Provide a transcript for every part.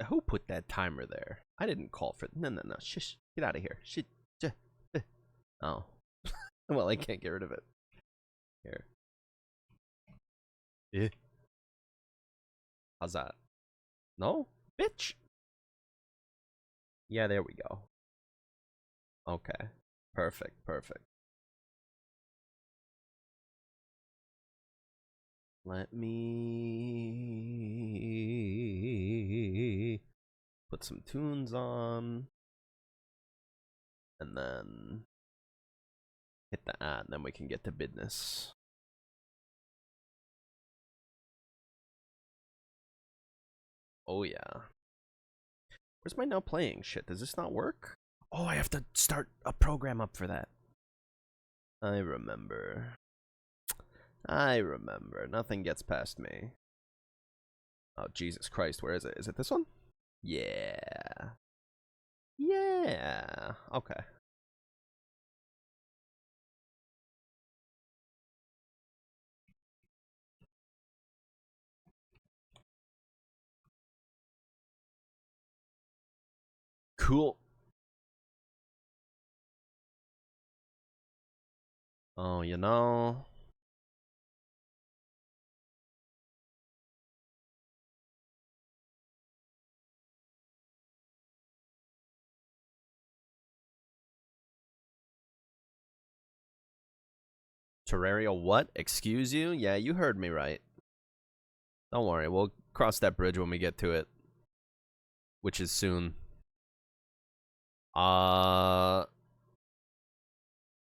Who put that timer there? I didn't call for it. No, no, no. Shush. Get out of here. Shit. Oh. Well, I can't get rid of it. Here. Eh. How's that? No? Bitch. Yeah, there we go. Okay. Perfect, perfect. Let me put some tunes on. And then hit the ad, and then we can get to business. Oh, yeah. Where's my now playing? Shit, does this not work? Oh, I have to start a program up for that. I remember. Nothing gets past me. Oh, Jesus Christ, where is it? Is it this one? Yeah. Yeah. Okay. Cool. Oh, you know. Terraria what? Excuse you? Yeah, you heard me right. Don't worry, we'll cross that bridge when we get to it. Which is soon.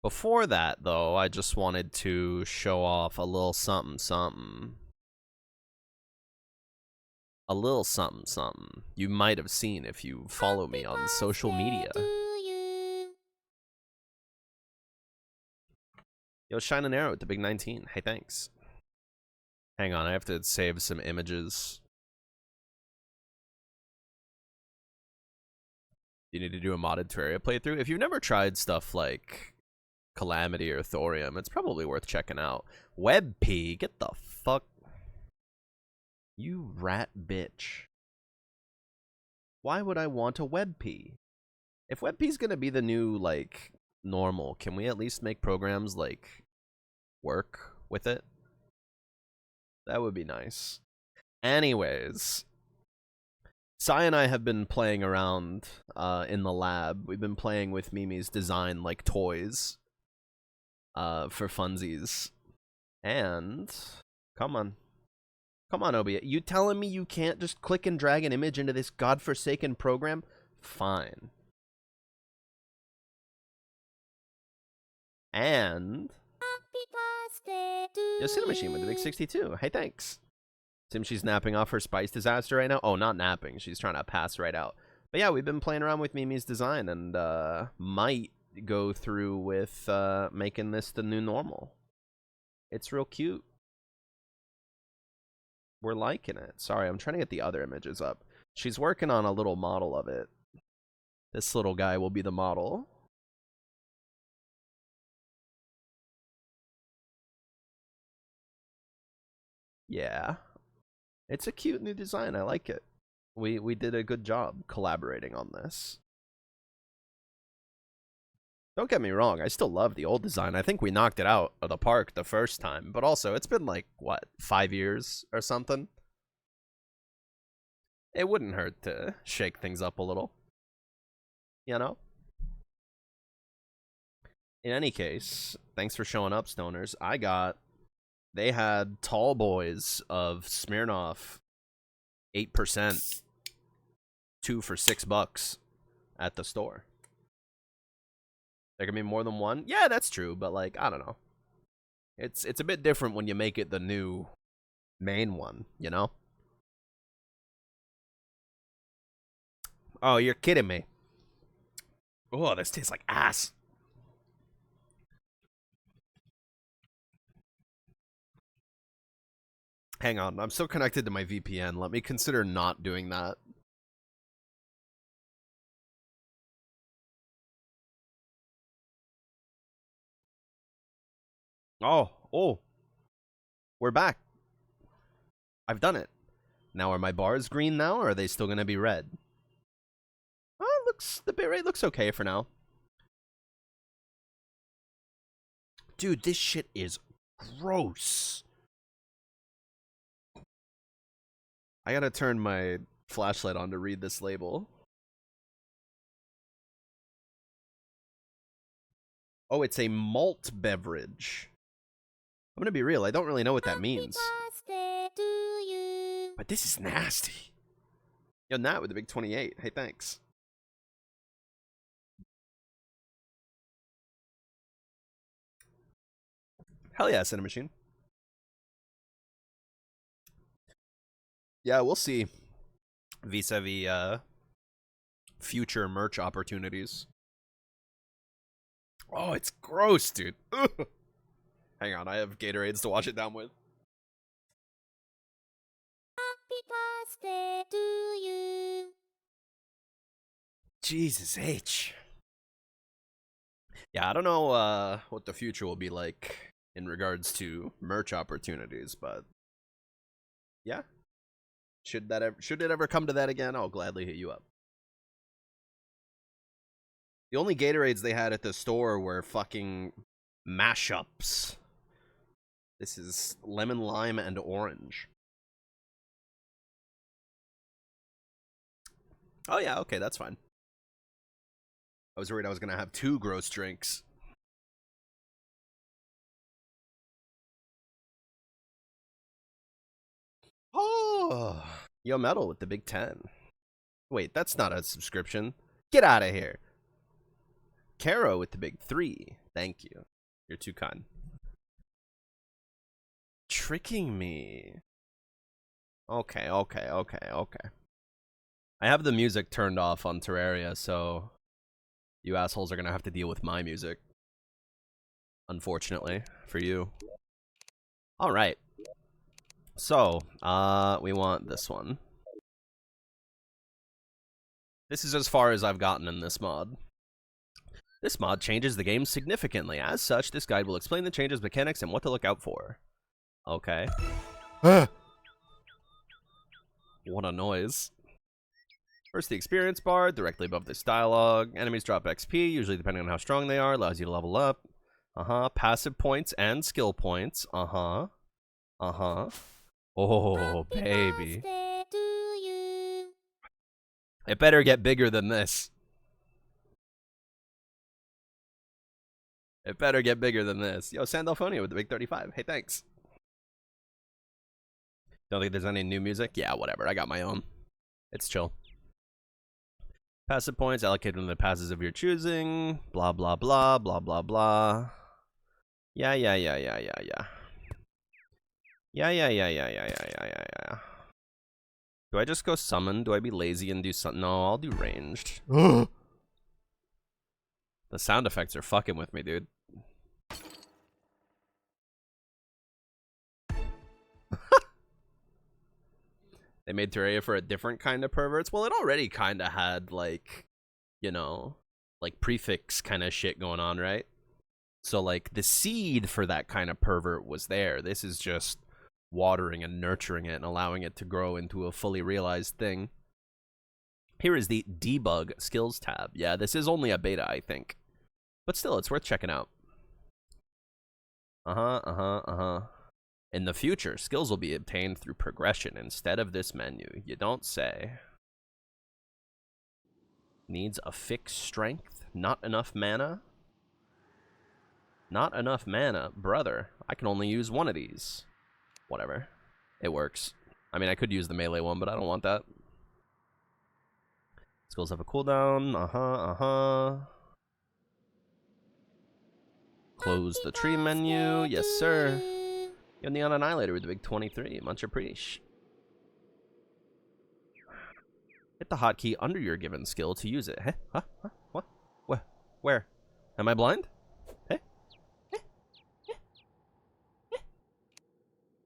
Before that, though, I just wanted to show off a little something something. A little something something you might have seen if you follow me on social media. Yo, Shine an Arrow with the big 19. Hey, thanks. Hang on, I have to save some images. You need to do a modded Terraria playthrough. If you've never tried stuff like Calamity or Thorium, it's probably worth checking out. WebP, get the fuck. You rat bitch. Why would I want a WebP? If WebP's gonna be the new, like, normal, can we at least make programs, like, work with it? That would be nice. Anyways, Sai and I have been playing around in the lab. We've been playing with Mimi's design, like, toys for funsies. And, come on. Come on, Obi. You telling me you can't just click and drag an image into this godforsaken program? Fine. And Yo, Cinema Machine with the big 62. Hey, thanks. Seems she's napping off her spice disaster right now. Oh, not napping. She's trying to pass right out. But yeah, we've been playing around with Mimi's design and might go through with making this the new normal. It's real cute. We're liking it. Sorry, I'm trying to get the other images up. She's working on a little model of it. This little guy will be the model. Yeah. It's a cute new design. I like it. We did a good job collaborating on this. Don't get me wrong, I still love the old design. I think we knocked it out of the park the first time, but also it's been like, what, 5 years or something? It wouldn't hurt to shake things up a little. You know? In any case, thanks for showing up, stoners. They had tall boys of Smirnoff 8%, 2 for $6 at the store. There can be more than one? Yeah, that's true, but like, I don't know. It's a bit different when you make it the new main one, you know? Oh, you're kidding me. Oh, this tastes like ass. Hang on, I'm still connected to my VPN. Let me consider not doing that. Oh, we're back. I've done it. Now, are my bars green now, or are they still gonna be red? Oh, the bitrate looks okay for now. Dude, this shit is gross. I gotta turn my flashlight on to read this label. Oh, it's a malt beverage. I'm gonna be real, I don't really know what that means. But this is nasty. Yo, Nat with the big 28. Hey, thanks. Hell yeah, Cinema Machine. Yeah, we'll see. Vis-a-vis future merch opportunities. Oh, it's gross, dude. Ugh. Hang on, I have Gatorades to wash it down with. Happy birthday to you. Jesus H. Yeah, I don't know what the future will be like in regards to merch opportunities, but yeah. Should it ever come to that again, I'll gladly hit you up. The only Gatorades they had at the store were fucking mashups. This is lemon, lime, and orange. Oh yeah, okay, that's fine. I was worried I was gonna have 2 gross drinks. Oh, Yo Metal with the big 10. Wait, that's not a subscription. Get out of here. Caro with the big 3. Thank you. You're too kind. Tricking me. Okay. I have the music turned off on Terraria, so you assholes are gonna have to deal with my music. Unfortunately, for you. Alright. So, we want this one. This is as far as I've gotten in this mod. This mod changes the game significantly. As such, this guide will explain the changes, mechanics, and what to look out for. Okay. What a noise. First, the experience bar, directly above this dialogue. Enemies drop XP, usually depending on how strong they are, allows you to level up. Passive points and skill points. Oh, baby. It better get bigger than this. It better get bigger than this. Yo, Sandalphonia with the big 35. Hey, thanks. Don't think there's any new music? Yeah, whatever. I got my own. It's chill. Passive points allocated to the passes of your choosing. Blah, blah, blah, blah, blah, blah. Yeah. Do I just go summon? Do I be lazy and do something? No, I'll do ranged. The sound effects are fucking with me, dude. They made Terraria for a different kind of perverts. Well, it already kind of had, like, you know, like prefix kind of shit going on, right? So, like, the seed for that kind of pervert was there. This is just watering and nurturing it and allowing it to grow into a fully realized thing. Here is the debug skills tab. Yeah, this is only a beta, I think. But still, it's worth checking out. In the future, skills will be obtained through progression instead of this menu. You don't say. Needs a fixed strength. Not enough mana. Not enough mana. Brother, I can only use one of these. Whatever. It works. I mean, I could use the melee one, but I don't want that. Skills have a cooldown. Close the tree menu. Yes, sir. Yo, Neon Annihilator with the big 23. Much appreciated. Hit the hotkey under your given skill to use it. Huh? What? Where? Am I blind?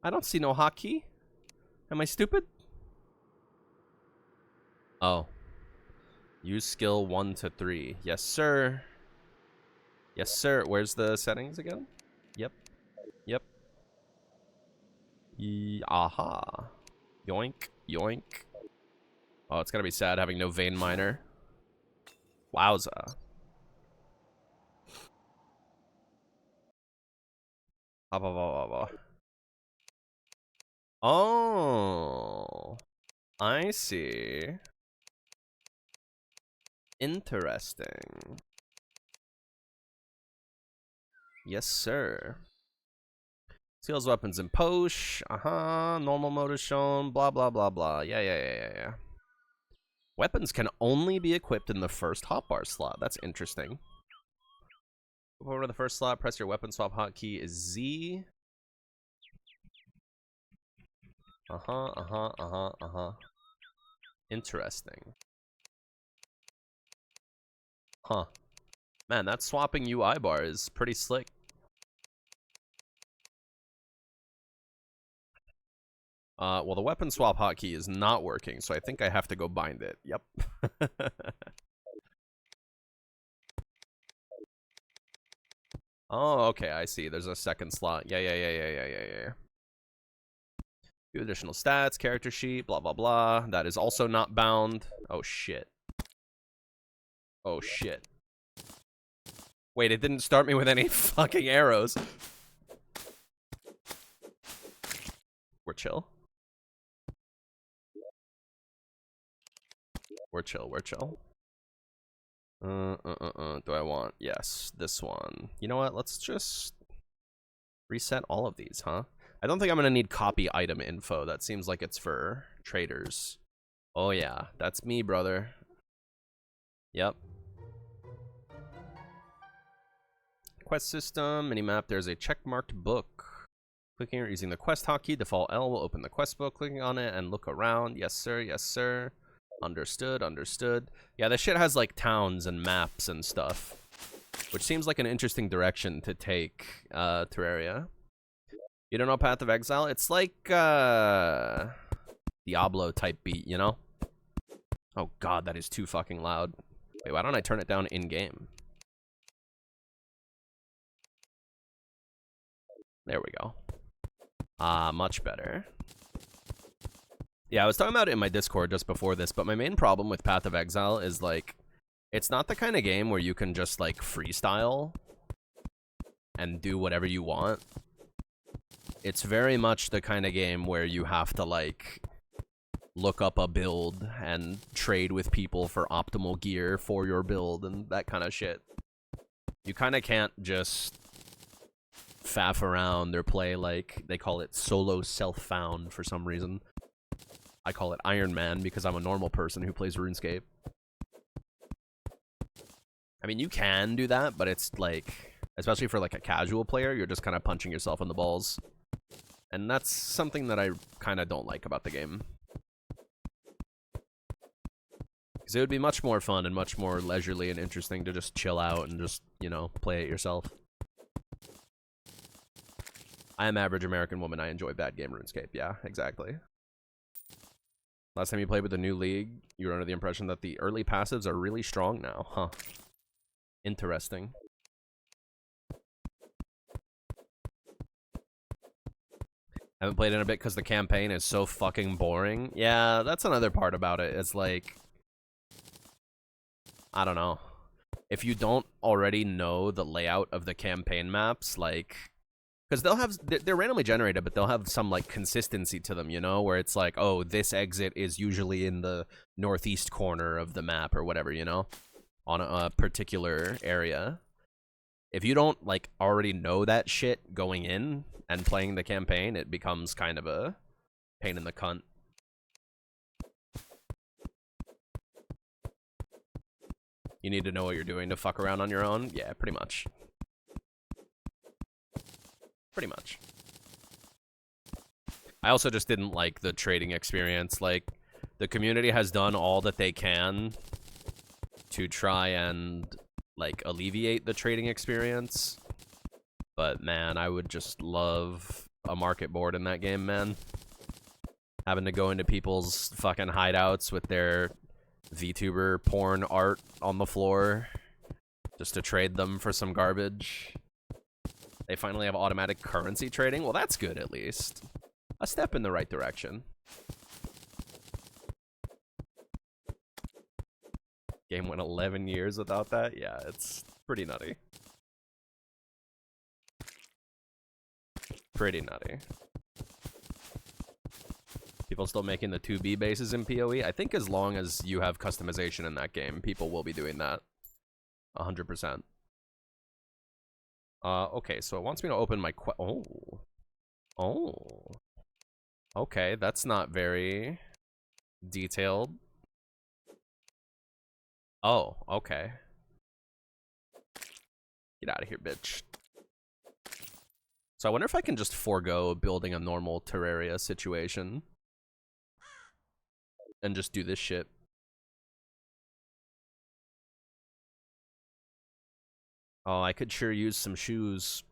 I don't see no hotkey. Am I stupid? Oh. Use skill 1 to 3. Yes, sir. Yes, sir. Where's the settings again? Yep. Aha. Yoink. Yoink. Oh, it's gonna be sad having no vein miner. Wowza. Oh, I see. Interesting. Yes, sir. Seals weapons in Posh. Normal mode is shown. Blah, blah, blah, blah. Yeah. Weapons can only be equipped in the first hotbar slot. That's interesting. Go over to the first slot. Press your weapon swap hotkey is Z. Interesting. Huh. Man, that swapping UI bar is pretty slick. Well, the weapon swap hotkey is not working, so I think I have to go bind it. Yep. Oh, okay, I see. There's a second slot. Yeah. Few additional stats, character sheet, blah, blah, blah. That is also not bound. Oh, shit. Oh, shit. Wait, it didn't start me with any fucking arrows. We're chill. We're chill. Do I want? Yes, this one. You know what? Let's just reset all of these, huh? I don't think I'm gonna need copy item info. That seems like it's for traders. Oh yeah, that's me, brother. Yep. Quest system, minimap, there's a checkmarked book. Clicking or using the quest hotkey, default L will open the quest book, clicking on it and look around. Yes, sir. Understood. Yeah, this shit has like towns and maps and stuff, which seems like an interesting direction to take Terraria. You don't know Path of Exile? It's like Diablo type beat, you know? Oh god, that is too fucking loud. Wait, why don't I turn it down in-game? There we go. Much better. Yeah, I was talking about it in my Discord just before this, but my main problem with Path of Exile is, like, it's not the kind of game where you can just, like, freestyle and do whatever you want. It's very much the kind of game where you have to, like, look up a build and trade with people for optimal gear for your build and that kind of shit. You kind of can't just faff around or play, like, they call it solo self-found for some reason. I call it Iron Man because I'm a normal person who plays RuneScape. I mean, you can do that, but it's like, especially for like a casual player, you're just kind of punching yourself in the balls. And that's something that I kind of don't like about the game. Because it would be much more fun and much more leisurely and interesting to just chill out and just, you know, play it yourself. I am average American woman. I enjoy bad game RuneScape. Yeah, exactly. Last time you played with the new league, you were under the impression that the early passives are really strong now. Huh. Interesting. Haven't played in a bit because the campaign is so fucking boring. Yeah, that's another part about it. It's like, I don't know. If you don't already know the layout of the campaign maps, like, because they'll have, they're randomly generated, but they'll have some, like, consistency to them, you know? Where it's like, oh, this exit is usually in the northeast corner of the map or whatever, you know? On a particular area. If you don't, like, already know that shit going in and playing the campaign, it becomes kind of a pain in the cunt. You need to know what you're doing to fuck around on your own? Yeah, pretty much. Pretty much. I also just didn't like the trading experience. Like, the community has done all that they can to try and, like, alleviate the trading experience. But, man, I would just love a market board in that game, man. Having to go into people's fucking hideouts with their VTuber porn art on the floor just to trade them for some garbage. They finally have automatic currency trading. Well, that's good, at least. A step in the right direction. Game went 11 years without that? Yeah, it's pretty nutty. Pretty nutty. People still making the 2B bases in PoE? I think as long as you have customization in that game, people will be doing that. 100%. Okay, so it wants me to open my Oh. Okay, that's not very detailed. Oh, okay. Get out of here, bitch. So I wonder if I can just forego building a normal Terraria situation and just do this shit. Oh, I could sure use some shoes.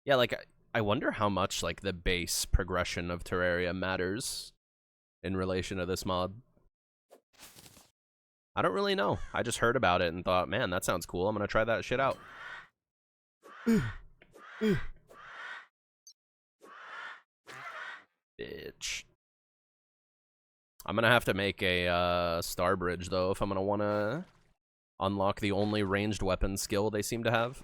Yeah, like, I wonder how much, like, the base progression of Terraria matters in relation to this mod. I don't really know. I just heard about it and thought, man, that sounds cool. I'm gonna try that shit out. Bitch. I'm gonna have to make a star bridge, though, if I'm gonna wanna unlock the only ranged weapon skill they seem to have.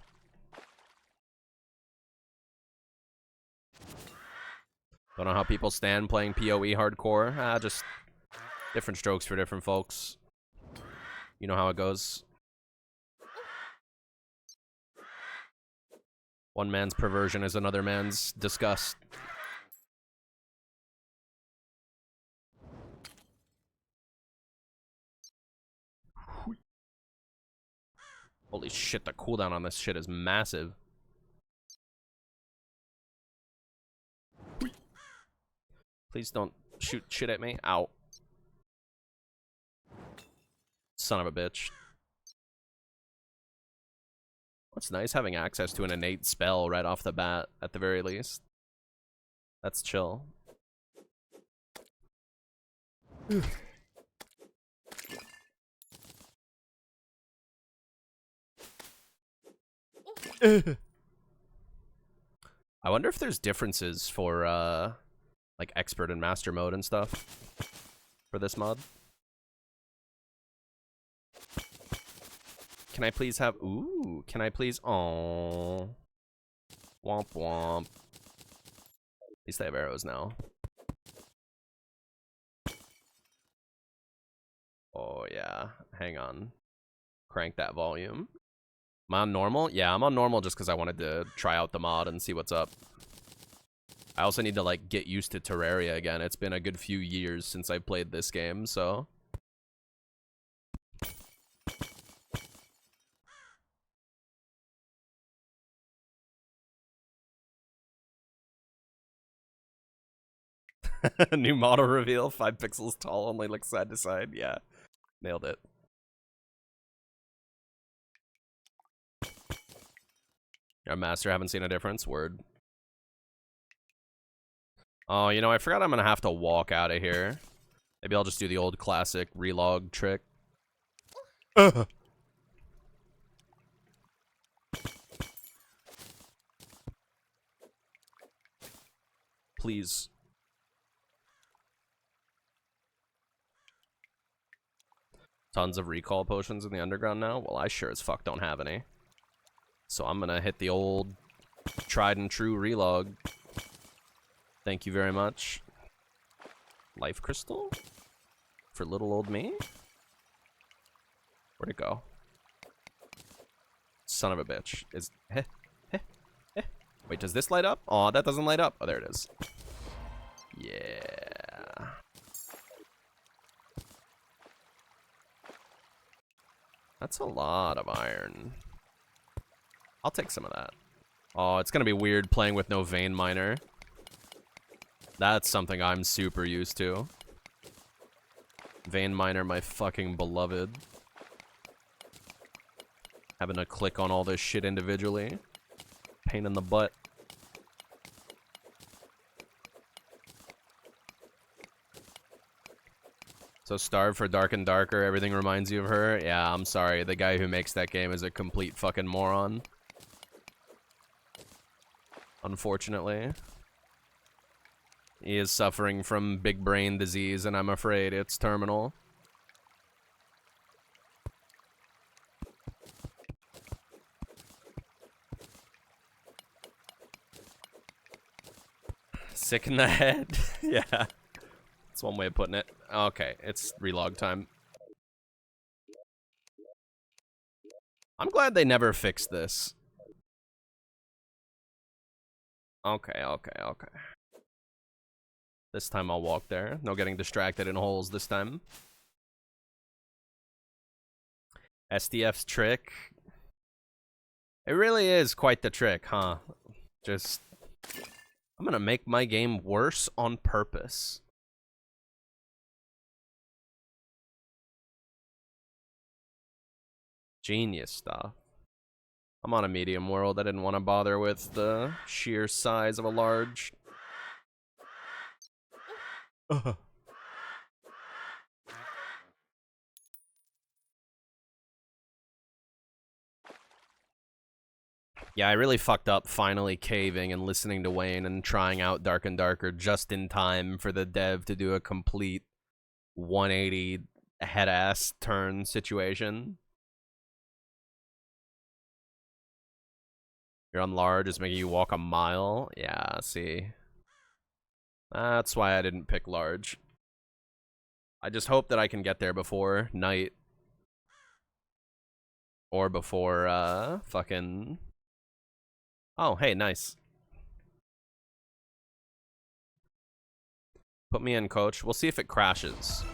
Don't know how people stand playing PoE hardcore. Just different strokes for different folks. You know how it goes. One man's perversion is another man's disgust. Holy shit, the cooldown on this shit is massive. Please don't shoot shit at me. Ow. Son of a bitch. It's nice having access to an innate spell right off the bat, at the very least. That's chill. I wonder if there's differences for, like, expert and master mode and stuff for this mod. Can I please have... Ooh, can I please... Aww. Womp womp. At least they have arrows now. Oh, yeah. Hang on. Crank that volume. Am I on normal? Yeah, I'm on normal just because I wanted to try out the mod and see what's up. I also need to, like, get used to Terraria again. It's been a good few years since I played this game, so... New model reveal, 5 pixels tall, only looks side to side. Yeah, nailed it. Our master, haven't seen a difference. Word. Oh, you know, I forgot I'm gonna have to walk out of here. Maybe I'll just do the old classic relog trick. Please. Tons of recall potions in the underground now? Well, I sure as fuck don't have any. So I'm gonna hit the old tried and true relog. Thank you very much. Life crystal? For little old me? Where'd it go? Son of a bitch. Is... Wait, does this light up? Oh, that doesn't light up. Oh, there it is. Yeah. That's a lot of iron. I'll take some of that. Oh, it's gonna be weird playing with no vein miner. That's something I'm super used to. Vein miner, my fucking beloved. Having to click on all this shit individually. Pain in the butt. So Starve for Dark and Darker, everything reminds you of her? Yeah, I'm sorry. The guy who makes that game is a complete fucking moron. Unfortunately. He is suffering from big brain disease, and I'm afraid it's terminal. Sick in the head? Yeah. That's one way of putting it. Okay, it's relog time. I'm glad they never fixed this. Okay. This time I'll walk there. No getting distracted in holes this time. SDF's trick. It really is quite the trick, huh? Just... I'm gonna make my game worse on purpose. Genius stuff. I'm on a medium world. I didn't want to bother with the sheer size of a large. Yeah, I really fucked up finally caving and listening to Wayne and trying out Dark and Darker just in time for the dev to do a complete 180 head-ass turn situation. You're on large, it's making you walk a mile. Yeah, see. That's why I didn't pick large. I just hope that I can get there before night. Or before, fucking... Oh, hey, nice. Put me in, coach. We'll see if it crashes.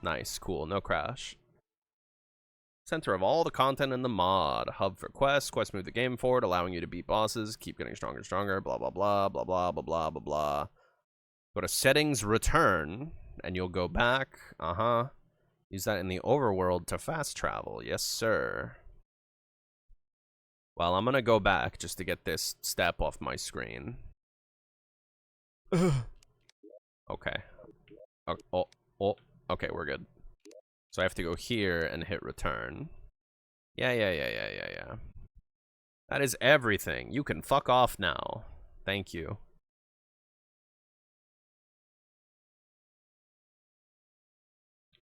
Nice, cool, no crash. Center of all the content in the mod. Hub for quests. Quests move the game forward, allowing you to beat bosses. Keep getting stronger and stronger. Blah, blah, blah, blah, blah, blah, blah, blah, blah. Go to settings, return, and you'll go back. Use that in the overworld to fast travel. Yes, sir. Well, I'm gonna go back just to get this step off my screen. Okay. Oh, okay, we're good. So I have to go here and hit return. Yeah. That is everything. You can fuck off now. Thank you.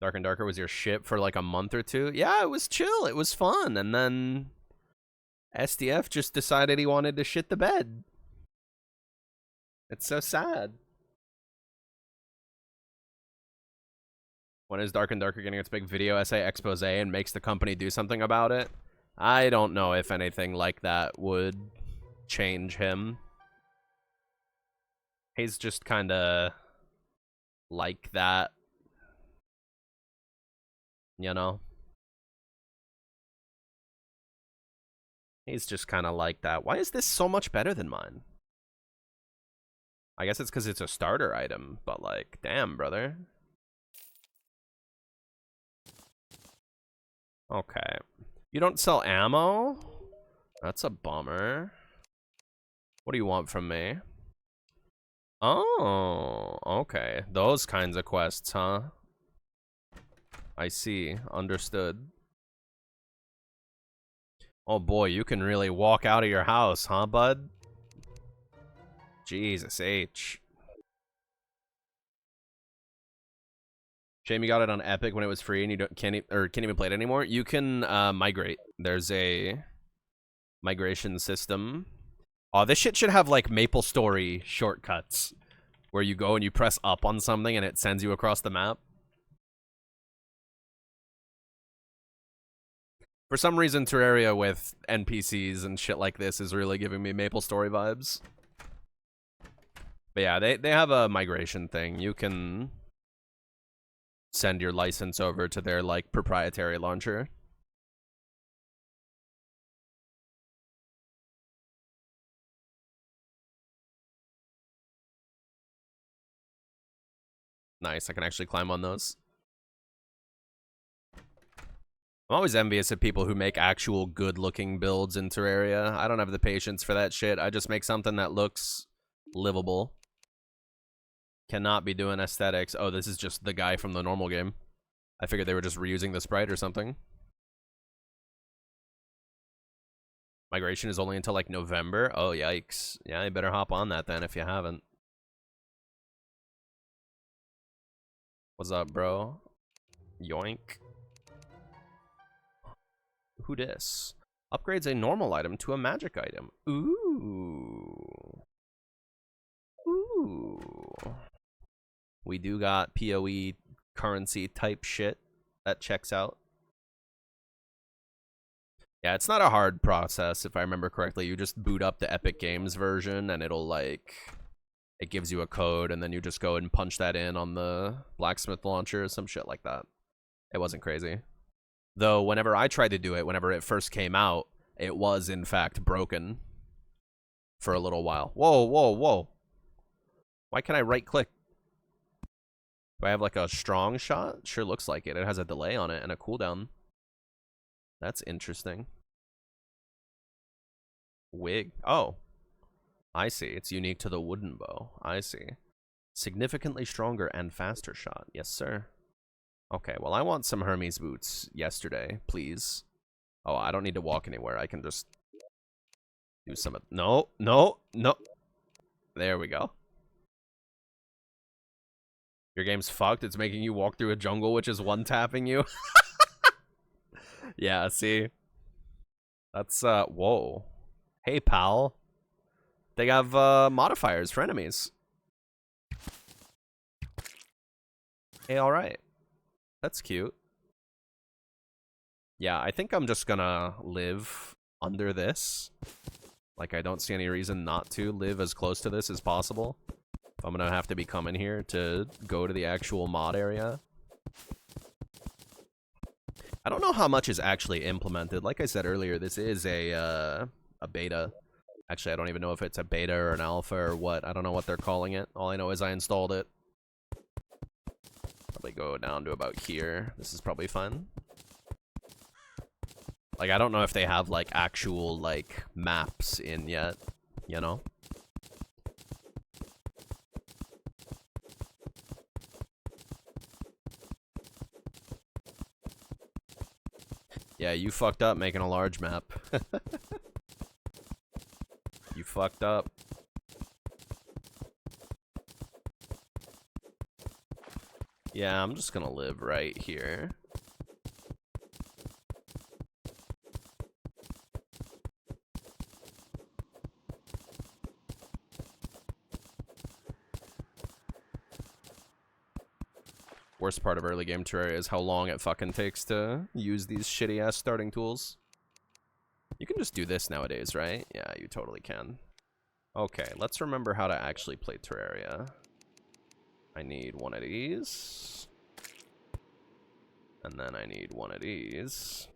Dark and Darker was your ship for like a month or two? Yeah, it was chill. It was fun. And then SDF just decided he wanted to shit the bed. It's so sad. When is Dark and Darker getting its big video essay expose and makes the company do something about it? I don't know if anything like that would change him. He's just kind of like that. You know? He's just kind of like that. Why is this so much better than mine? I guess it's because it's a starter item, but like, damn, brother. Okay. You don't sell ammo? That's a bummer. What do you want from me? Oh, okay. Those kinds of quests, huh? I see. Understood. Oh boy, you can really walk out of your house, huh, bud? Jesus H. Shame you got it on Epic when it was free and you can't even play it anymore. You can migrate. There's a migration system. Oh, this shit should have like MapleStory shortcuts where you go and you press up on something and it sends you across the map. For some reason, Terraria with NPCs and shit like this is really giving me MapleStory vibes. But yeah, they have a migration thing. You can send your license over to their like proprietary launcher. Nice, I can actually climb on those. I'm always envious of people who make actual good-looking builds in Terraria. I don't have the patience for that shit. I just make something that looks livable. Cannot be doing aesthetics. Oh, this is just the guy from the normal game. I figured they were just reusing the sprite or something. Migration is only until like November. Oh, yikes. Yeah, you better hop on that then if you haven't. What's up, bro? Yoink. Who dis? Upgrades a normal item to a magic item. Ooh. Ooh. We do got PoE currency type shit that checks out. Yeah, it's not a hard process, if I remember correctly. You just boot up the Epic Games version, and it'll, like... It gives you a code, and then you just go and punch that in on the blacksmith launcher or some shit like that. It wasn't crazy. Though, whenever I tried to do it, whenever it first came out, it was, in fact, broken. For a little while. Whoa, whoa, whoa. Why can't I right-click? Do I have, like, a strong shot? Sure looks like it. It has a delay on it and a cooldown. That's interesting. Wig. Oh. I see. It's unique to the wooden bow. I see. Significantly stronger and faster shot. Yes, sir. Okay, well, I want some Hermes boots yesterday, please. Oh, I don't need to walk anywhere. I can just do some of... No, no, no. There we go. Your game's fucked. It's making you walk through a jungle, which is one-tapping you. Yeah, see? That's, whoa. Hey, pal. They have, modifiers for enemies. Hey, alright. That's cute. Yeah, I think I'm just gonna live under this. Like, I don't see any reason not to live as close to this as possible. If I'm gonna have to be coming here to go to the actual mod area. I don't know how much is actually implemented. Like I said earlier, this is a beta. Actually, I don't even know if it's a beta or an alpha or what. I don't know what they're calling it. All I know is I installed it. Probably go down to about here. This is probably fun. Like, I don't know if they have, like, actual, like, maps in yet, you know? Yeah, you fucked up making a large map. You fucked up. Yeah, I'm just gonna live right here. Worst part of early game Terraria is how long it fucking takes to use these shitty ass starting tools. You can just do this nowadays, right? Yeah, you totally can. Okay, let's remember how to actually play Terraria. I need one of these. And then I need one of these.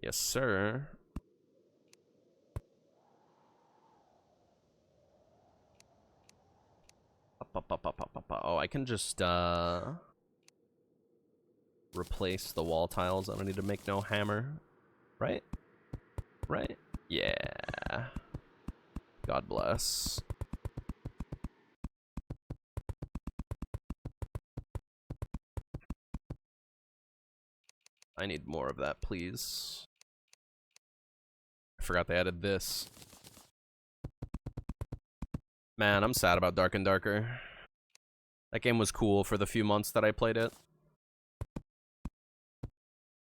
Yes, sir. Oh, I can just, replace the wall tiles. I don't need to make no hammer. Right? Right? Yeah. God bless. I need more of that, please. I forgot they added this. Man, I'm sad about Dark and Darker. That game was cool for the few months that I played it.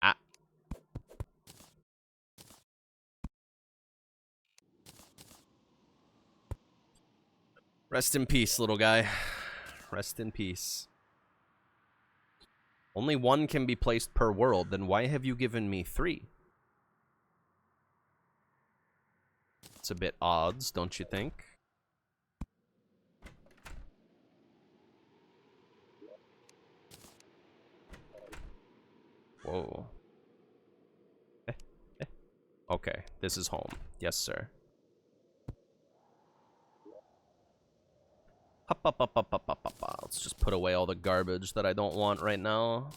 Ah. Rest in peace, little guy. Rest in peace. Only one can be placed per world, then why have you given me 3? It's a bit odds, don't you think? Whoa. Okay, this is home. Yes, sir. Let's just put away all the garbage that I don't want right now.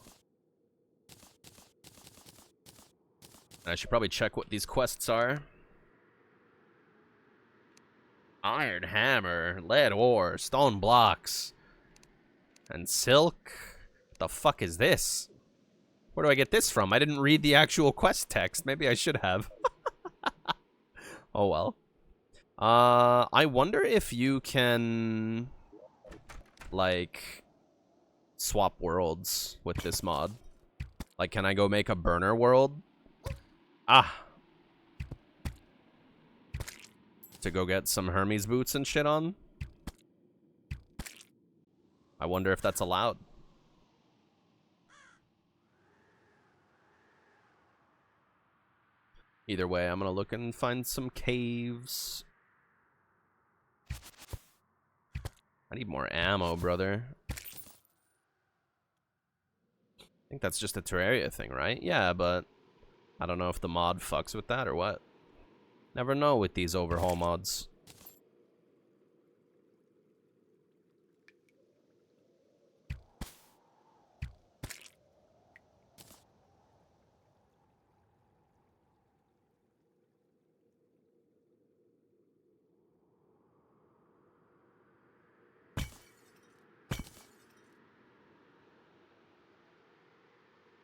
And I should probably check what these quests are. Iron hammer, lead ore, stone blocks, and silk. What the fuck is this? Where do I get this from? I didn't read the actual quest text. Maybe I should have. Oh well. I wonder if you can, like, swap worlds with this mod. Like, can I go make a burner world? Ah. To go get some Hermes boots and shit on? I wonder if that's allowed. Either way, I'm gonna look and find some caves. I need more ammo, brother. I think that's just a Terraria thing, right? Yeah, but I don't know if the mod fucks with that or what. Never know with these overhaul mods.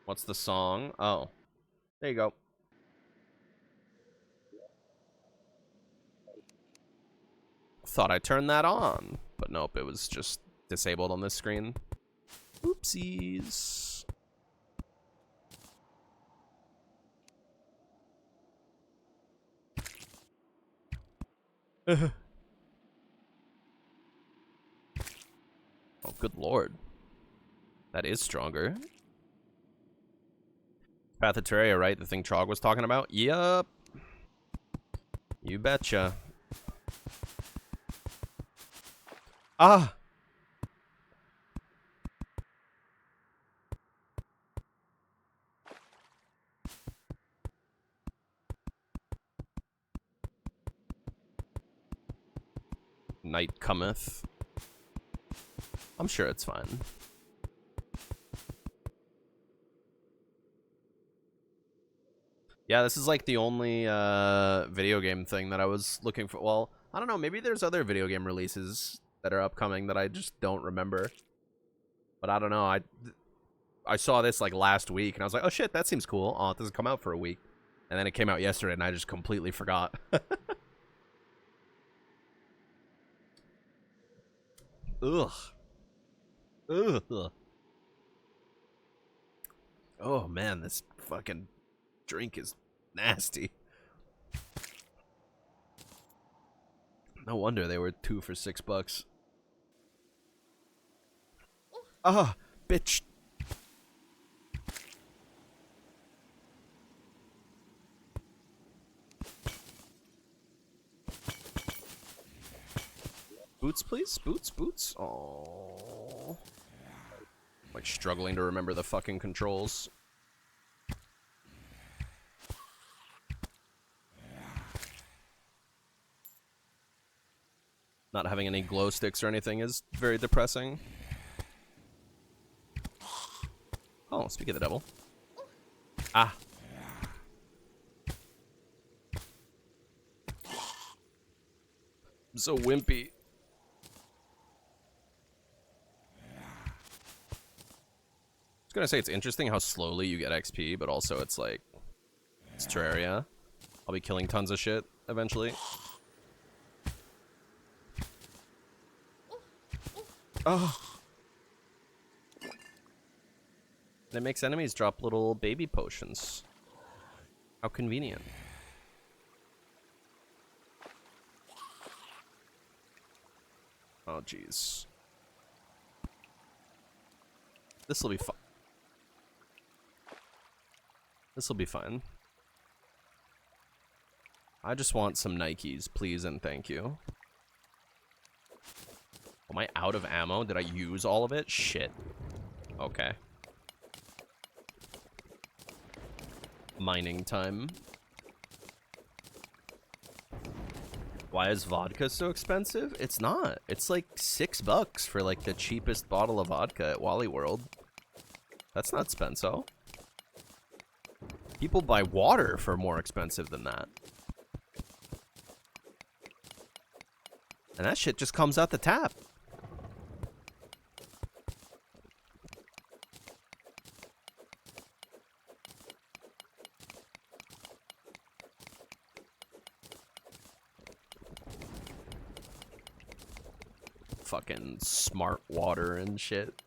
What's the song? Oh, there you go. Thought I turned that on, but nope, it was just disabled on this screen. Oopsies. Oh, good lord. That is stronger. Path of Terraria, right? The thing Trog was talking about? Yup. You betcha. Ah! Night cometh. I'm sure it's fine. Yeah, this is like the only video game thing that I was looking for. Well, I don't know. Maybe there's other video game releases that are upcoming that I just don't remember. But I don't know. I saw this like last week and I was like, oh shit, that seems cool. Oh, it doesn't come out for a week. And then it came out yesterday and I just completely forgot. Ugh. Ugh. Oh man, this fucking drink is nasty. No wonder they were 2 for $6. Ah, bitch. Boots, please? Boots, boots? Oh. Like struggling to remember the fucking controls. Not having any glow sticks or anything is very depressing. Oh, speak of the devil. Ah. I'm so wimpy. I was gonna say it's interesting how slowly you get XP, but also it's like, it's Terraria. I'll be killing tons of shit eventually. Oh. And it makes enemies drop little baby potions. How convenient. Oh, jeez. This'll be fun. This'll be fine. I just want some Nikes, please and thank you. Am I out of ammo? Did I use all of it? Shit. Okay. Mining time. Why is vodka so expensive? It's not. It's like $6 for like the cheapest bottle of vodka at Wally World. That's not Spenso. People buy water for more expensive than that. And that shit just comes out the tap. Fucking smart water and shit.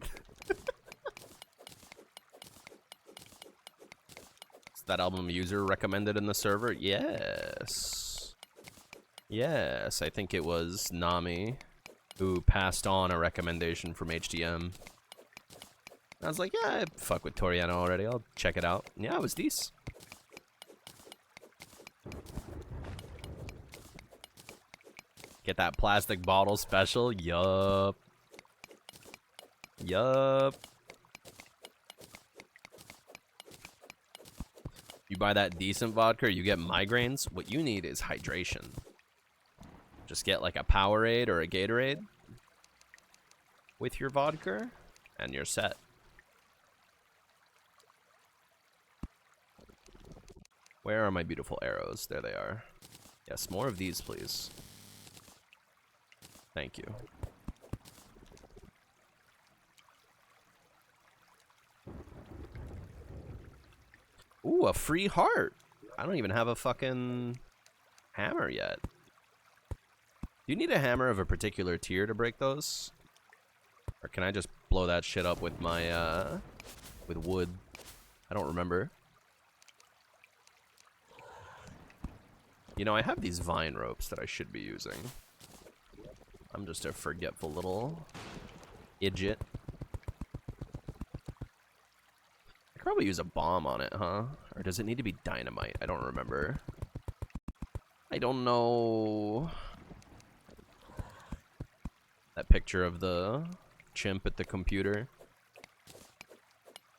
that album user recommended in the server? Yes. Yes, I think it was Nami who passed on a recommendation from HDM. I was like, yeah, I fuck with Toriano already. I'll check it out. Yeah, it was decent. Get that plastic bottle special? Yup. Yup. You buy that decent vodka, you get migraines. What you need is hydration. Just get like a Powerade or a Gatorade with your vodka, and you're set. Where are my beautiful arrows? There they are. Yes, more of these, please. Thank you. Ooh, a free heart. I don't even have a fucking hammer yet. Do you need a hammer of a particular tier to break those? Or can I just blow that shit up with my, with wood? I don't remember. You know, I have these vine ropes that I should be using. I'm just a forgetful little idiot. I could probably use a bomb on it, huh? Or does it need to be dynamite? I don't remember. I don't know. That picture of the chimp at the computer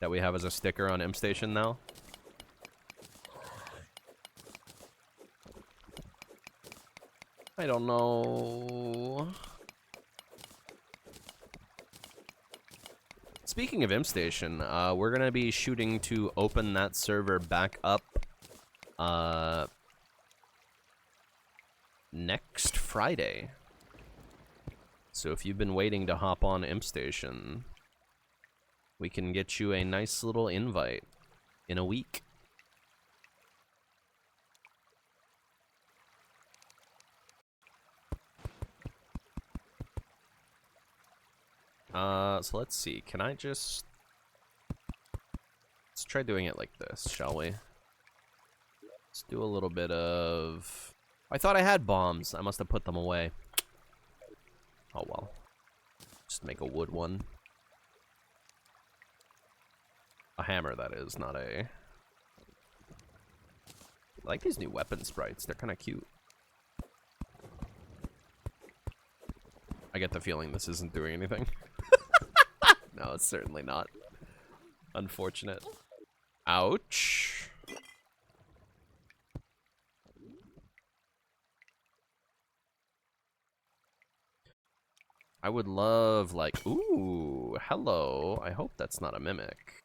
that we have as a sticker on M-Station now. I don't know. Speaking of M-Station, we're gonna be shooting to open that server back up next Friday. So if you've been waiting to hop on M-Station, we can get you a nice little invite in a week. So let's see. Can I just... Let's try doing it like this, shall we? Let's do a little bit of... I thought I had bombs. I must have put them away. Oh well. Just make a wood one. A hammer, that is, not a... I like these new weapon sprites. They're kind of cute. I get the feeling this isn't doing anything. No, it's certainly not. Unfortunate. Ouch. I would love, like, ooh, hello. I hope that's not a mimic.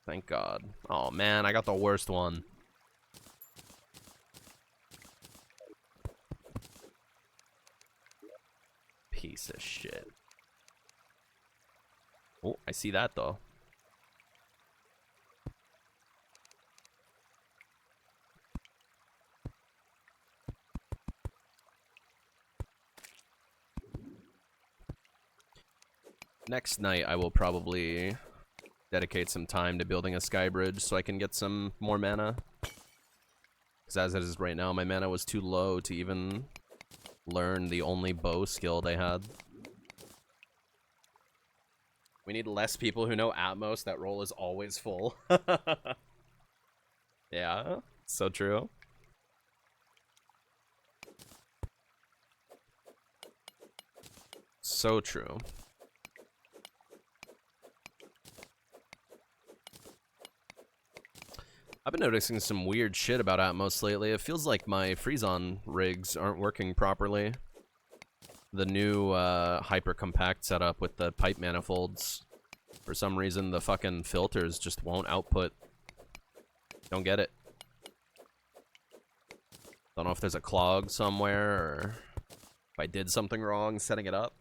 Thank God. Oh man, I got the worst one. Piece of shit. Oh, I see that though. Next night, I will probably dedicate some time to building a sky bridge so I can get some more mana. Because as it is right now, my mana was too low to even learn the only bow skill they had. We need less people who know Atmos. That role is always full. Yeah, so true. So true. I've been noticing some weird shit about Atmos lately. It feels like my Freezon rigs aren't working properly. The new hyper compact setup with the pipe manifolds. For some reason, the fucking filters just won't output. Don't get it. Don't know if there's a clog somewhere or if I did something wrong setting it up.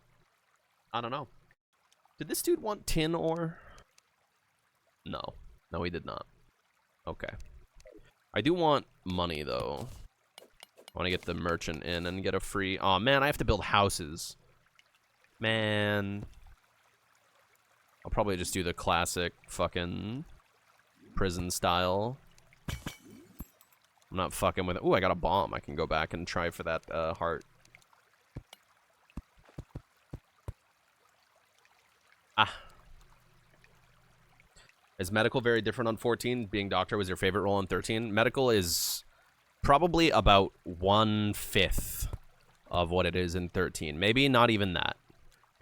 I don't know. Did this dude want tin ore? No. No, he did not. Okay. I do want money, though. I want to get the merchant in and get a free... Aw, man, I have to build houses. Man. I'll probably just do the classic fucking prison style. I'm not fucking with it. Ooh, I got a bomb. I can go back and try for that heart. Ah. Is medical very different on 14? Being doctor was your favorite role on 13? Medical is probably about 1/5 of what it is in 13. Maybe not even that.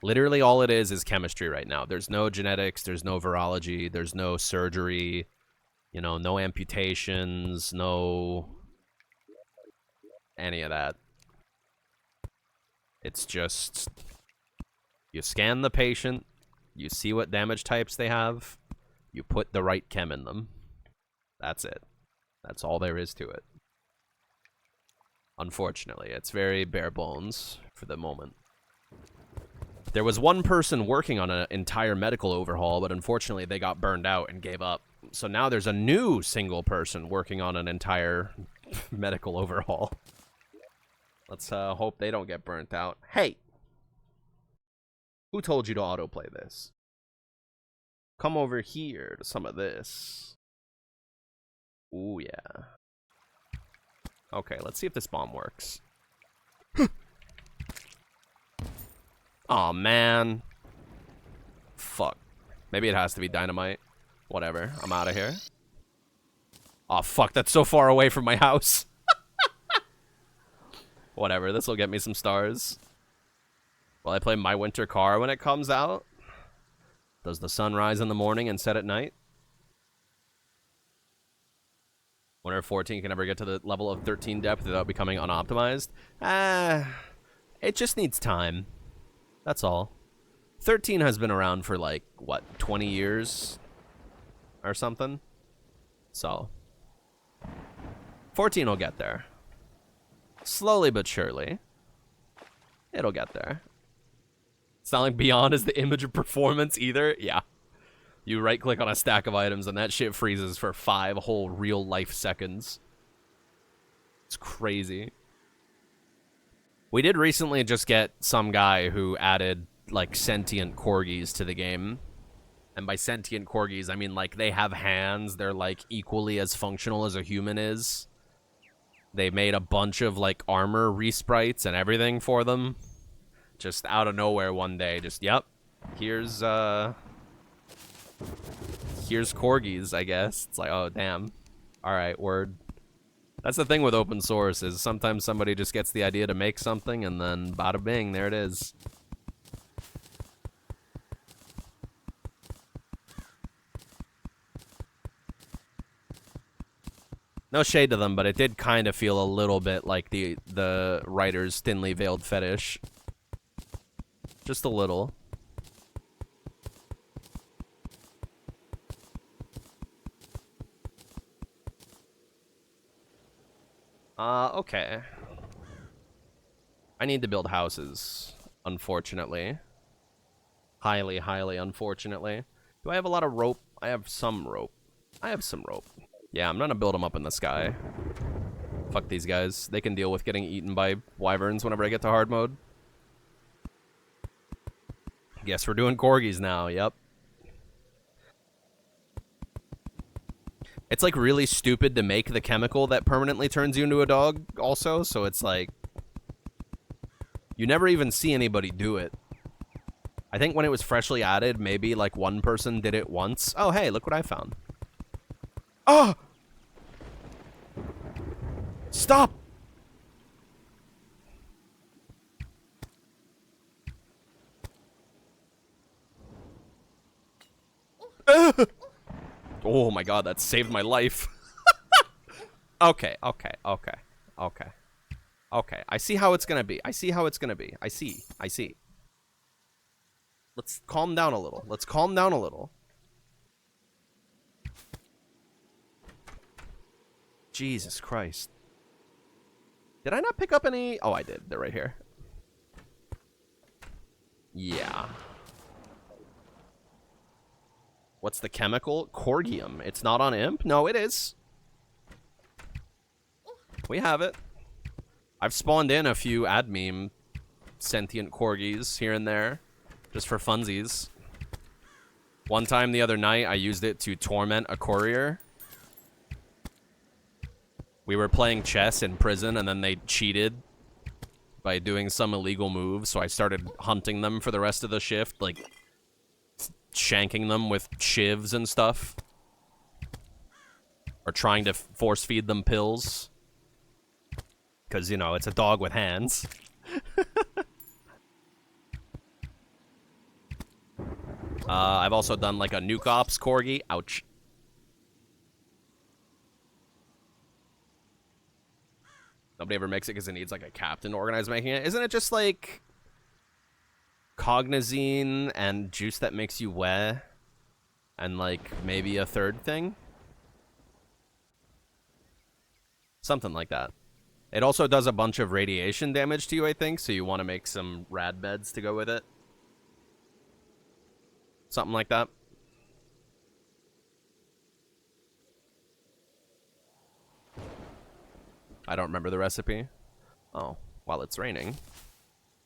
Literally all it is chemistry right now. There's no genetics, there's no virology, there's no surgery, you know, no amputations, no any of that. It's just you scan the patient, you see what damage types they have, you put the right chem in them. That's it. That's all there is to it. Unfortunately, it's very bare bones for the moment. There was one person working on an entire medical overhaul, but unfortunately they got burned out and gave up. So now there's a new single person working on an entire medical overhaul. Let's hope they don't get burnt out. Hey! Who told you to autoplay this? Come over here to some of this. Ooh, yeah. Okay, let's see if this bomb works. Aw, man. Fuck. Maybe it has to be dynamite. Whatever. I'm out of here. Aw, fuck. That's so far away from my house. Whatever. This will get me some stars. Will I play My Winter Car when it comes out? Does the sun rise in the morning and set at night? Wonder if 14 can ever get to the level of 13 depth without becoming unoptimized? It just needs time. That's all. 13 has been around for like, what, 20 years? Or something? So. 14 will get there. Slowly but surely. It'll get there. It's not like Beyond is the image of performance either. Yeah. You right-click on a stack of items and that shit freezes for 5 whole real-life seconds. It's crazy. We did recently just get some guy who added, like, sentient corgis to the game. And by sentient corgis, I mean, like, they have hands. They're, like, equally as functional as a human is. They made a bunch of, like, armor resprites and everything for them. Just out of nowhere one day. Just, yep. Here's corgis, I guess. It's like, oh, damn. Alright, word. That's the thing with open source, is sometimes somebody just gets the idea to make something, and then bada bing, there it is. No shade to them, but it did kind of feel a little bit like the writer's thinly veiled fetish. Just a little. Okay. I need to build houses, unfortunately. Highly, highly unfortunately. Do I have a lot of rope? I have some rope. I have some rope. Yeah, I'm gonna build them up in the sky. Fuck these guys. They can deal with getting eaten by wyverns whenever I get to hard mode. Guess we're doing corgis now, yep. It's, like, really stupid to make the chemical that permanently turns you into a dog also, so it's, like... You never even see anybody do it. I think when it was freshly added, maybe, like, one person did it once. Oh, hey, look what I found. Oh! Stop! Oh my god, that saved my life. Okay. I see how it's gonna be. I see. Let's calm down a little. Jesus Christ. Did I not pick up any? Oh, I did. They're right here. Yeah. What's the chemical? Corgium. It's not on Imp? No, it is. We have it. I've spawned in a few admeme sentient corgis here and there, just for funsies. One time the other night, I used it to torment a courier, We were playing chess in prison, and then they cheated by doing some illegal move, so I started hunting them for the rest of the shift, like shanking them with shivs and stuff. Or trying to force feed them pills. Because, you know, it's a dog with hands. I've also done like a nuke ops corgi. Ouch. Nobody ever makes it because it needs like a captain to organize making it. Isn't it just like cognizine and juice that makes you weh? And like maybe a third thing? Something like that. It also does a bunch of radiation damage to you, I think, so you want to make some rad beds to go with it. Something like that. I don't remember the recipe. Oh, while it's raining.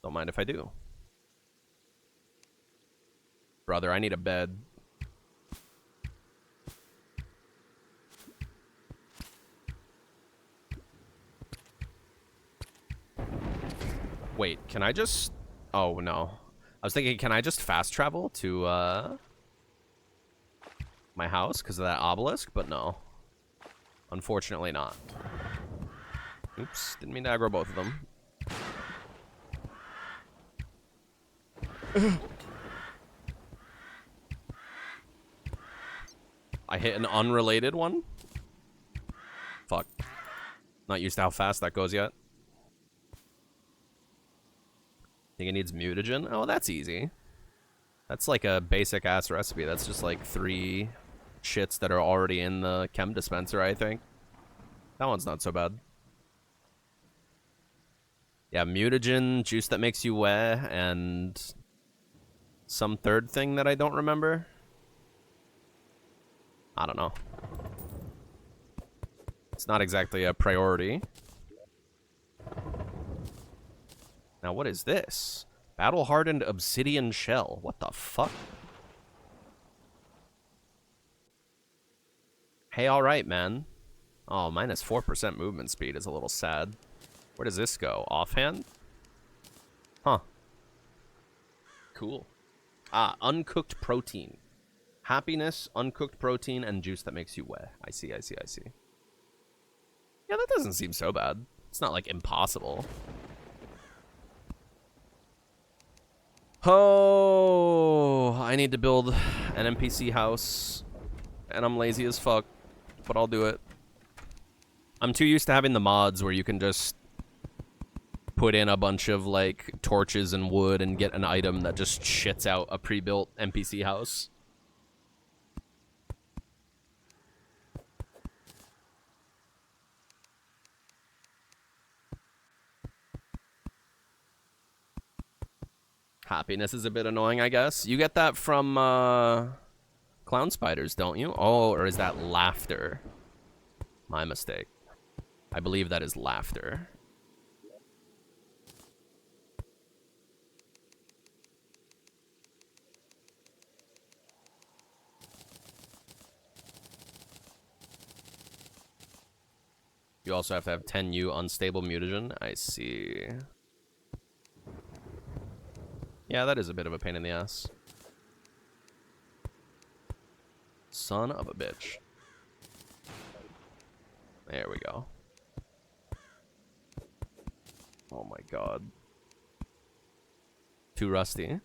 Don't mind if I do. Brother, I need a bed. Wait, can I just... Oh, no. I was thinking, can I just fast travel to, my house because of that obelisk? But no. Unfortunately not. Oops, didn't mean to aggro both of them. I hit an unrelated one? Fuck. Not used to how fast that goes yet. Think it needs mutagen? Oh, that's easy. That's like a basic-ass recipe. That's just like 3 shits that are already in the chem dispenser, I think. That one's not so bad. Yeah, mutagen, juice that makes you weh, and some third thing that I don't remember. I don't know. It's not exactly a priority. Now, what is this? Battle-hardened obsidian shell. What the fuck? Hey, alright, man. Oh, minus 4% movement speed is a little sad. Where does this go? Offhand? Huh. Cool. Ah, uncooked protein. Happiness, uncooked protein, and juice that makes you weh. I see, I see, I see. Yeah, that doesn't seem so bad. It's not, like, impossible. Oh, I need to build an NPC house, and I'm lazy as fuck, but I'll do it. I'm too used to having the mods where you can just put in a bunch of, like, torches and wood and get an item that just shits out a pre-built NPC house. Happiness is a bit annoying, I guess. You get that from, clown spiders, don't you? Oh, or is that laughter? My mistake. I believe that is laughter. You also have to have 10U unstable mutagen. I see. Yeah, that is a bit of a pain in the ass. Son of a bitch. There we go. Oh my god. Too rusty.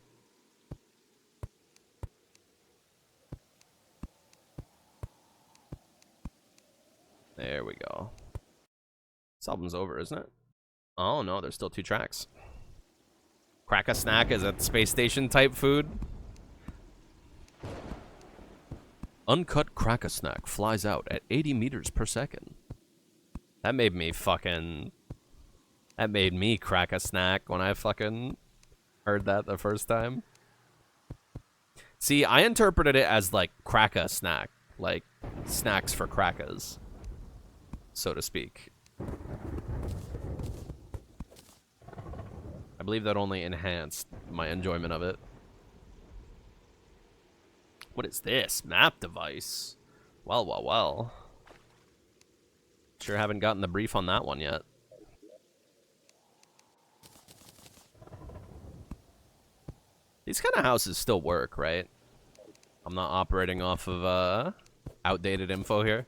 There we go. This album's over, isn't it? Oh no, there's still 2 tracks. Crack a snack is a space station type food. Uncut crack a snack flies out at 80 meters per second. That made me fucking... That made me crack a snack when I fucking heard that the first time. See, I interpreted it as like crack a snack. Like snacks for crackers, so to speak. I believe that only enhanced my enjoyment of it. What is this? Map device. Well, well, well. Sure haven't gotten the brief on that one yet. These kind of houses still work, right? I'm not operating off of outdated info here.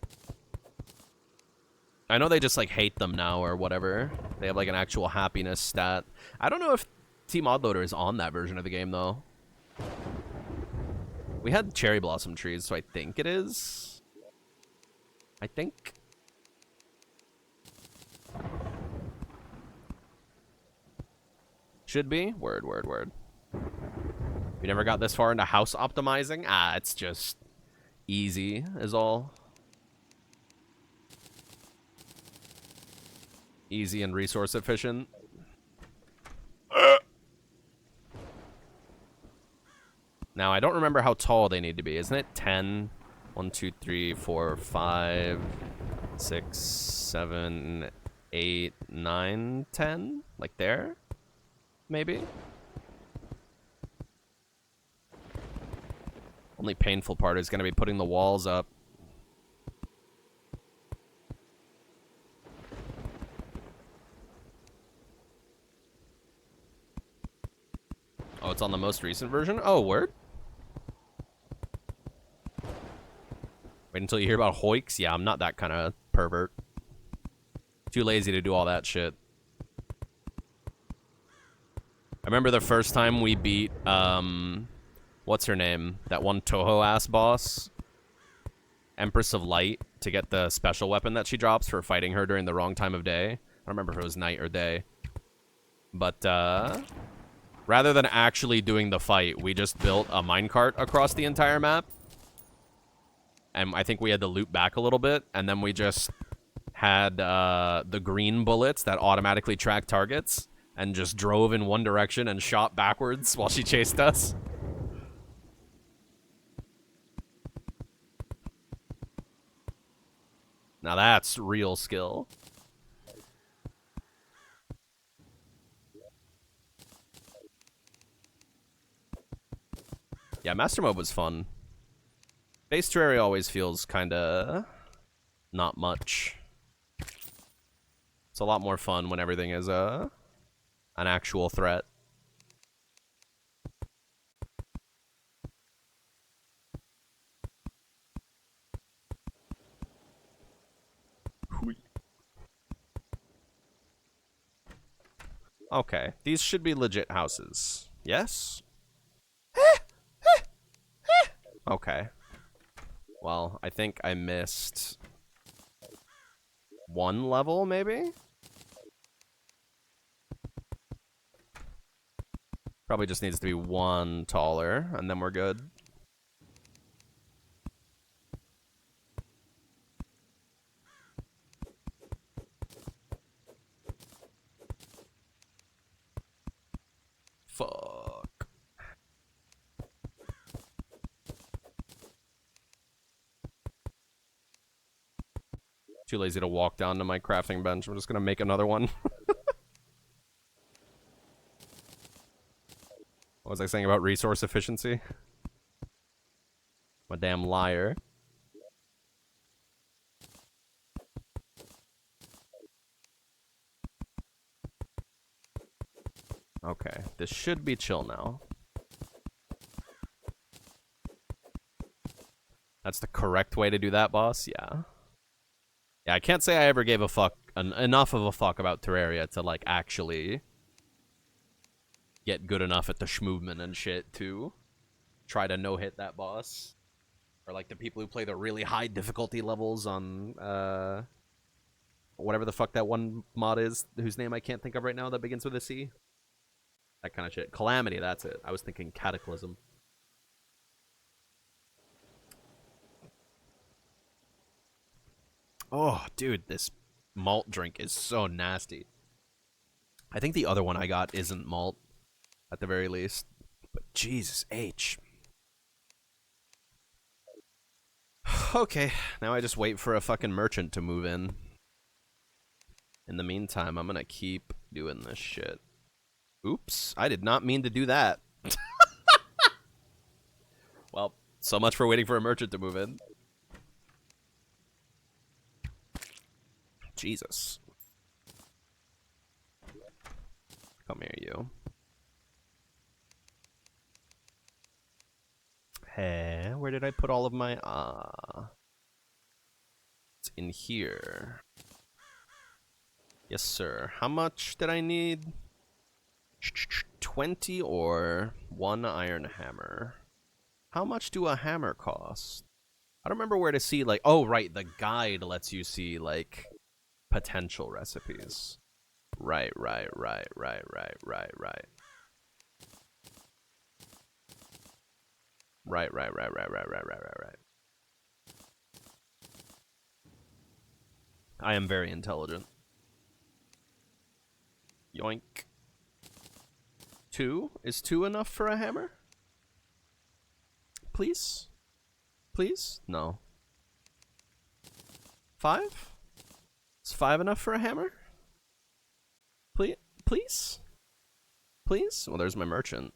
I know they just like hate them now or whatever. They have like an actual happiness stat. I don't know if Team Oddloader is on that version of the game though. We had cherry blossom trees, so I think it is. I think. Should be. Word, word, word. We never got this far into house optimizing. Ah, it's just easy is all. Easy and resource efficient. Now, I don't remember how tall they need to be. Isn't it 10? 1, 2, 3, 4, 5, 6, 7, 8, 9, 10? Like there? Maybe? Only painful part is going to be putting the walls up. Oh, it's on the most recent version? Oh, word? Wait until you hear about hoiks? Yeah, I'm not that kind of pervert. Too lazy to do all that shit. I remember the first time we beat, what's her name? That one Toho-ass boss? Empress of Light, to get the special weapon that she drops for fighting her during the wrong time of day. I don't remember if it was night or day. But, rather than actually doing the fight, we just built a minecart across the entire map. And I think we had to loop back a little bit, and then we just had the green bullets that automatically track targets, and just drove in one direction and shot backwards while she chased us. Now that's real skill. Yeah, Master Mode was fun. Base Terraria always feels kinda not much. It's a lot more fun when everything is an actual threat. Okay, these should be legit houses. Yes? Okay. Well, I think I missed one level, maybe? Probably just needs to be one taller, and then we're good. Fuck. Too lazy to walk down to my crafting bench. I'm just gonna make another one. What was I saying about resource efficiency? I'm a damn liar. Okay, this should be chill now. That's the correct way to do that, boss? Yeah. Yeah, I can't say I ever gave a fuck, enough of a fuck about Terraria to, like, actually get good enough at the schmovement and shit to try to no-hit that boss. Or, like, the people who play the really high difficulty levels on, whatever the fuck that one mod is, whose name I can't think of right now that begins with a C. That kind of shit. Calamity, that's it. I was thinking Cataclysm. Oh, dude, this malt drink is so nasty. I think the other one I got isn't malt, at the very least. But Jesus H. Okay, now I just wait for a fucking merchant to move in. In the meantime, I'm gonna keep doing this shit. Oops, I did not mean to do that. Well, so much for waiting for a merchant to move in. Jesus. Come here, you. Hey, where did I put all of my... It's in here. Yes, sir. How much did I need? 20 or 1 iron hammer. How much do a hammer cost? I don't remember where to see, like... Oh, right, the guide lets you see, like, potential recipes. Right. Right. I am very intelligent. Yoink. 2? Is 2 enough for a hammer? Please? Please? No. 5? Is 5 enough for a hammer? Please? Please? Please? Well, there's my merchant.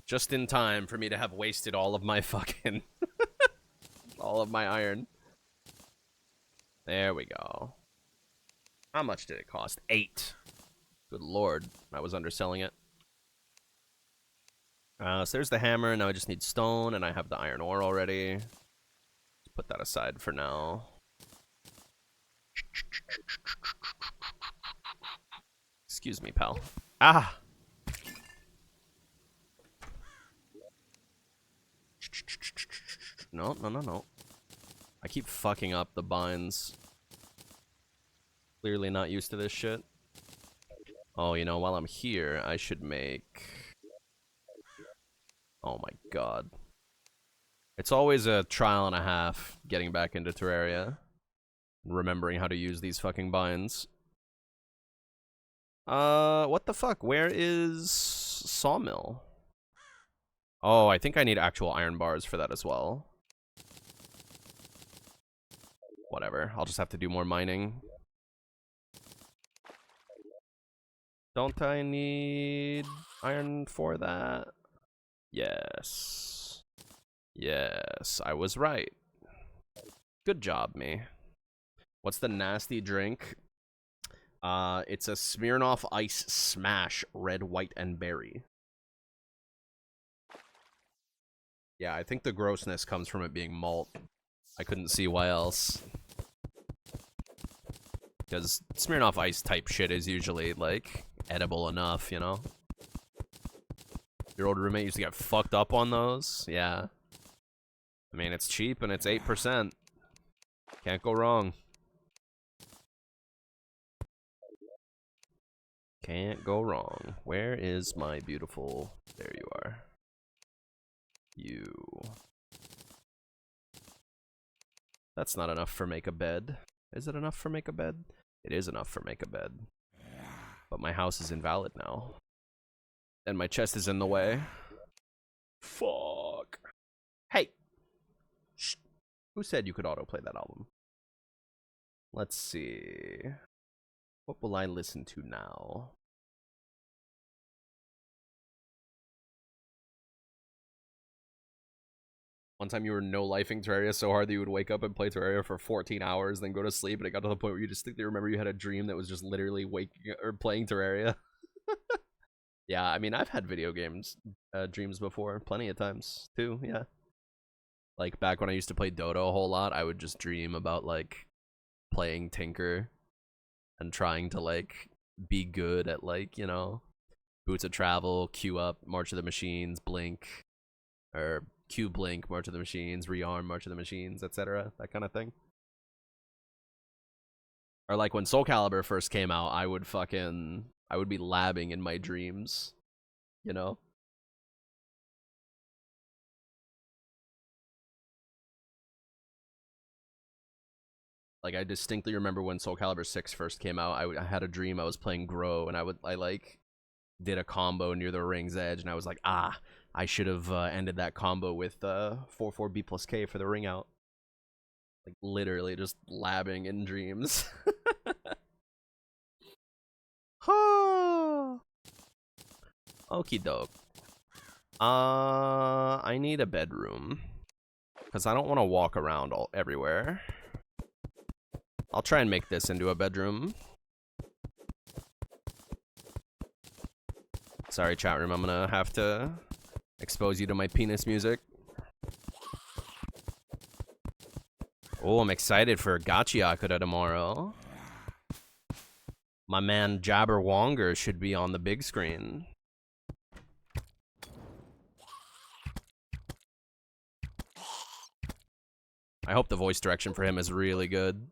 Just in time for me to have wasted all of my fucking... all of my iron. There we go. How much did it cost? 8. Good lord. I was underselling it. So there's the hammer. Now I just need stone, and I have the iron ore already. Let's put that aside for now. Excuse me, pal. Ah! No. I keep fucking up the binds. Clearly not used to this shit. Oh, you know, while I'm here, I should make... Oh my god. It's always a trial and a half getting back into Terraria. Remembering how to use these fucking binds. What the fuck? Where is Sawmill? Oh, I think I need actual iron bars for that as well. Whatever. I'll just have to do more mining. Don't I need iron for that? Yes. Yes, I was right. Good job, me. What's the nasty drink? It's a Smirnoff Ice Smash, red, white, and berry. Yeah, I think the grossness comes from it being malt. I couldn't see why else. Because Smirnoff Ice type shit is usually, like, edible enough, you know? Your old roommate used to get fucked up on those? Yeah. I mean, it's cheap and it's 8%. Can't go wrong. Can't go wrong. Where is my beautiful... There you are. You. That's not enough for make a bed. Is it enough for make a bed? It is enough for make a bed. But my house is invalid now. And my chest is in the way. Fuck. Hey! Shh. Who said you could autoplay that album? Let's see. What will I listen to now? One time you were no-lifing Terraria so hard that you would wake up and play Terraria for 14 hours, then go to sleep, and it got to the point where you distinctly remember you had a dream that was just literally waking or playing Terraria. Yeah, I mean, I've had video games dreams before, plenty of times, too, yeah. Like, back when I used to play Dota a whole lot, I would just dream about, like, playing Tinker and trying to, like, be good at, like, you know, Boots of Travel, Queue Up, March of the Machines, Blink, or Q Blink, March of the Machines, Rearm, March of the Machines, etc. That kind of thing. Or like when Soul Calibur first came out, I would be labbing in my dreams, you know? Like, I distinctly remember when Soul Calibur 6 first came out, I had a dream I was playing Grow, and I like, did a combo near the ring's edge, and I was like, ah, I should have ended that combo with 4/4 B plus K for the ring out. Like, literally just labbing in dreams. Okie doke. I need a bedroom. Because I don't want to walk around everywhere. I'll try and make this into a bedroom. Sorry, chat room. I'm gonna have to expose you to my penis music. Oh, I'm excited for Gachiakura tomorrow. My man Jabberwonger should be on the big screen. I hope the voice direction for him is really good.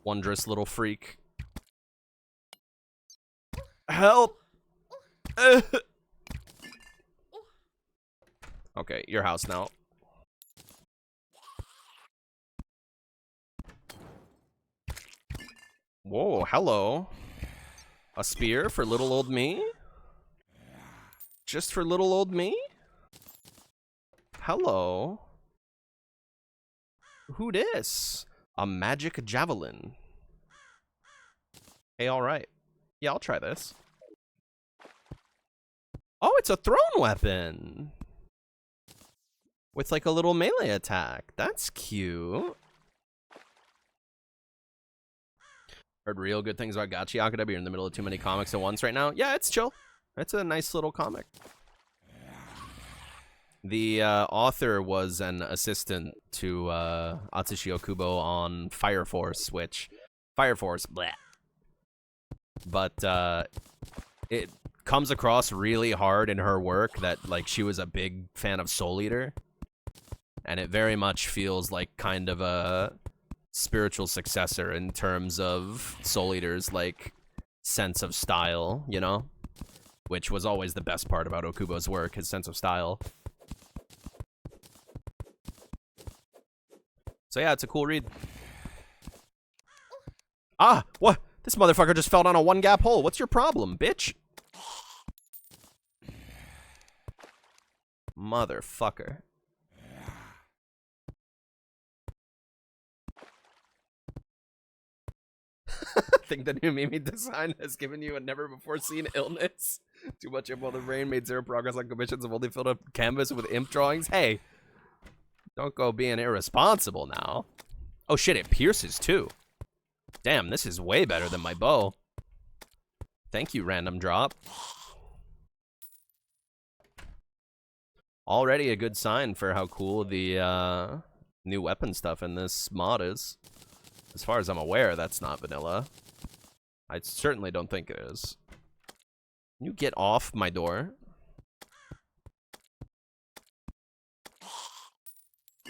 Wondrous little freak. Help! Okay, your house now. Whoa, hello. A spear for little old me? Just for little old me? Hello. Who dis? A magic javelin. Hey, alright. Yeah, I'll try this. Oh, it's a thrown weapon! With like a little melee attack. That's cute. Heard real good things about Gachiakura, but you're in the middle of too many comics at once right now. Yeah, it's chill. It's a nice little comic. The author was an assistant to Atsushi Okubo on Fire Force, which... Fire Force, bleh. But it comes across really hard in her work that, like, she was a big fan of Soul Eater. And it very much feels like kind of a spiritual successor in terms of Soul Eater's, like, sense of style, you know? Which was always the best part about Okubo's work, his sense of style. So yeah, it's a cool read. Ah, what? This motherfucker just fell down a one-gap hole. What's your problem, bitch? Motherfucker. I think the new Mimi design has given you a never-before-seen illness. Too much info on the brain, made zero progress on commissions, have only filled up canvas with imp drawings. Hey, don't go being irresponsible now. Oh shit, it pierces too. Damn, this is way better than my bow. Thank you, random drop. Already a good sign for how cool the new weapon stuff in this mod is. As far as I'm aware, that's not vanilla. I certainly don't think it is. Can you get off my door?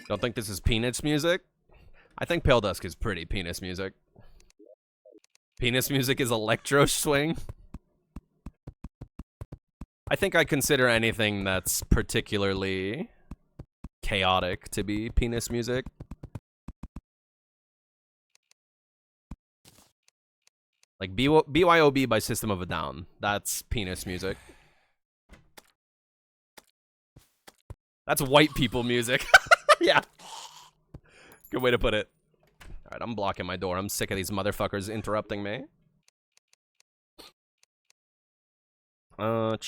Don't think this is penis music? I think Pale Dusk is pretty penis music. Penis music is electro swing. I think I consider anything that's particularly chaotic to be penis music. Like BYOB by System of a Down. That's penis music. That's white people music. Yeah. Good way to put it. Alright, I'm blocking my door. I'm sick of these motherfuckers interrupting me. Hope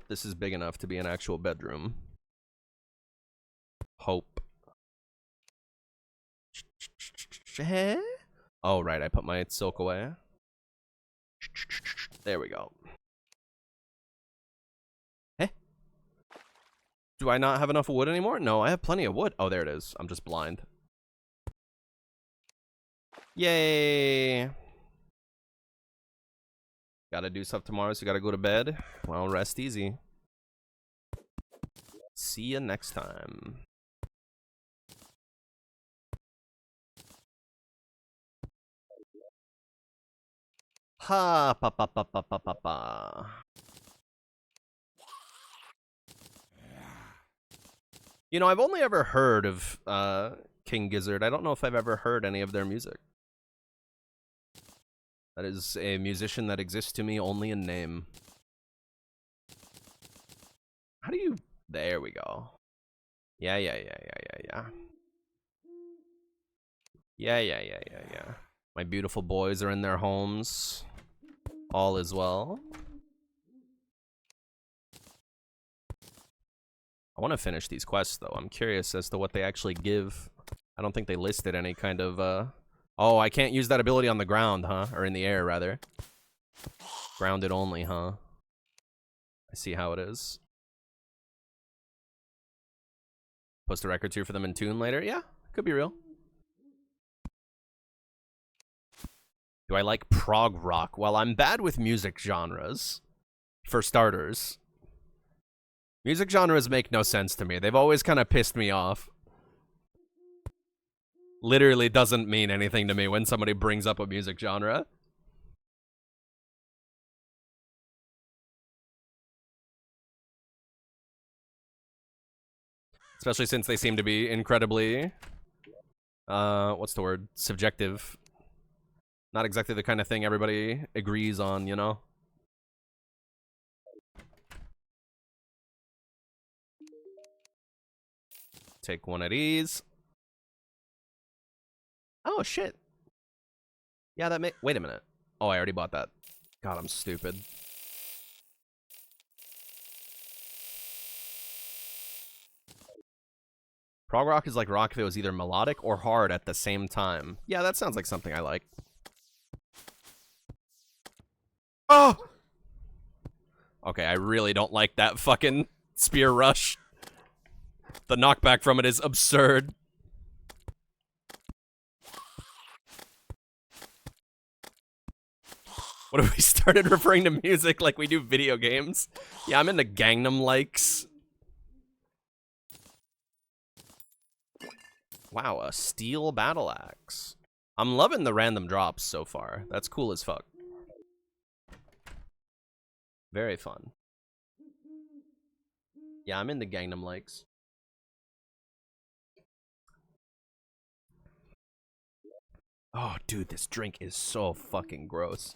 this is big enough to be an actual bedroom. Hope. Oh, right, I put my silk away. There we go. Do I not have enough wood anymore? No, I have plenty of wood. Oh, there it is. I'm just blind. Yay! Gotta do stuff tomorrow, so you gotta go to bed. Well, rest easy. See you next time. Ha pa pa pa pa pa pa pa. You know, I've only ever heard of King Gizzard. I don't know if I've ever heard any of their music. That is a musician that exists to me only in name. How do you... There we go. Yeah. Yeah. My beautiful boys are in their homes. All is well. I want to finish these quests, though. I'm curious as to what they actually give. I don't think they listed any kind of, Oh, I can't use that ability on the ground, huh? Or in the air, rather. Grounded only, huh? I see how it is. Post the records here for them in tune later. Yeah, could be real. Do I like prog rock? Well, I'm bad with music genres. For starters. Music genres make no sense to me. They've always kind of pissed me off. Literally doesn't mean anything to me when somebody brings up a music genre. Especially since they seem to be incredibly, what's the word? Subjective. Not exactly the kind of thing everybody agrees on, you know? Take one of these. Oh, shit. Yeah, that may... Wait a minute. Oh, I already bought that. God, I'm stupid. Prog rock is like rock if it was either melodic or hard at the same time. Yeah, that sounds like something I like. Oh! Okay, I really don't like that fucking spear rush. The knockback from it is absurd. What if we started referring to music like we do video games? Yeah, I'm into Gangnam likes. Wow, a steel battle axe. I'm loving the random drops so far. That's cool as fuck. Very fun. Yeah, I'm into Gangnam likes. Oh, dude, this drink is so fucking gross.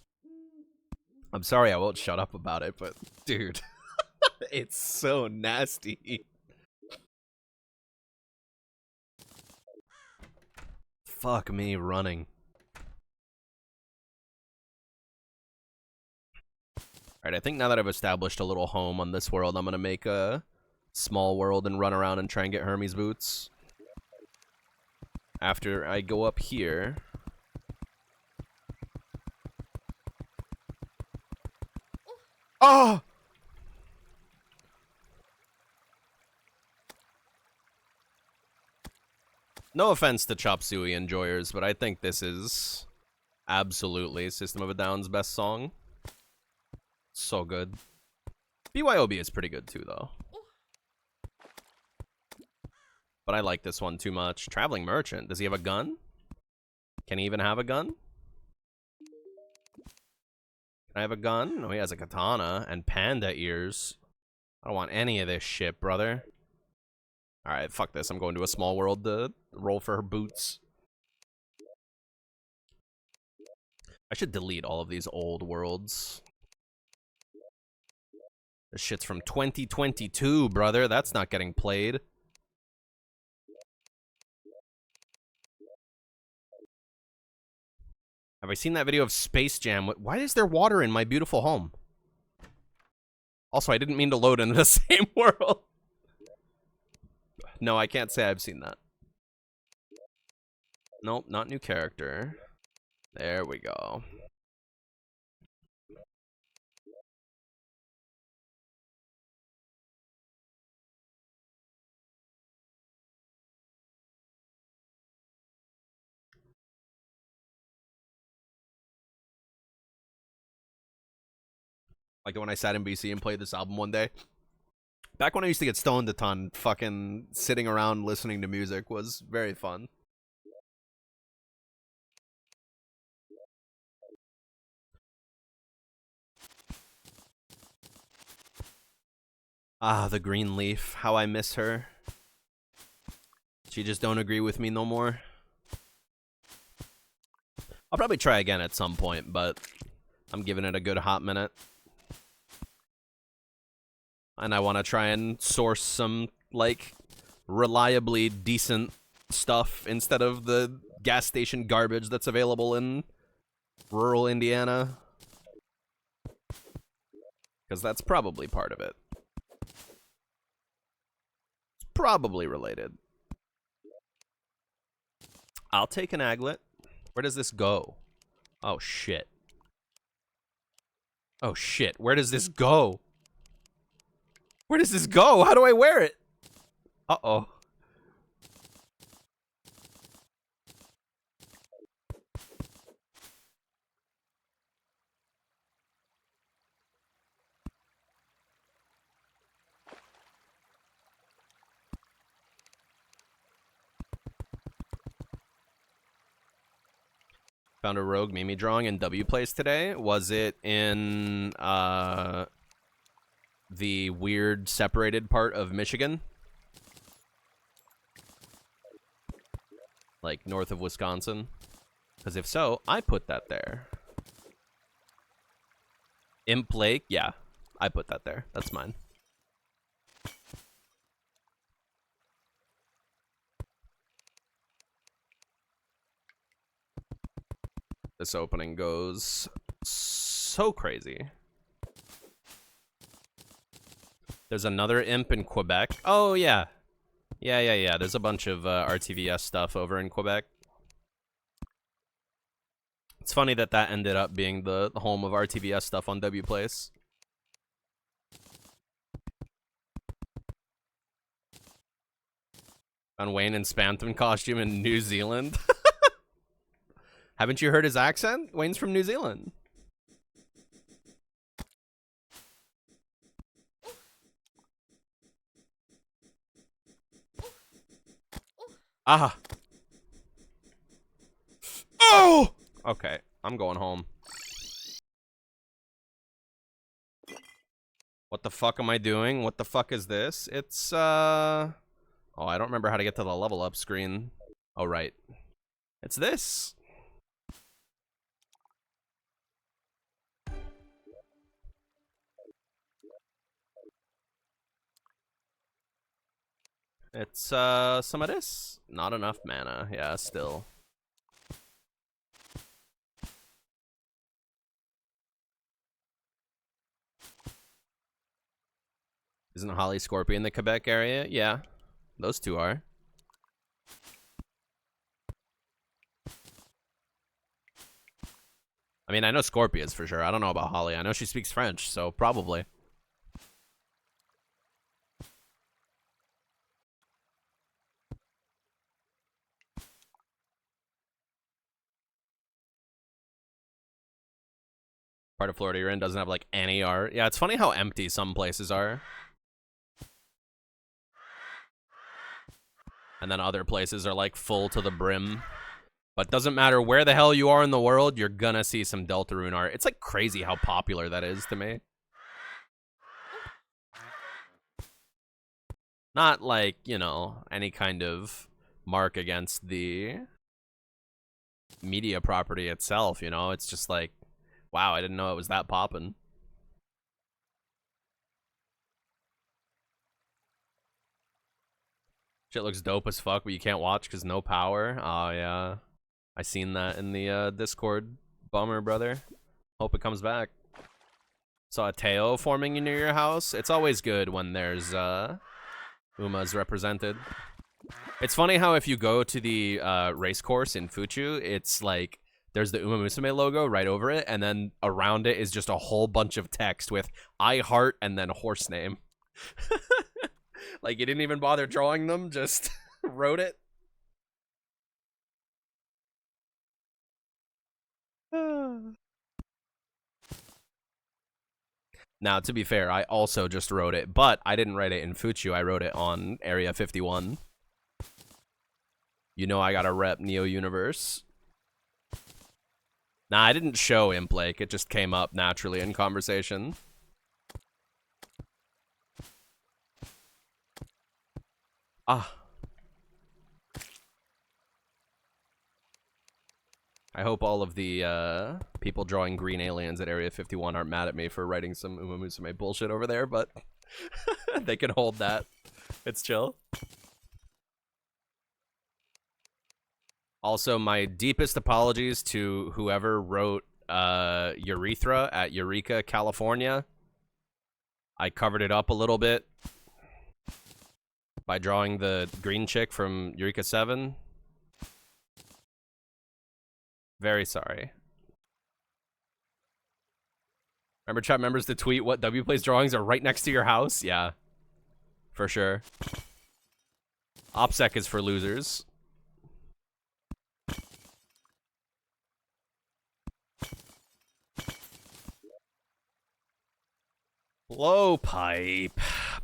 I'm sorry I won't shut up about it, but dude, it's so nasty. Fuck me running. Alright, I think now that I've established a little home on this world, I'm gonna make a small world and run around and try and get Hermes boots. After I go up here... Oh! No offense to Chop Suey enjoyers, but I think this is absolutely System of a Down's best song. So good. BYOB is pretty good too, though. But I like this one too much. Traveling Merchant. Does he have a gun? Can he even have a gun? Can I have a gun? No, he has a katana and panda ears. I don't want any of this shit, brother. Alright, fuck this. I'm going to a small world to roll for her boots. I should delete all of these old worlds. This shit's from 2022, brother. That's not getting played. Have I seen that video of Space Jam? Why is there water in my beautiful home? Also, I didn't mean to load into the same world. No, I can't say I've seen that. Nope, not new character. There we go. Like when I sat in BC and played this album one day. Back when I used to get stoned a ton, fucking sitting around listening to music was very fun. Ah, the green leaf. How I miss her. She just don't agree with me no more. I'll probably try again at some point, but I'm giving it a good hot minute. And I want to try and source some, like, reliably decent stuff instead of the gas station garbage that's available in rural Indiana. Because that's probably part of it. Probably related. I'll take an aglet. Where does this go? Oh, shit. Oh, shit. Where does this go? Where does this go? How do I wear it? Uh-oh. Found a rogue Mimi drawing in W Place today. Was it in the weird separated part of Michigan? Like north of Wisconsin? Because if so, I put that there. Imp Lake? Yeah, I put that there. That's mine. This opening goes so crazy. There's another imp in Quebec. Oh, yeah. Yeah. There's a bunch of RTVS stuff over in Quebec. It's funny that that ended up being the home of RTVS stuff on W Place. On Wayne in Spamton costume in New Zealand. Haven't you heard his accent? Wayne's from New Zealand. Ah. Oh! Okay, I'm going home. What the fuck am I doing? What the fuck is this? It's, oh, I don't remember how to get to the level up screen. Oh, right. It's this. It's, some of this. Not enough mana. Yeah, still. Isn't Holly Scorpion the Quebec area? Yeah, those two are. I mean, I know Scorpius for sure. I don't know about Holly. I know she speaks French, so probably. Part of Florida you're in doesn't have, like, any art. Yeah, it's funny how empty some places are. And then other places are, like, full to the brim. But doesn't matter where the hell you are in the world, you're gonna see some Deltarune art. It's, like, crazy how popular that is to me. Not, like, you know, any kind of mark against the media property itself, you know? It's just like, wow, I didn't know it was that poppin'. Shit looks dope as fuck, but you can't watch because no power. Oh, yeah. I seen that in the Discord. Bummer, brother. Hope it comes back. Saw a Teo forming near your house. It's always good when there's Umas represented. It's funny how if you go to the race course in Fuchu, it's like there's the Uma Musume logo right over it, and then around it is just a whole bunch of text with I heart and then horse name. Like you didn't even bother drawing them, just wrote it. Now, to be fair, I also just wrote it, but I didn't write it in Fuchu. I wrote it on Area 51. You know I gotta rep Neo Universe. Nah, I didn't show Imp Lake. It just came up naturally in conversation. Ah. I hope all of the people drawing green aliens at Area 51 aren't mad at me for writing some Uma Musume bullshit over there, but they can hold that. It's chill. Also, my deepest apologies to whoever wrote Urethra at Eureka, California. I covered it up a little bit. by drawing the green chick from Eureka 7. Very sorry. Remember chat members to tweet what Wplays drawings are right next to your house? Yeah. For sure. OPSEC is for losers. Blowpipe.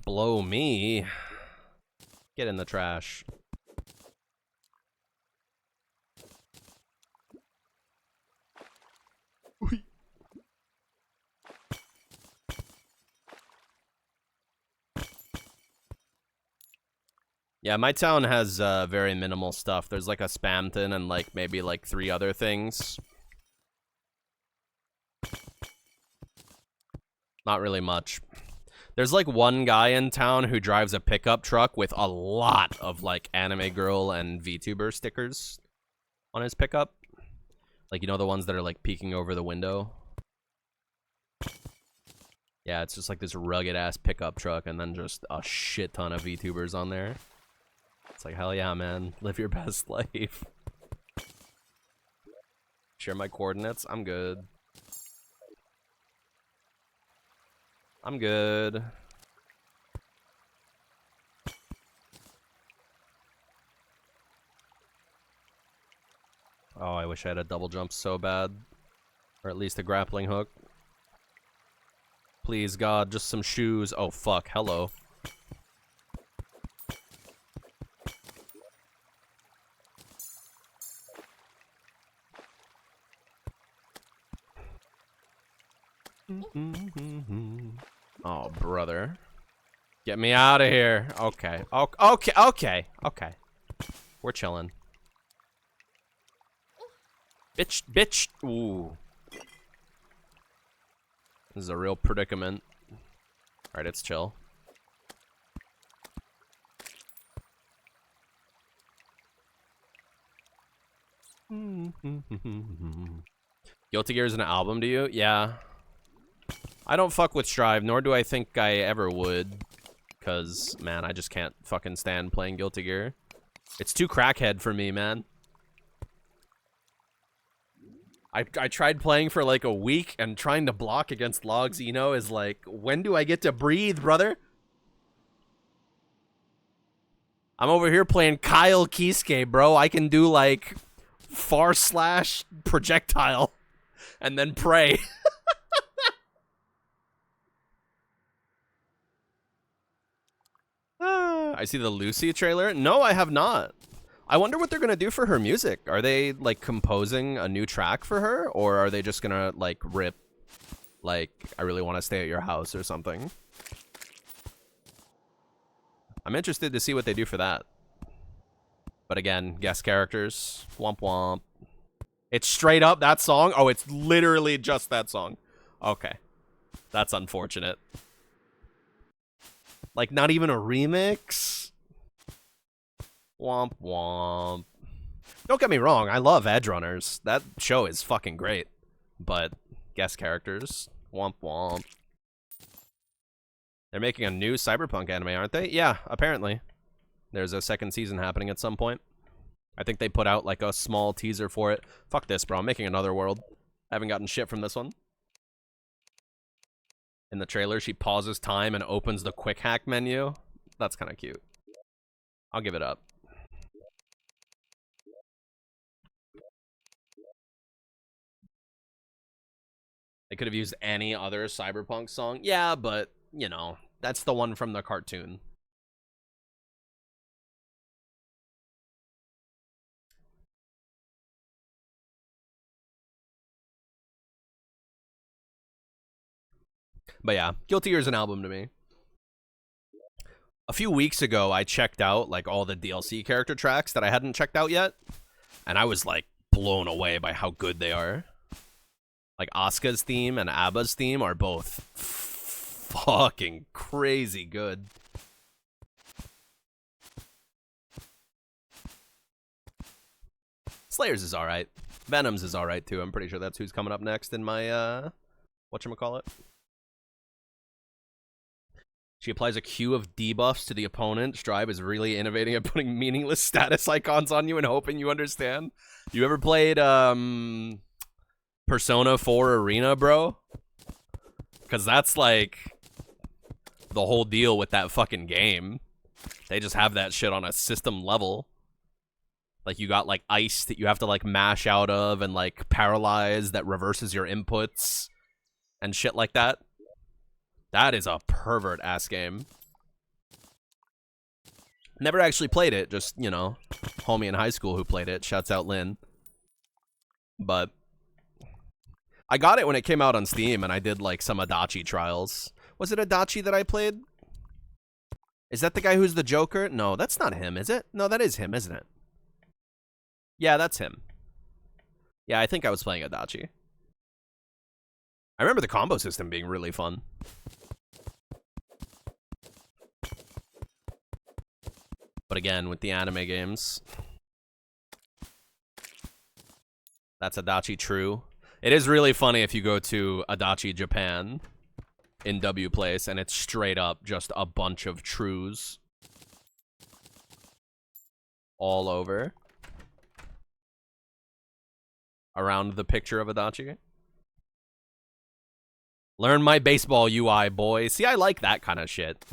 Blow me. Get in the trash. Yeah, my town has very minimal stuff. There's like a Spamton and like maybe like 3 other things. Not really much. There's like one guy in town who drives a pickup truck with a lot of like anime girl and VTuber stickers on his pickup. Like, you know, the ones that are like peeking over the window. Yeah, it's just like this rugged ass pickup truck and then just a shit ton of VTubers on there. It's like, hell yeah, man. Live your best life. Share my coordinates. I'm good. I'm good. Oh, I wish I had a double jump so bad. Or at least a grappling hook. Please, God, just some shoes. Oh, fuck. Hello. Oh, brother. Get me out of here. Okay. Okay. We're chilling. Bitch. Ooh. This is a real predicament. Alright, it's chill. Guilty Gear is an album to you? Yeah. I don't fuck with Strive, nor do I think I ever would. Because, man, I just can't fucking stand playing Guilty Gear. It's too crackhead for me, man. I tried playing for like a week, and trying to block against Logs Eno is like, when do I get to breathe, brother? I'm over here playing Kyle Kisuke, bro. I can do like // projectile and then pray. I see the Lucy trailer. No, I have not. I wonder what they're gonna do for her music. Are they like composing a new track for her, or are they just gonna like rip like I Really Want to Stay at Your House or something? I'm interested to see what they do for that. But again, guest characters. Womp womp. It's straight up that song? Oh, it's literally just that song. Okay. That's unfortunate. Like, not even a remix? Womp womp. Don't get me wrong, I love Edge Runners. That show is fucking great. But, guest characters. Womp womp. They're making a new Cyberpunk anime, aren't they? Yeah, apparently. There's a second season happening at some point. I think they put out like a small teaser for it. Fuck this, bro. I'm making another world. I haven't gotten shit from this one. In the trailer, she pauses time and opens the quick hack menu. That's kind of cute. I'll give it up. They could have used any other Cyberpunk song. Yeah, but, you know, that's the one from the cartoon. But yeah, Guilty Gear is an album to me. A few weeks ago, I checked out like all the DLC character tracks that I hadn't checked out yet, and I was like blown away by how good they are. Like Asuka's theme and Abba's theme are both fucking crazy good. Slayer's is alright. Venom's is alright too. I'm pretty sure that's who's coming up next in my whatchamacallit. She applies a queue of debuffs to the opponent. Strive is really innovating at putting meaningless status icons on you and hoping you understand. You ever played Persona 4 Arena, bro? Because that's like the whole deal with that fucking game. They just have that shit on a system level. Like, you got, like, ice that you have to, like, mash out of and, like, paralyze that reverses your inputs and shit like that. That is a pervert-ass game. Never actually played it, just, you know, homie in high school who played it. Shouts out Lynn. But I got it when it came out on Steam, and I did, like, some Adachi trials. Was it Adachi that I played? Is that the guy who's the Joker? No, that's not him, is it? No, that is him, isn't it? Yeah, that's him. Yeah, I think I was playing Adachi. I remember the combo system being really fun. But again, with the anime games, that's Adachi true. It is really funny if you go to Adachi Japan in W Place, and it's straight up just a bunch of trues all over around the picture of Adachi. Learn my baseball UI, boy. See, I like that kind of shit.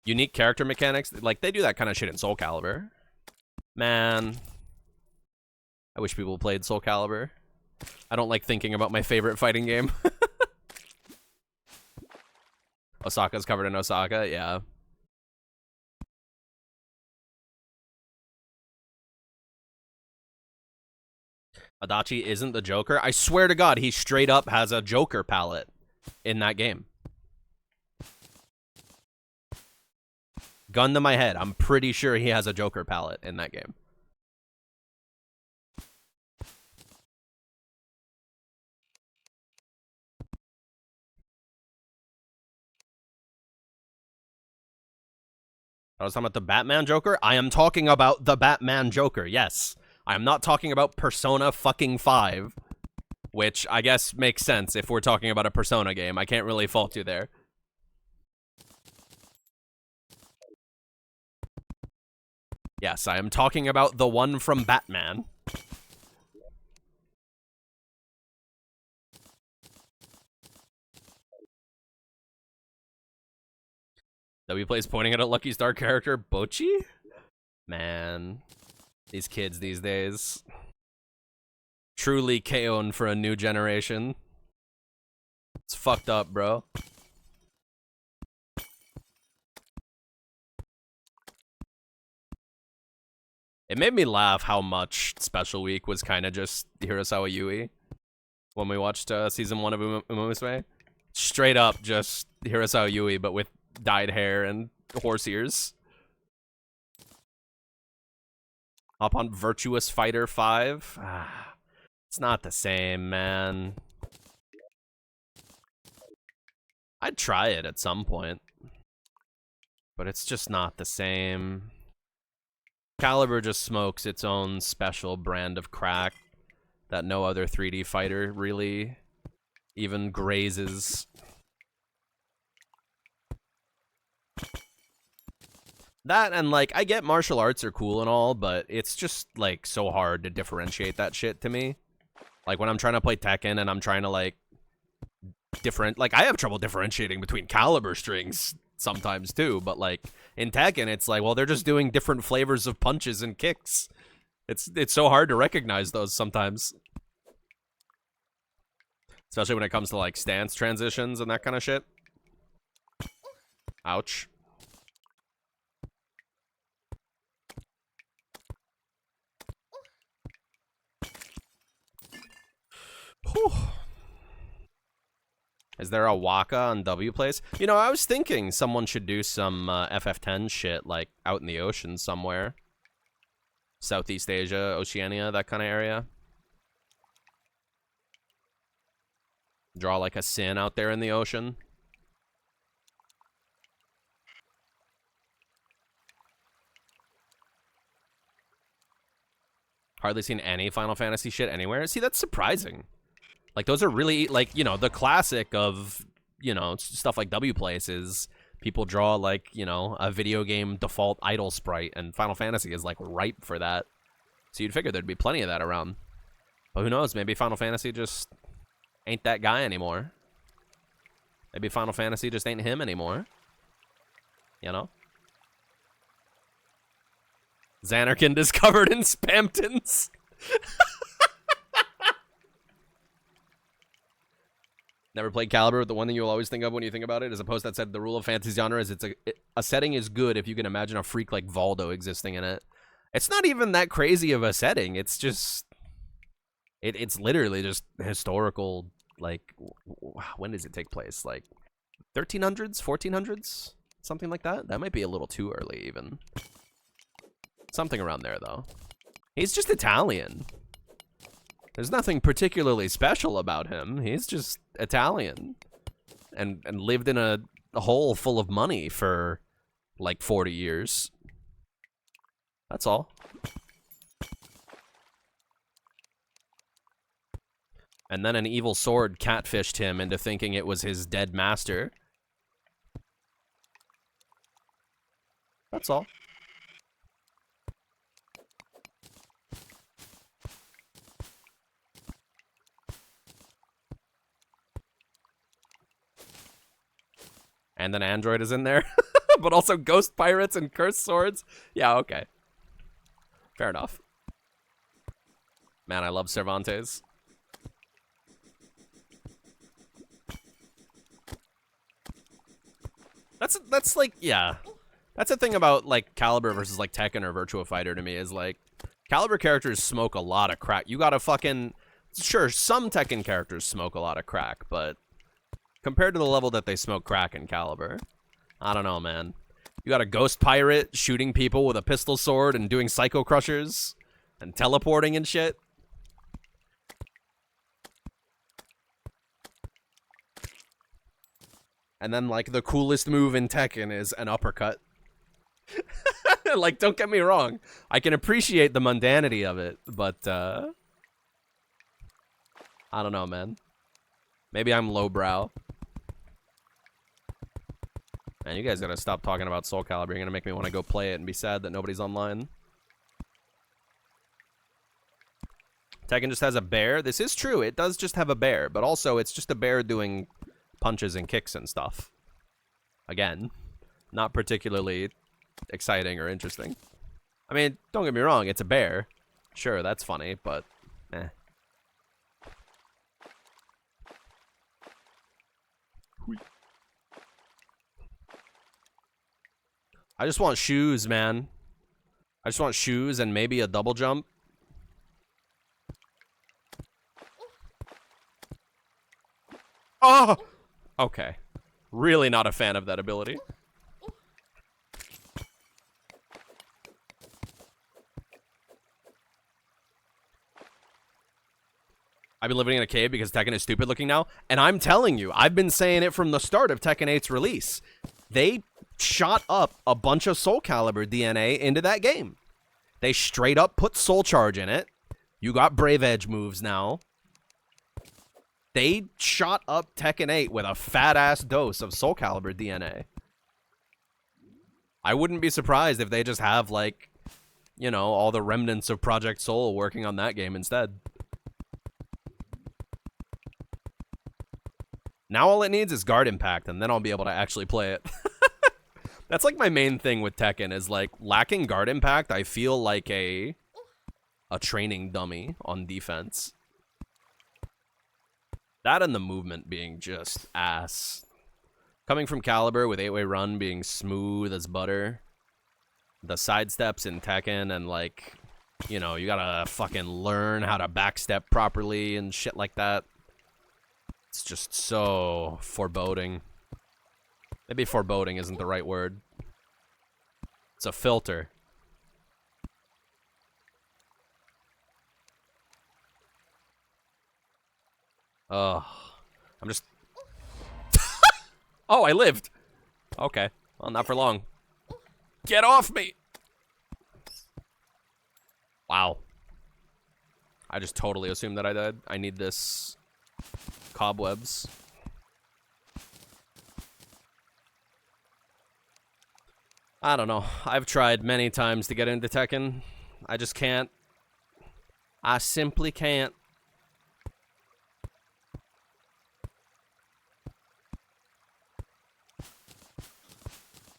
Unique character mechanics. Like, they do that kind of shit in Soul Calibur. Man. I wish people played Soul Calibur. I don't like thinking about my favorite fighting game. Osaka's covered in Osaka, yeah. Adachi isn't the Joker. I swear to God, he straight up has a Joker palette in that game. Gun to my head, I'm pretty sure he has a Joker palette in that game. I was talking about the Batman Joker? I am talking about the Batman Joker, yes. I am not talking about Persona fucking 5, which I guess makes sense if we're talking about a Persona game. I can't really fault you there. Yes, I am talking about the one from Batman. W plays pointing at a Lucky Star character, Bochi? Man, these kids these days. Truly K.O.'n for a new generation. It's fucked up, bro. It made me laugh how much Special Week was kind of just Hirasawa Yui when we watched season 1 of Umamusume. Straight up just Hirasawa Yui, but with dyed hair and horse ears. Hop on Virtuous Fighter 5. It's not the same, man. I'd try it at some point, but it's just not the same. Calibur just smokes its own special brand of crack that no other 3D fighter really even grazes. That and, like, I get martial arts are cool and all, but it's just, like, so hard to differentiate that shit to me. Like, when I'm trying to play Tekken and I'm trying to, like, like, I have trouble differentiating between caliber strings sometimes, too, but, like, in Tekken, it's like, well, they're just doing different flavors of punches and kicks. It's so hard to recognize those sometimes. Especially when it comes to, like, stance transitions and that kind of shit. Ouch. Whew. Is there a Waka on W Place? You know, I was thinking someone should do some FF10 shit, like, out in the ocean somewhere. Southeast Asia, Oceania, that kind of area. Draw, like, a sin out there in the ocean. Hardly seen any Final Fantasy shit anywhere. See, that's surprising. Like, those are really, like, you know, the classic of, you know, stuff like W Place is People draw, like, you know, a video game default idle sprite, and Final Fantasy is, like, ripe for that. So you'd figure there'd be plenty of that around. But who knows? Maybe Final Fantasy just ain't that guy anymore. Maybe Final Fantasy just ain't him anymore. You know? Xanarkand is covered in Spamptons. Never played Caliber, but the one thing you'll always think of when you think about it is a post that said the rule of fantasy genre is a setting is good if you can imagine a freak like Valdo existing in it. It's not even that crazy of a setting. It's just... It's literally just historical, like... When does it take place? Like, 1300s? 1400s? Something like that? That might be a little too early, even. Something around there, though. He's just Italian. There's nothing particularly special about him. He's just Italian. And lived in a hole full of money for, like, 40 years. That's all. And then an evil sword catfished him into thinking it was his dead master. That's all. And then Android is in there. But also ghost pirates and cursed swords. Yeah, okay. Fair enough. Man, I love Cervantes. That's like, yeah. That's the thing about, like, Caliber versus, like, Tekken or Virtua Fighter to me is, like, Caliber characters smoke a lot of crack. You gotta fucking... Sure, some Tekken characters smoke a lot of crack, but compared to the level that they smoke crack in Caliber, I don't know, man. You got a ghost pirate shooting people with a pistol sword and doing psycho crushers and teleporting and shit. And then, like, the coolest move in Tekken is an uppercut. Like, don't get me wrong. I can appreciate the mundanity of it, but, I don't know, man. Maybe I'm lowbrow. Man, you guys gotta stop talking about Soul Calibur. You're gonna make me want to go play it and be sad that nobody's online. Tekken just has a bear. This is true. It does just have a bear, but also it's just a bear doing punches and kicks and stuff. Again, not particularly exciting or interesting. I mean, don't get me wrong, it's a bear. Sure, that's funny, but eh. I just want shoes, man. I just want shoes and maybe a double jump. Oh! Okay. Really not a fan of that ability. I've been living in a cave because Tekken is stupid looking now. And I'm telling you, I've been saying it from the start of Tekken 8's release. They shot up a bunch of Soul Calibur DNA into that game. They straight up put Soul Charge in it. You got Brave Edge moves now. They shot up Tekken 8 with a fat-ass dose of Soul Calibur DNA. I wouldn't be surprised if they just have, like, you know, all the remnants of Project Soul working on that game instead. Now all it needs is guard impact, and then I'll be able to actually play it. That's like my main thing with Tekken is, like, lacking guard impact, I feel like a training dummy on defense. That and the movement being just ass. Coming from Calibur with 8-way run being smooth as butter. The sidesteps in Tekken and, like, you know, you gotta fucking learn how to backstep properly and shit like that. It's just so foreboding. Maybe foreboding isn't the right word. It's a filter. Ugh. I'm just... Oh, I lived! Okay. Well, not for long. Get off me! Wow. I just totally assumed that I died. I need this... cobwebs. I don't know. I've tried many times to get into Tekken. I just can't. I simply can't.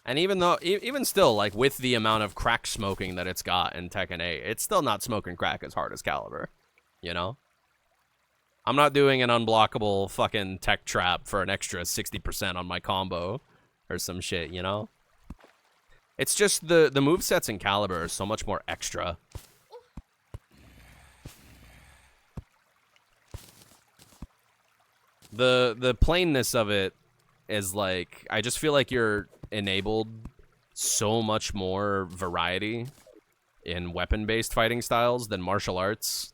And even though, even still, like, with the amount of crack smoking that it's got in Tekken 8, it's still not smoking crack as hard as Caliber, you know? I'm not doing an unblockable fucking tech trap for an extra 60% on my combo or some shit, you know? It's just the movesets in Caliber are so much more extra. The plainness of it is like, I just feel like you're enabled so much more variety in weapon-based fighting styles than martial arts.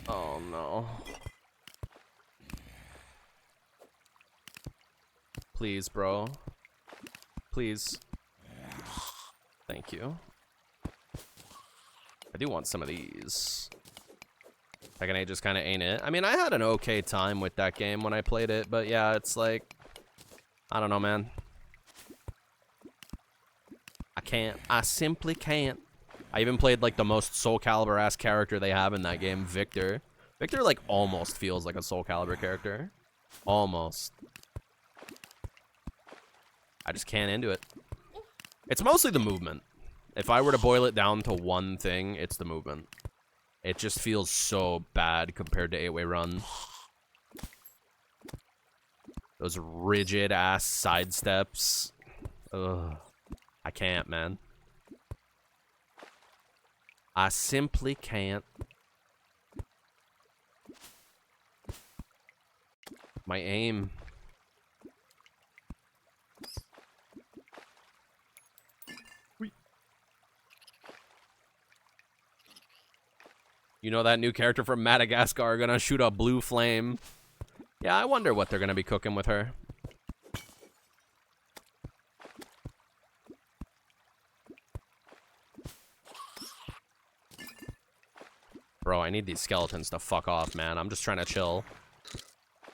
Oh no. Please, bro. Please. Thank you. I do want some of these. Tekken 8 just kind of ain't it. I mean, I had an okay time with that game when I played it, but yeah, it's like, I don't know, man. I can't. I simply can't. I even played, like, the most Soul Calibur-ass character they have in that game, Victor. Victor, like, almost feels like a Soul Calibur character. Almost. I just can't into it. It's mostly the movement. If I were to boil it down to one thing, it's the movement. It just feels so bad compared to 8-way run. Those rigid-ass side steps. Ugh. I can't, man. I simply can't. My aim. You know that new character from Madagascar gonna shoot a blue flame. Yeah, I wonder what they're gonna be cooking with her. Bro, I need these skeletons to fuck off, man. I'm just trying to chill.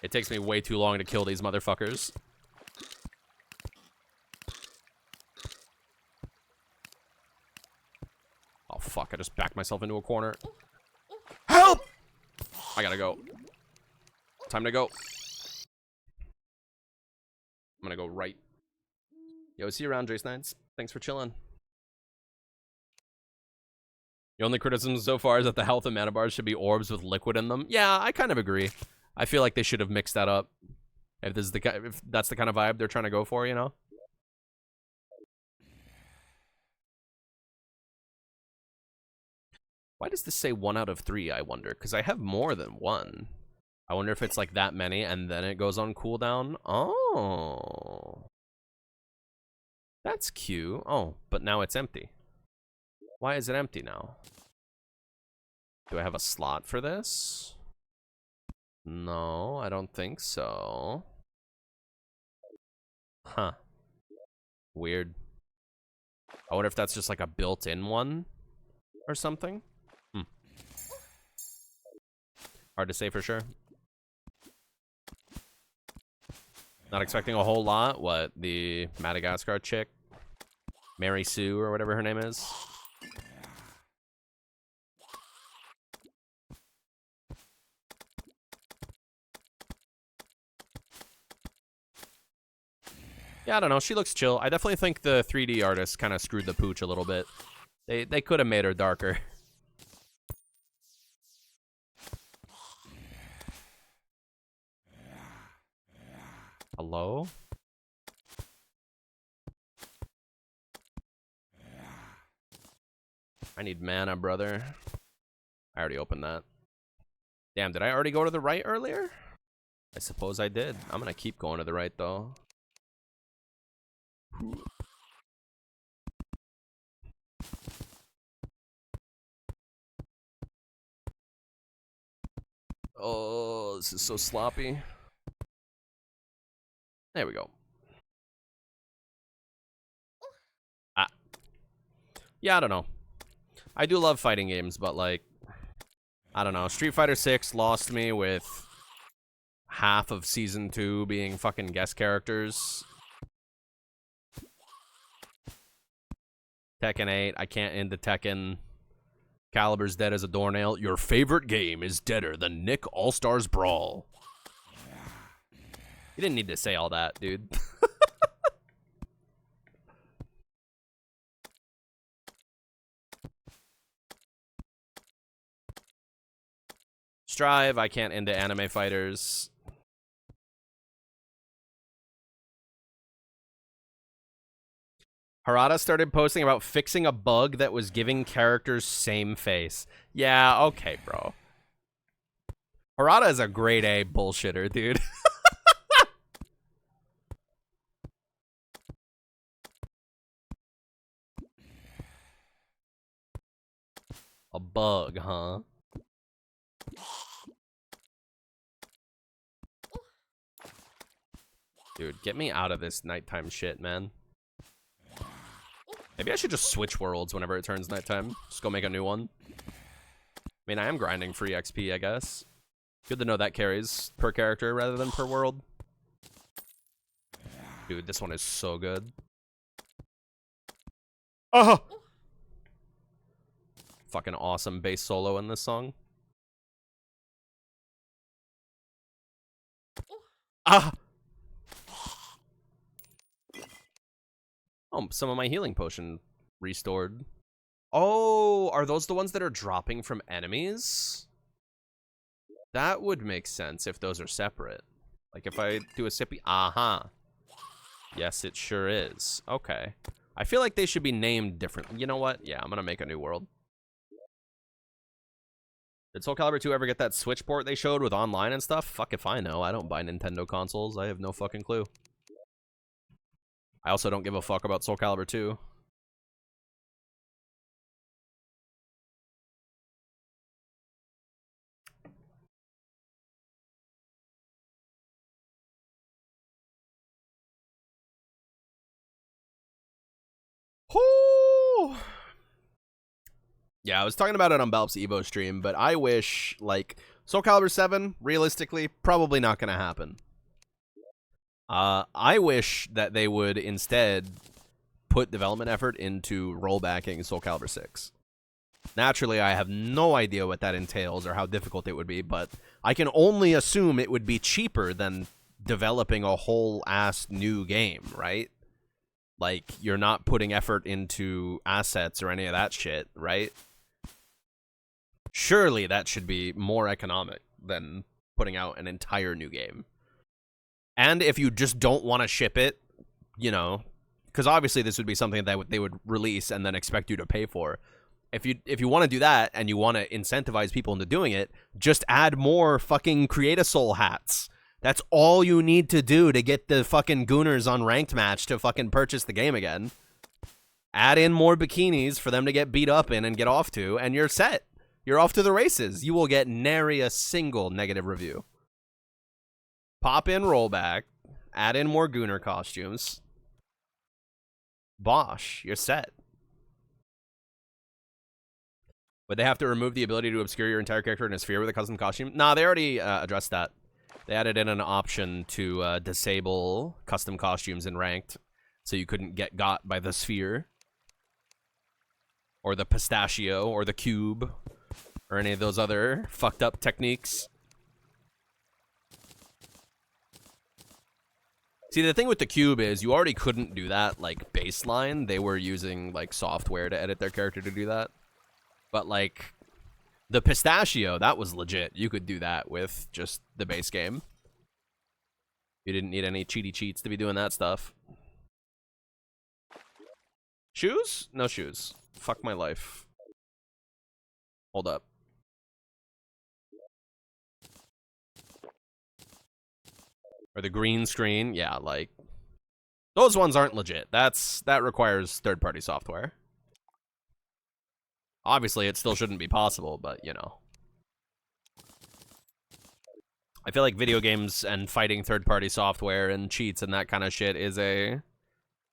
It takes me way too long to kill these motherfuckers. Oh, fuck. I just backed myself into a corner. Help! I gotta go. Time to go. I'm gonna go right. Yo, see you around, Jace Nines. Thanks for chilling. The only criticism so far is that the health and mana bars should be orbs with liquid in them. Yeah, I kind of agree. I feel like they should have mixed that up. If this is if that's the kind of vibe they're trying to go for, you know? Why does this say 1 out of 3, I wonder? Because I have more than 1. I wonder if it's like that many and then it goes on cooldown. Oh. That's cute. Oh, but now it's empty. Why is it empty now? Do I have a slot for this? No, I don't think so. Huh. Weird. I wonder if that's just like a built-in one or something. Hard to say for sure. Not expecting a whole lot. What, the Madagascar chick? Mary Sue or whatever her name is? Yeah, I don't know. She looks chill. I definitely think the 3D artist kind of screwed the pooch a little bit. They could have made her darker. Hello? I need mana, brother. I already opened that. Damn, did I already go to the right earlier? I suppose I did. I'm gonna keep going to the right, though. Oh, this is so sloppy. There we go. Ah. Yeah, I don't know. I do love fighting games, but, like, I don't know. Street Fighter 6 lost me with half of Season 2 being fucking guest characters. Tekken 8, I can't end the Tekken. Caliber's dead as a doornail. Your favorite game is deader than Nick All-Stars Brawl. You didn't need to say all that, dude. Strive, I can't end the anime fighters. Harada started posting about fixing a bug that was giving characters same face. Yeah, okay, bro. Harada is a grade A bullshitter, dude. A bug, huh? Dude, get me out of this nighttime shit, man. Maybe I should just switch worlds whenever it turns nighttime. Just go make a new one. I mean, I am grinding free XP, I guess. Good to know that carries per character rather than per world. Dude, this one is so good. Oh! Fucking awesome bass solo in this song. Ah! Oh, some of my healing potion restored. Oh, are those the ones that are dropping from enemies? That would make sense if those are separate. Like if I do a sippy... Aha. Yes, it sure is. Okay. I feel like they should be named differently. You know what? Yeah, I'm gonna make a new world. Did Soul Calibur 2 ever get that Switch port they showed with online and stuff? Fuck if I know. I don't buy Nintendo consoles. I have no fucking clue. I also don't give a fuck about Soul Calibur 2. Whoo! Yeah, I was talking about it on Balp's Evo stream, but I wish, like, Soul Calibur 7, realistically, probably not gonna happen. I wish that they would instead put development effort into rollbacking Soul Calibur 6. Naturally, I have no idea what that entails or how difficult it would be, but I can only assume it would be cheaper than developing a whole-ass new game, right? Like, you're not putting effort into assets or any of that shit, right? Surely that should be more economic than putting out an entire new game. And if you just don't want to ship it, you know, because obviously this would be something that they would release and then expect you to pay for. If you want to do that and you want to incentivize people into doing it, just add more fucking Create-A-Soul hats. That's all you need to do to get the fucking gooners on ranked match to fucking purchase the game again. Add in more bikinis for them to get beat up in and get off to, and you're set. You're off to the races. You will get nary a single negative review. Pop in rollback. Add in more gooner costumes. Bosh, you're set. Would they have to remove the ability to obscure your entire character in a sphere with a custom costume? Nah, they already addressed that. They added in an option to disable custom costumes in ranked, so you couldn't get got by the sphere, or the pistachio, or the cube, or any of those other fucked up techniques. See, the thing with the cube is you already couldn't do that, like, baseline. They were using, like, software to edit their character to do that. But, like, the pistachio, that was legit. You could do that with just the base game. You didn't need any cheaty cheats to be doing that stuff. Shoes? No shoes. Fuck my life. Hold up. Or the green screen. Yeah, like, those ones aren't legit. That requires third-party software. Obviously, it still shouldn't be possible, but, you know. I feel like video games and fighting third-party software and cheats and that kind of shit is a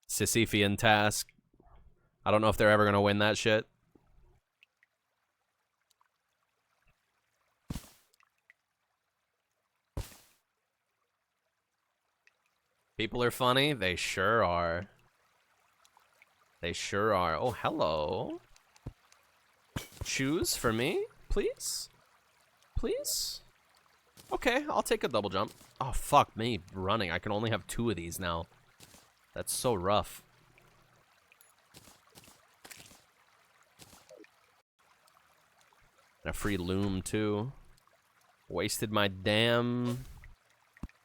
Sisyphean task. I don't know if they're ever going to win that shit. People are funny. They sure are. They sure are. Oh, hello. Choose for me, please? Please? Okay, I'll take a double jump. Oh, fuck me running. I can only have 2 of these now. That's so rough. And a free loom, too. Wasted my damn...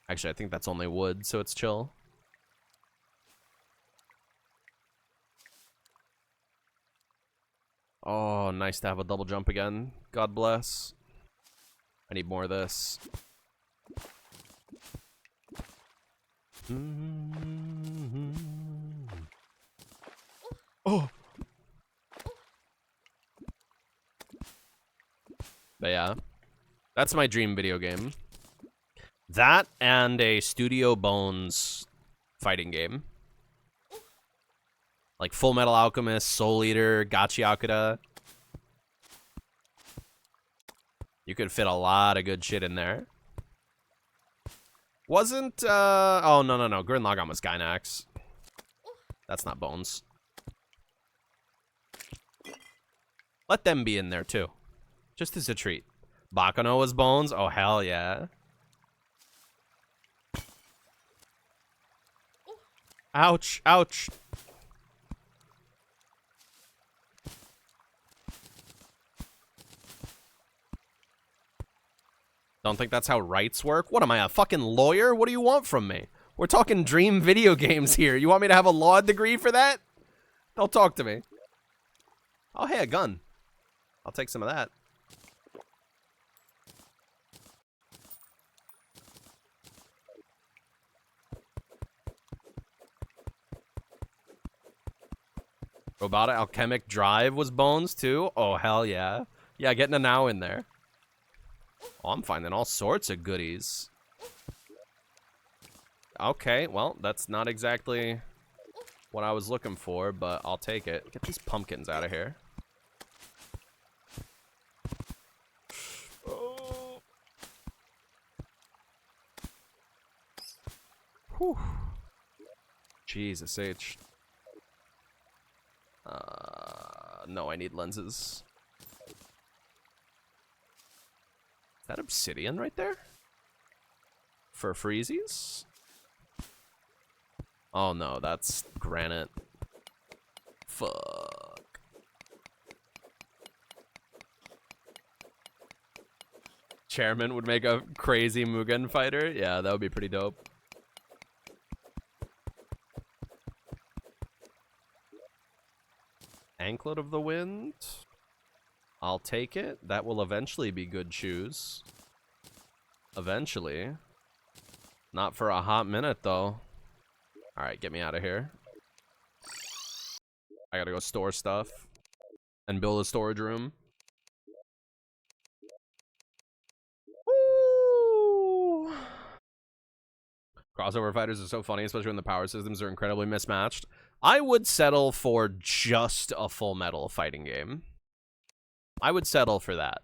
Actually, I think that's only wood, so it's chill. Oh, nice to have a double jump again. God bless. I need more of this. Oh! But yeah, that's my dream video game. That and a Studio Bones fighting game. Like Full Metal Alchemist, Soul Eater, Gachiakura. You could fit a lot of good shit in there. Wasn't, oh, no. Gurren Lagann was Gainax. That's not Bones. Let them be in there, too. Just as a treat. Bakano was Bones? Oh, hell yeah. Ouch, ouch. Don't think that's how rights work? What am I, a fucking lawyer? What do you want from me? We're talking dream video games here. You want me to have a law degree for that? Don't talk to me. Oh, hey, a gun. I'll take some of that. Robotic Alchemic Drive was Bones, too? Oh, hell yeah. Yeah, getting a now in there. Oh, I'm finding all sorts of goodies. Okay, well, that's not exactly what I was looking for, but I'll take it. Get these pumpkins out of here. Oh. Whew. Jesus H. No, I need lenses. Is that obsidian right there? For freezies? Oh no, that's granite. Fuck. Chairman would make a crazy Mugen fighter? Yeah, that would be pretty dope. Anklet of the Wind? I'll take it. That will eventually be good shoes. Eventually. Not for a hot minute, though. Alright, get me out of here. I gotta go store stuff. And build a storage room. Woo! Crossover fighters are so funny, especially when the power systems are incredibly mismatched. I would settle for just a Full Metal fighting game. I would settle for that.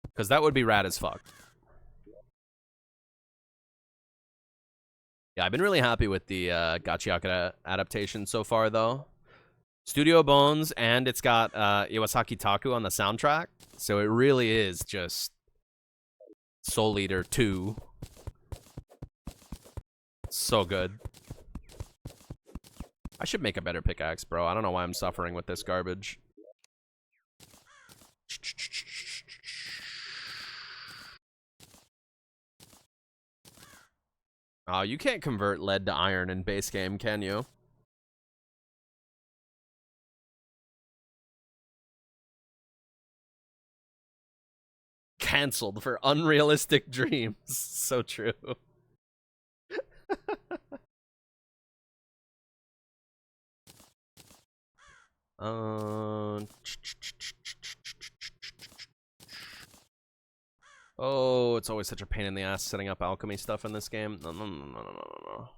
Because that would be rad as fuck. Yeah, I've been really happy with the Gachiakura adaptation so far, though. Studio Bones, and it's got Iwasaki Taku on the soundtrack. So it really is just Soul Eater 2. So good. I should make a better pickaxe, bro. I don't know why I'm suffering with this garbage. Oh, you can't convert lead to iron in base game, can you? Cancelled for unrealistic dreams. So true. Oh, it's always such a pain in the ass setting up alchemy stuff in this game. No.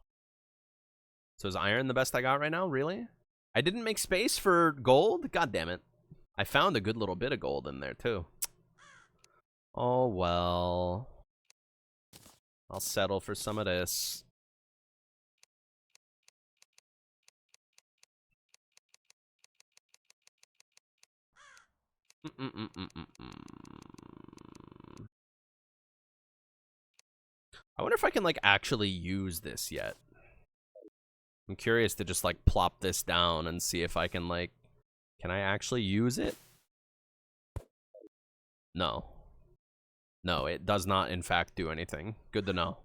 So is iron the best I got right now? Really? I didn't make space for gold? God damn it. I found a good little bit of gold in there, too. Oh, well. I'll settle for some of this. I wonder if I can, like, actually use this yet. I'm curious to just, like, plop this down and see if I can, like... Can I actually use it? No. No, it does not, in fact, do anything. Good to know.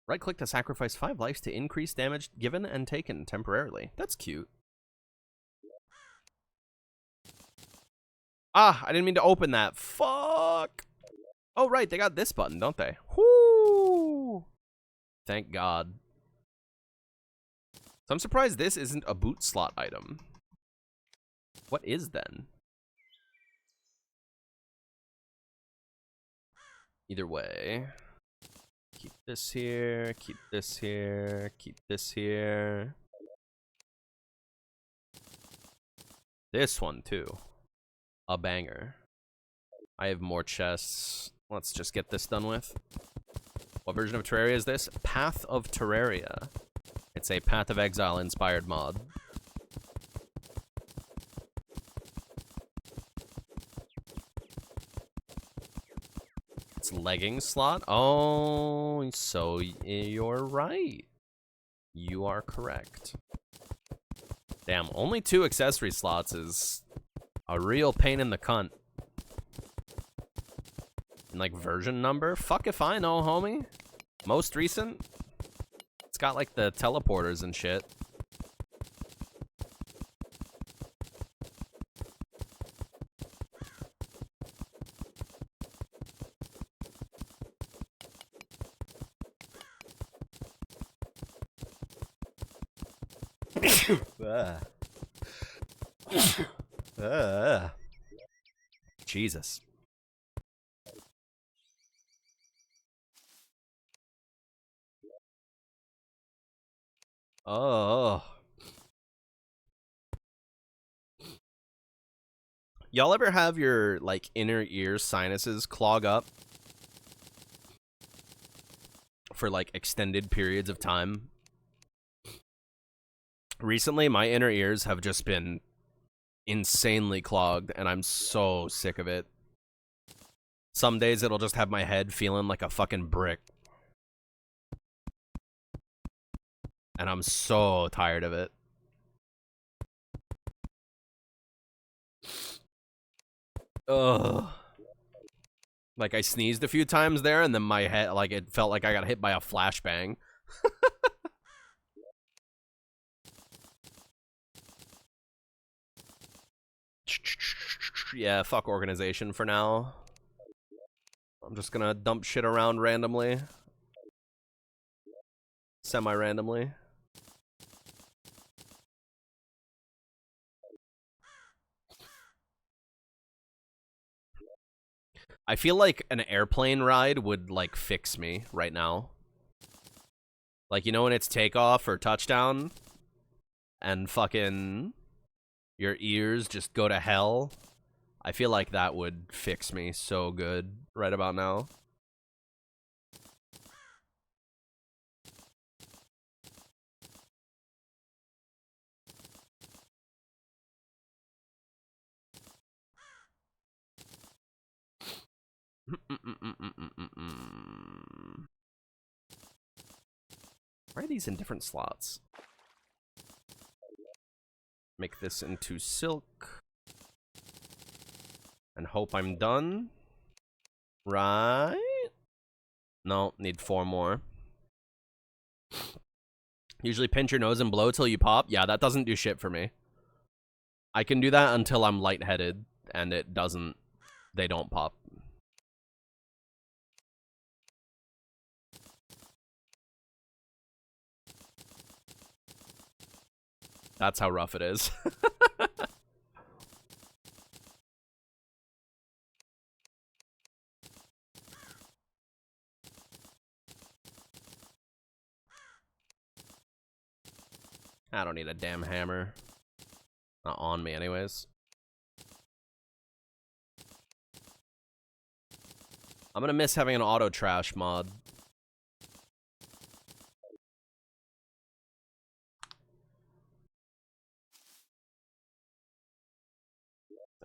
Right-click to sacrifice 5 lives to increase damage given and taken temporarily. That's cute. Ah, I didn't mean to open that. Fuck. Oh, right, they got this button, don't they? Whoo! Thank God. So I'm surprised this isn't a boot slot item. What is then? Either way. Keep this here, keep this here, keep this here. This one, too. A banger. I have more chests. Let's just get this done with. What version of Terraria is this? Path of Terraria. It's a Path of Exile inspired mod. It's legging slot? Oh, so you're right. You are correct. Damn, only 2 accessory slots is a real pain in the cunt. And like version number? Fuck if I know, homie. Most recent? It's got like the teleporters and shit. Jesus. Oh. Y'all ever have your, like, inner ear sinuses clog up for, like, extended periods of time? Recently, my inner ears have just been insanely clogged, and I'm so sick of it. Some days it'll just have my head feeling like a fucking brick. And I'm so tired of it. Ugh. Like, I sneezed a few times there, and then my head, like, it felt like I got hit by a flashbang. Yeah, fuck organization for now. I'm just gonna dump shit around randomly. Semi-randomly. I feel like an airplane ride would, like, fix me right now. Like, you know when it's takeoff or touchdown? And fucking... your ears just go to hell? I feel like that would fix me so good right about now. Why are these in different slots? Make this into silk. And hope I'm done. Right? No, need 4 more. Usually pinch your nose and blow till you pop. Yeah, that doesn't do shit for me. I can do that until I'm lightheaded, and it doesn't... they don't pop. That's how rough it is. I don't need a damn hammer. Not on me anyways. I'm gonna miss having an auto trash mod.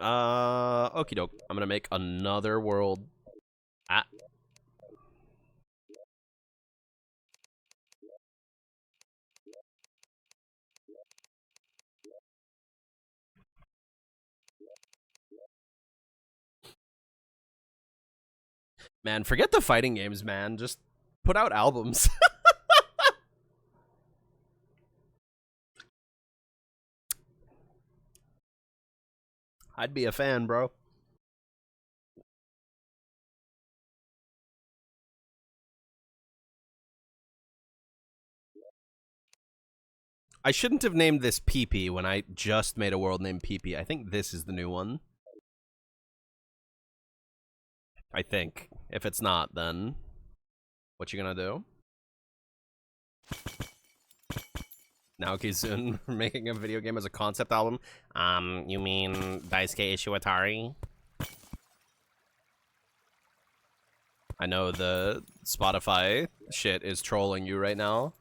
Okie doke. I'm gonna make another world. Ah. Man, forget the fighting games, man. Just put out albums. I'd be a fan, bro. I shouldn't have named this PP when I just made a world named PP. I think this is the new one. I think. If it's not, then what you gonna do? Naoki soon making a video game as a concept album. You mean Daisuke Ishiwatari? I know the Spotify shit is trolling you right now.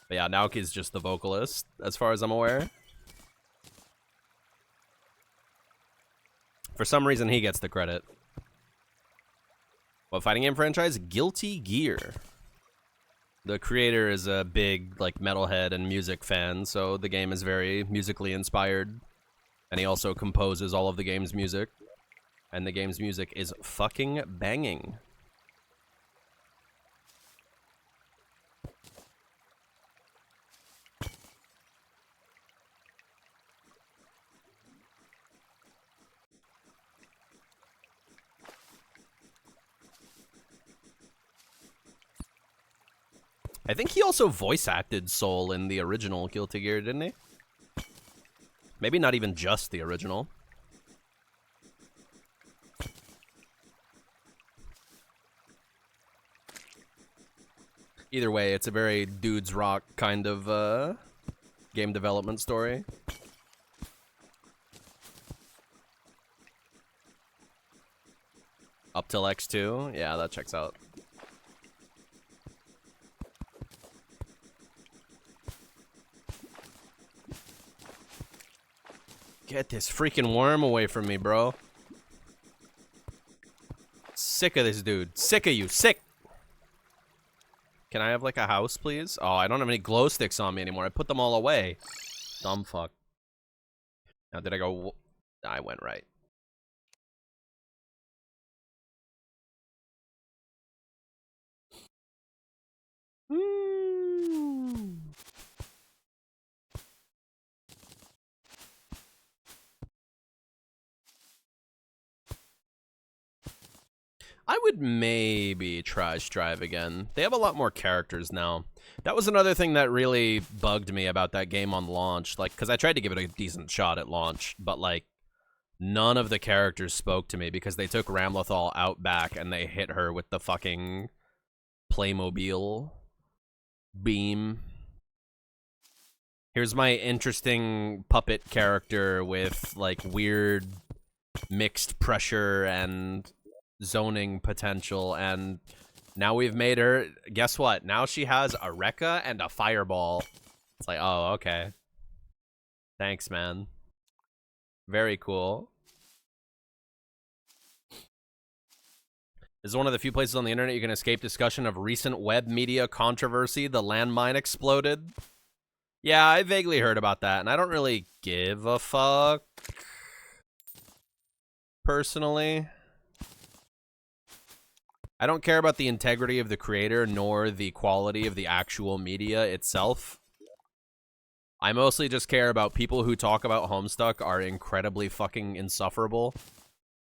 But yeah, Naoki's just the vocalist, as far as I'm aware. For some reason, he gets the credit. What fighting game franchise? Guilty Gear. The creator is a big, like, metalhead and music fan, so the game is very musically inspired. And he also composes all of the game's music. And the game's music is fucking banging. I think he also voice acted Soul in the original Guilty Gear, didn't he? Maybe not even just the original. Either way, it's a very dudes rock kind of game development story. Up till X2? Yeah, that checks out. Get this freaking worm away from me, bro. Sick of this dude. Sick of you. Sick. Can I have, like, a house, please? Oh, I don't have any glow sticks on me anymore. I put them all away. Dumb fuck. Now, did I go... I went right. I would maybe try Strive again. They have a lot more characters now. That was another thing that really bugged me about that game on launch. Like, because I tried to give it a decent shot at launch, but, like, none of the characters spoke to me because they took Ramlethal out back and they hit her with the fucking Playmobil beam. Here's my interesting puppet character with, like, weird mixed pressure and zoning potential, and now we've made her, guess what? Now she has a Rekka and a Fireball. It's like, oh, okay. Thanks, man. Very cool. This is one of the few places on the internet you can escape discussion of recent web media controversy. The landmine exploded. Yeah, I vaguely heard about that, and I don't really give a fuck, personally. I don't care about the integrity of the creator nor the quality of the actual media itself. I mostly just care about people who talk about Homestuck are incredibly fucking insufferable.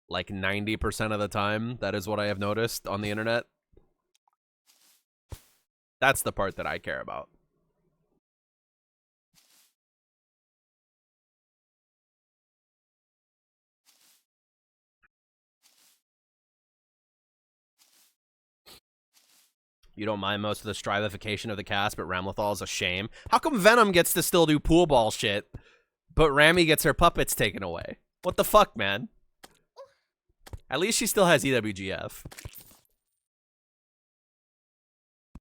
Like 90% of the time, that is what I have noticed on the internet. That's the part that I care about. You don't mind most of the strivification of the cast, but Ramlethal is a shame. How come Venom gets to still do pool ball shit, but Rami gets her puppets taken away? What the fuck, man? At least she still has EWGF.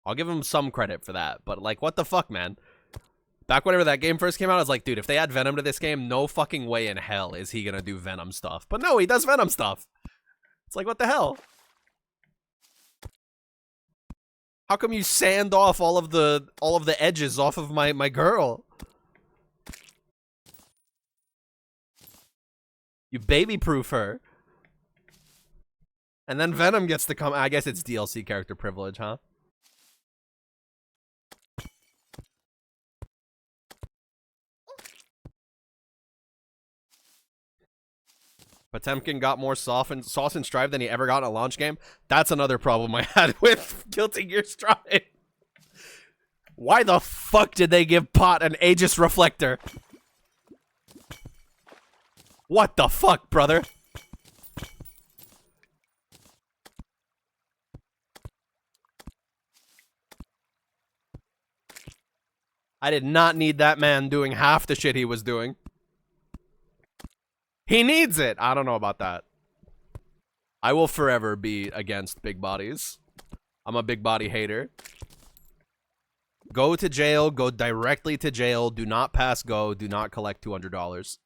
I'll give him some credit for that, but, like, what the fuck, man? Back whenever that game first came out, I was like, dude, if they add Venom to this game, no fucking way in hell is he gonna do Venom stuff. But no, he does Venom stuff. It's like, what the hell? How come you sand off all of the edges off of my girl? You baby-proof her. And then Venom gets to come. I guess it's DLC character privilege, huh? Potemkin got more sauce and strive than he ever got in a launch game. That's another problem I had with Guilty Gear Strive. Why the fuck did they give Pot an Aegis Reflector? What the fuck, brother? I did not need that man doing half the shit he was doing. He needs it. I don't know about that. I will forever be against big bodies. I'm a big body hater. Go to jail. Go directly to jail. Do not pass go. Do not collect $200.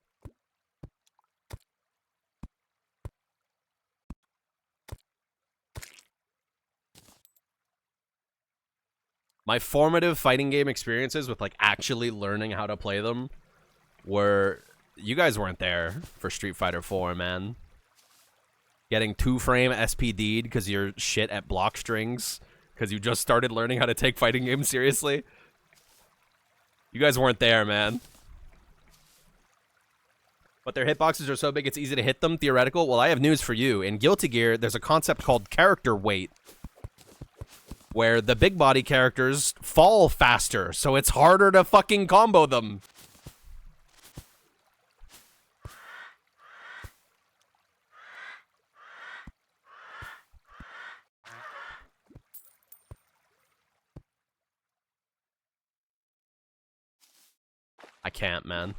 My formative fighting game experiences with like actually learning how to play them were... You guys weren't there for Street Fighter 4, man. Getting 2-frame SPD'd because you're shit at block strings because you just started learning how to take fighting games seriously. You guys weren't there, man. But their hitboxes are so big it's easy to hit them. Theoretical? Well, I have news for you. In Guilty Gear, there's a concept called character weight, where the big body characters fall faster, so it's harder to fucking combo them. I can't, man.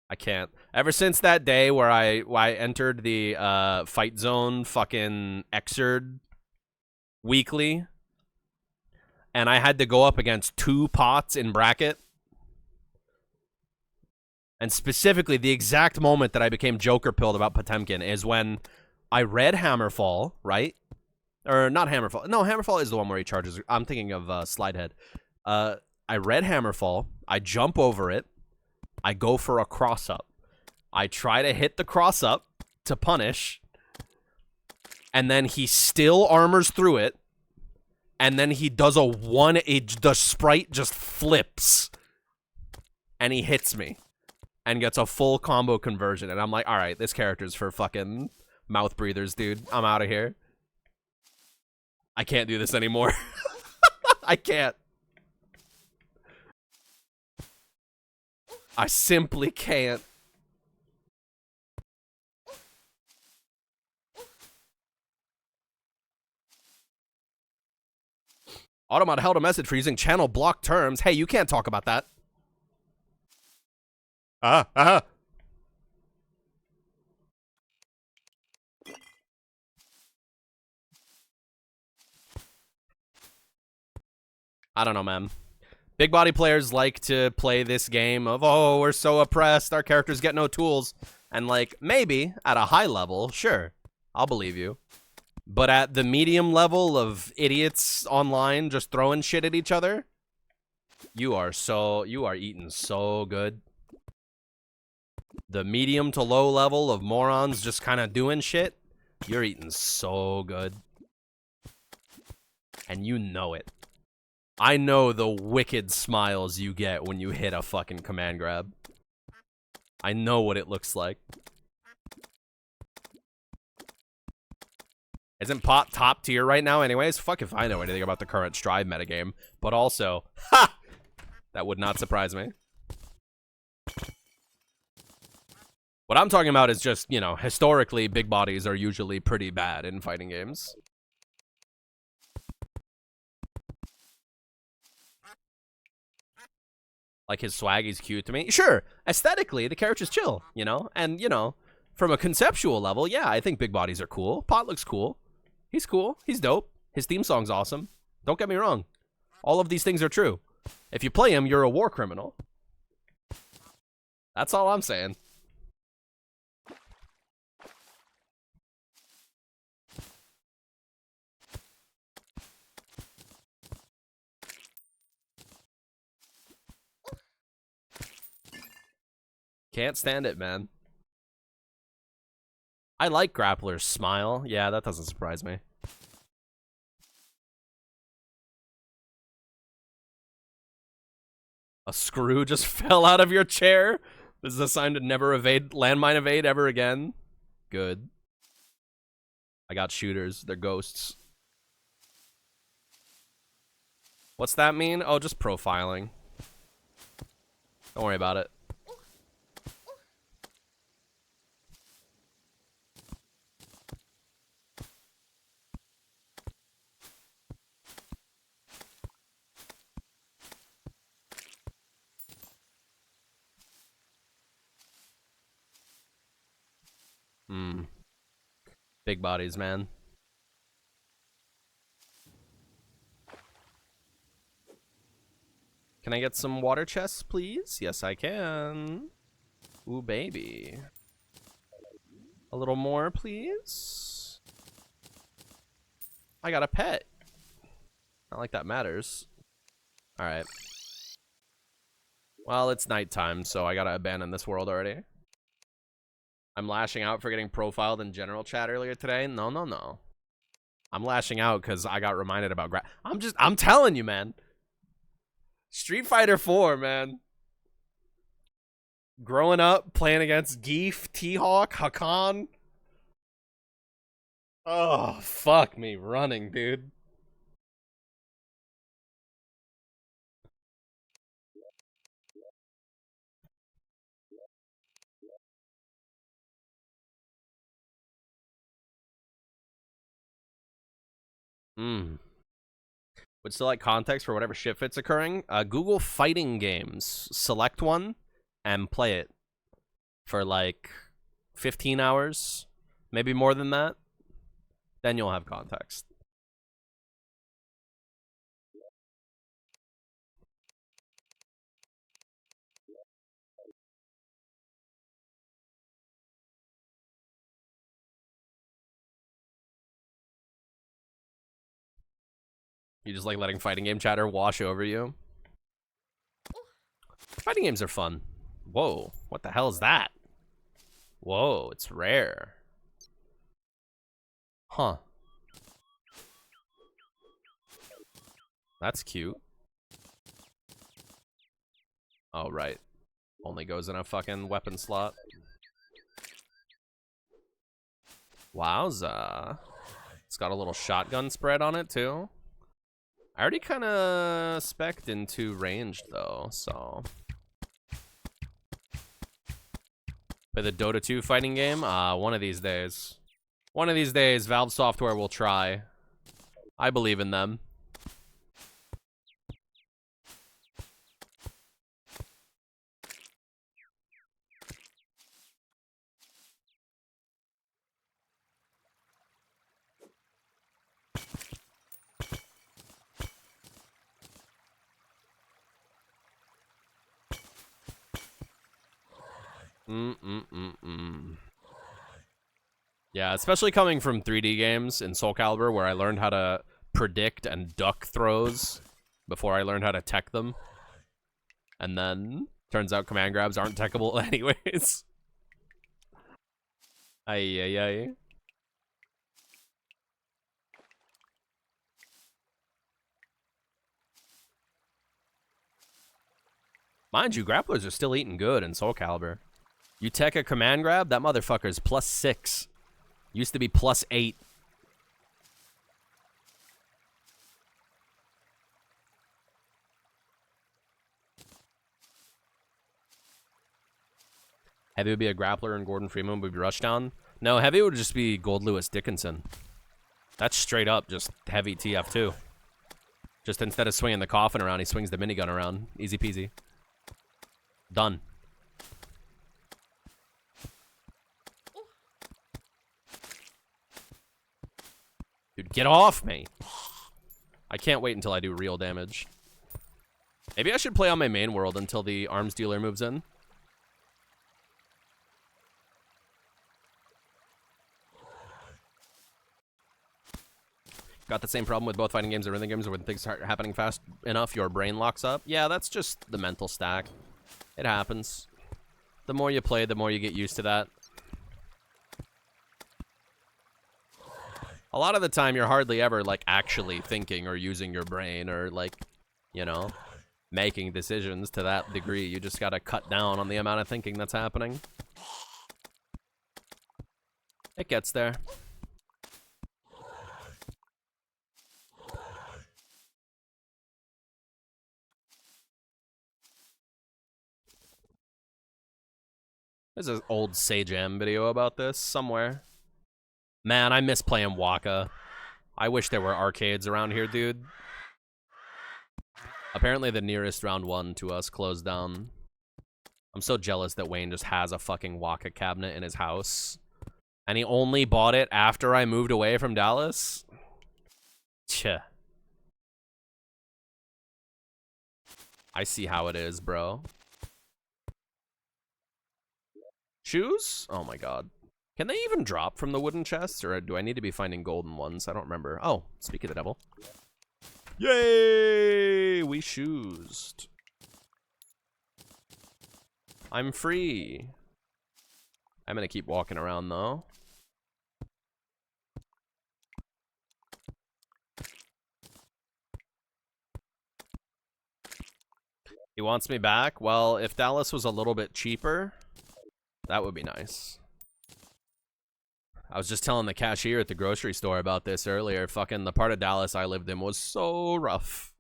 I can't. Ever since that day where I entered the fight zone fucking Xrd weekly, and I had to go up against 2 pots in bracket, and specifically the exact moment that I became Joker pilled about Potemkin is when I read Hammerfall, right? Or not Hammerfall. No, Hammerfall is the one where he charges. I'm thinking of Slidehead. I read Hammerfall. I jump over it. I go for a cross-up. I try to hit the cross-up to punish. And then he still armors through it. And then he does the sprite just flips. And he hits me. And gets a full combo conversion. And I'm like, alright, this character's for fucking mouth breathers, dude. I'm out of here. I can't do this anymore. I can't. I simply can't. Automod held a message for using channel block terms. Hey, you can't talk about that. I don't know, man. Big body players like to play this game of, oh, we're so oppressed, our characters get no tools. And, like, maybe, at a high level, sure, I'll believe you. But at the medium level of idiots online just throwing shit at each other, you are eating so good. The medium to low level of morons just kind of doing shit, you're eating so good. And you know it. I know the wicked smiles you get when you hit a fucking command grab. I know what it looks like. Isn't Pot top tier right now anyways? Fuck if I know anything about the current Strive metagame. But also, ha! That would not surprise me. What I'm talking about is just, you know, historically, big bodies are usually pretty bad in fighting games. Like, his swag is cute to me. Sure, aesthetically, the character's chill, you know? And, you know, from a conceptual level, yeah, I think big bodies are cool. Pot looks cool. He's cool. He's dope. His theme song's awesome. Don't get me wrong. All of these things are true. If you play him, you're a war criminal. That's all I'm saying. Can't stand it, man. I like Grappler's smile. Yeah, that doesn't surprise me. A screw just fell out of your chair? This is a sign to never evade, landmine evade ever again. Good. I got shooters. They're ghosts. What's that mean? Oh, just profiling. Don't worry about it. Big bodies, man. Can I get some water chests, please? Yes, I can. Ooh, baby. A little more, please. I got a pet. Not like that matters. All right. Well, it's nighttime, so I gotta abandon this world already. I'm lashing out for getting profiled in general chat earlier today. No, no, no. I'm lashing out because I got reminded about I'm telling you, man. Street Fighter 4, man. Growing up, playing against Geef, T-Hawk, Hakan. Oh, fuck me running, dude. Would still like context for whatever shit fit's occurring. Google fighting games. Select one and play it for like 15 hours. Maybe more than that. Then you'll have context. You just like letting fighting game chatter wash over you. Fighting games are fun. Whoa, what the hell is that? Whoa, it's rare. Huh. That's cute. Oh, right. Only goes in a fucking weapon slot. Wowza. It's got a little shotgun spread on it, too. I already kind of spec'd into ranged, though, so... Play the Dota 2 fighting game? One of these days. One of these days, Valve Software will try. I believe in them. Yeah, especially coming from 3D games in Soul Calibur, where I learned how to predict and duck throws before I learned how to tech them. And then, turns out command grabs aren't techable anyways. Ay, ay, ay. Mind you, grapplers are still eating good in Soul Calibur. You tech a command grab, that motherfucker's +6. Used to be +8. Heavy would be a grappler and Gordon Freeman would be Rushdown. No, Heavy would just be Gold Lewis Dickinson. That's straight up just Heavy TF2. Just instead of swinging the coffin around, he swings the minigun around. Easy peasy. Done. Dude, get off me. I can't wait until I do real damage. Maybe I should play on my main world until the arms dealer moves in. Got the same problem with both fighting games and rhythm games. When things start happening fast enough, your brain locks up. Yeah, that's just the mental stack. It happens. The more you play, the more you get used to that. A lot of the time, you're hardly ever, like, actually thinking or using your brain or, like, you know, making decisions to that degree. You just gotta cut down on the amount of thinking that's happening. It gets there. There's an old Sage M video about this somewhere. Man, I miss playing Waka. I wish there were arcades around here, dude. Apparently the nearest round 1 to us closed down. I'm so jealous that Wayne just has a fucking Waka cabinet in his house. And he only bought it after I moved away from Dallas? Tch. I see how it is, bro. Shoes? Oh my god. Can they even drop from the wooden chests, or do I need to be finding golden ones? I don't remember. Oh, speak of the devil. Yay! We shoesed. I'm free. I'm gonna keep walking around, though. He wants me back? Well, if Dallas was a little bit cheaper, that would be nice. I was just telling the cashier at the grocery store about this earlier. Fucking the part of Dallas I lived in was so rough.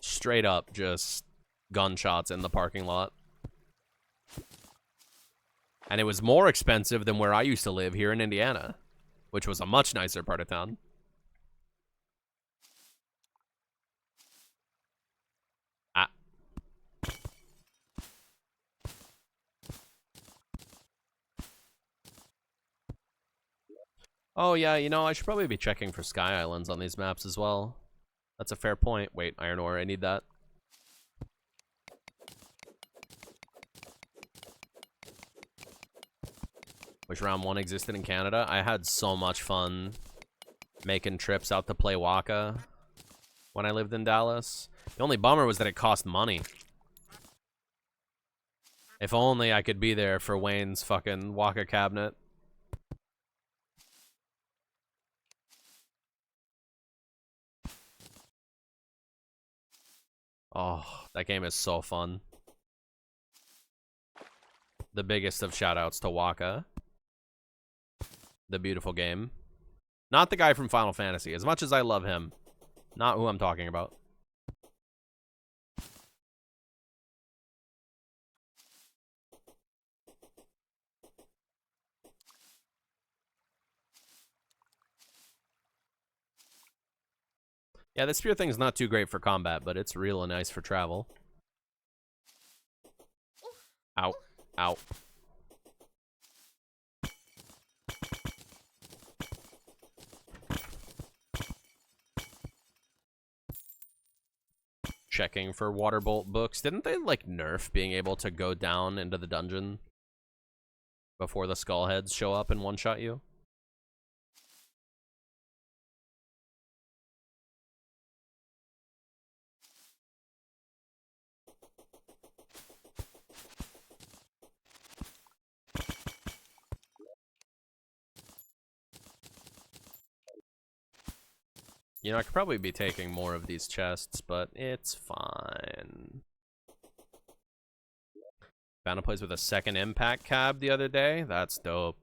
Straight up, just gunshots in the parking lot. And it was more expensive than where I used to live here in Indiana, which was a much nicer part of town. Oh, yeah, you know, I should probably be checking for sky islands on these maps as well. That's a fair point. Wait, iron ore, I need that. Wish round 1 existed in Canada. I had so much fun making trips out to play Waka when I lived in Dallas. The only bummer was that it cost money. If only I could be there for Wayne's fucking Waka cabinet. Oh, that game is so fun. The biggest of shoutouts to Waka. The beautiful game. Not the guy from Final Fantasy. As much as I love him, not who I'm talking about. Yeah, the spear thing's not too great for combat, but it's real nice for travel. Ow. Ow. Checking for water bolt books. Didn't they, like, nerf being able to go down into the dungeon before the skullheads show up and one-shot you? You know, I could probably be taking more of these chests, but it's fine. Found a place with a second impact cab the other day. That's dope.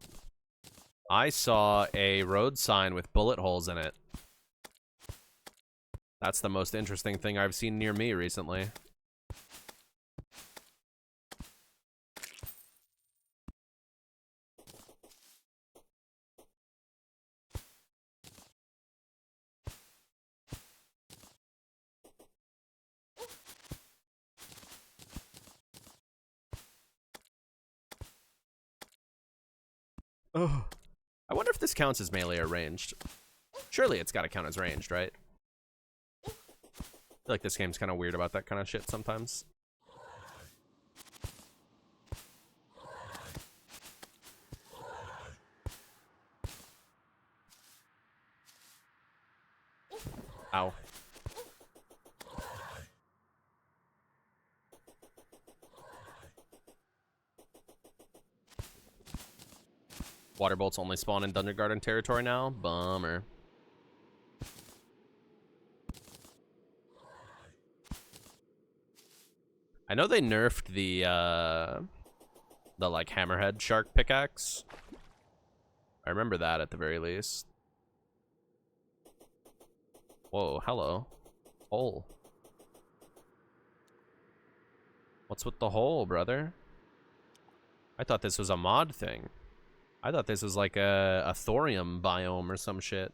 I saw a road sign with bullet holes in it. That's the most interesting thing I've seen near me recently. Oh, I wonder if this counts as melee or ranged. Surely it's got to count as ranged, right? feel like this game's kind of weird about that kind of shit sometimes. Ow. Water bolts only spawn in Dungeon Garden territory now? Bummer. I know they nerfed the like hammerhead shark pickaxe. I remember that at the very least. Whoa, hello. Hole. What's with the hole, brother? I thought this was a mod thing. I thought this was like a thorium biome or some shit.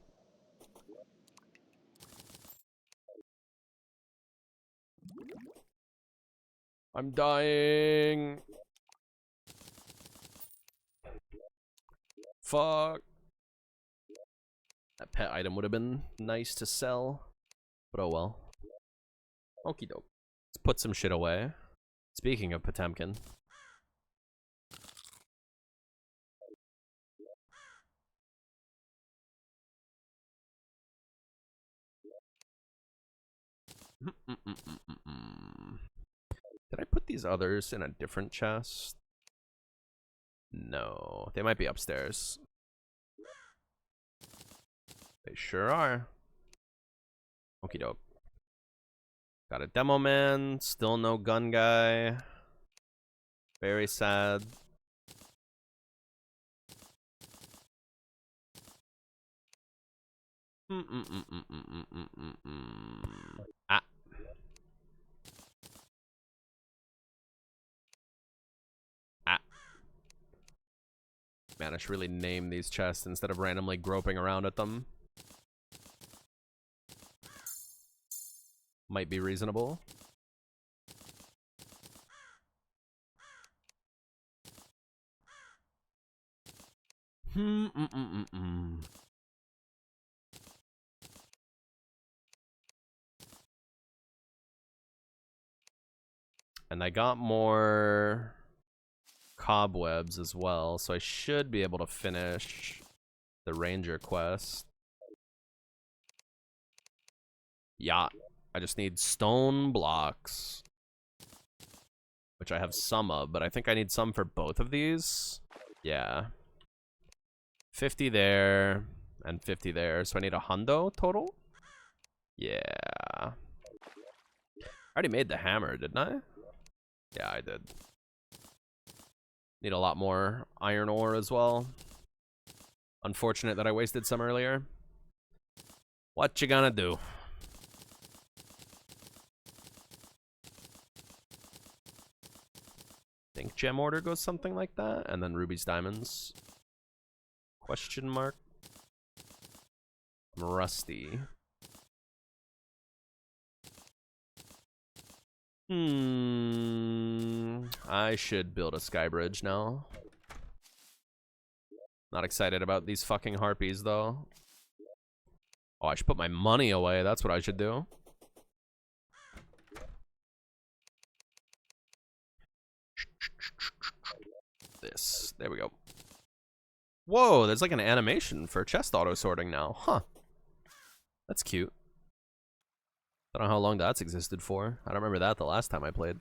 I'm dying. Fuck. That pet item would have been nice to sell. But oh well. Okie doke. Let's put some shit away. Speaking of Potemkin. Did I put these others in a different chest? No. They might be upstairs. They sure are. Okie doke. Got a demo man. Still no gun guy. Very sad. Ah. Ah. Man, I should really name these chests instead of randomly groping around at them. Might be reasonable. And I got more cobwebs as well, so I should be able to finish the ranger quest. Yeah, I just need stone blocks, which I have some of, but I think I need some for both of these. Yeah. 50 there and 50 there, so I need a hundo total? Yeah. I already made the hammer, didn't I? Yeah, I did. Need a lot more iron ore as well. Unfortunate that I wasted some earlier. What you gonna do? Think gem order goes something like that, and then rubies, diamonds. Question mark. I'm rusty. I should build a sky bridge now. Not excited about these fucking harpies though. Oh, I should put my money away. That's what I should do. This. There we go. Whoa, there's like an animation for chest auto sorting now. Huh. That's cute. I don't know how long that's existed for. I don't remember that the last time I played.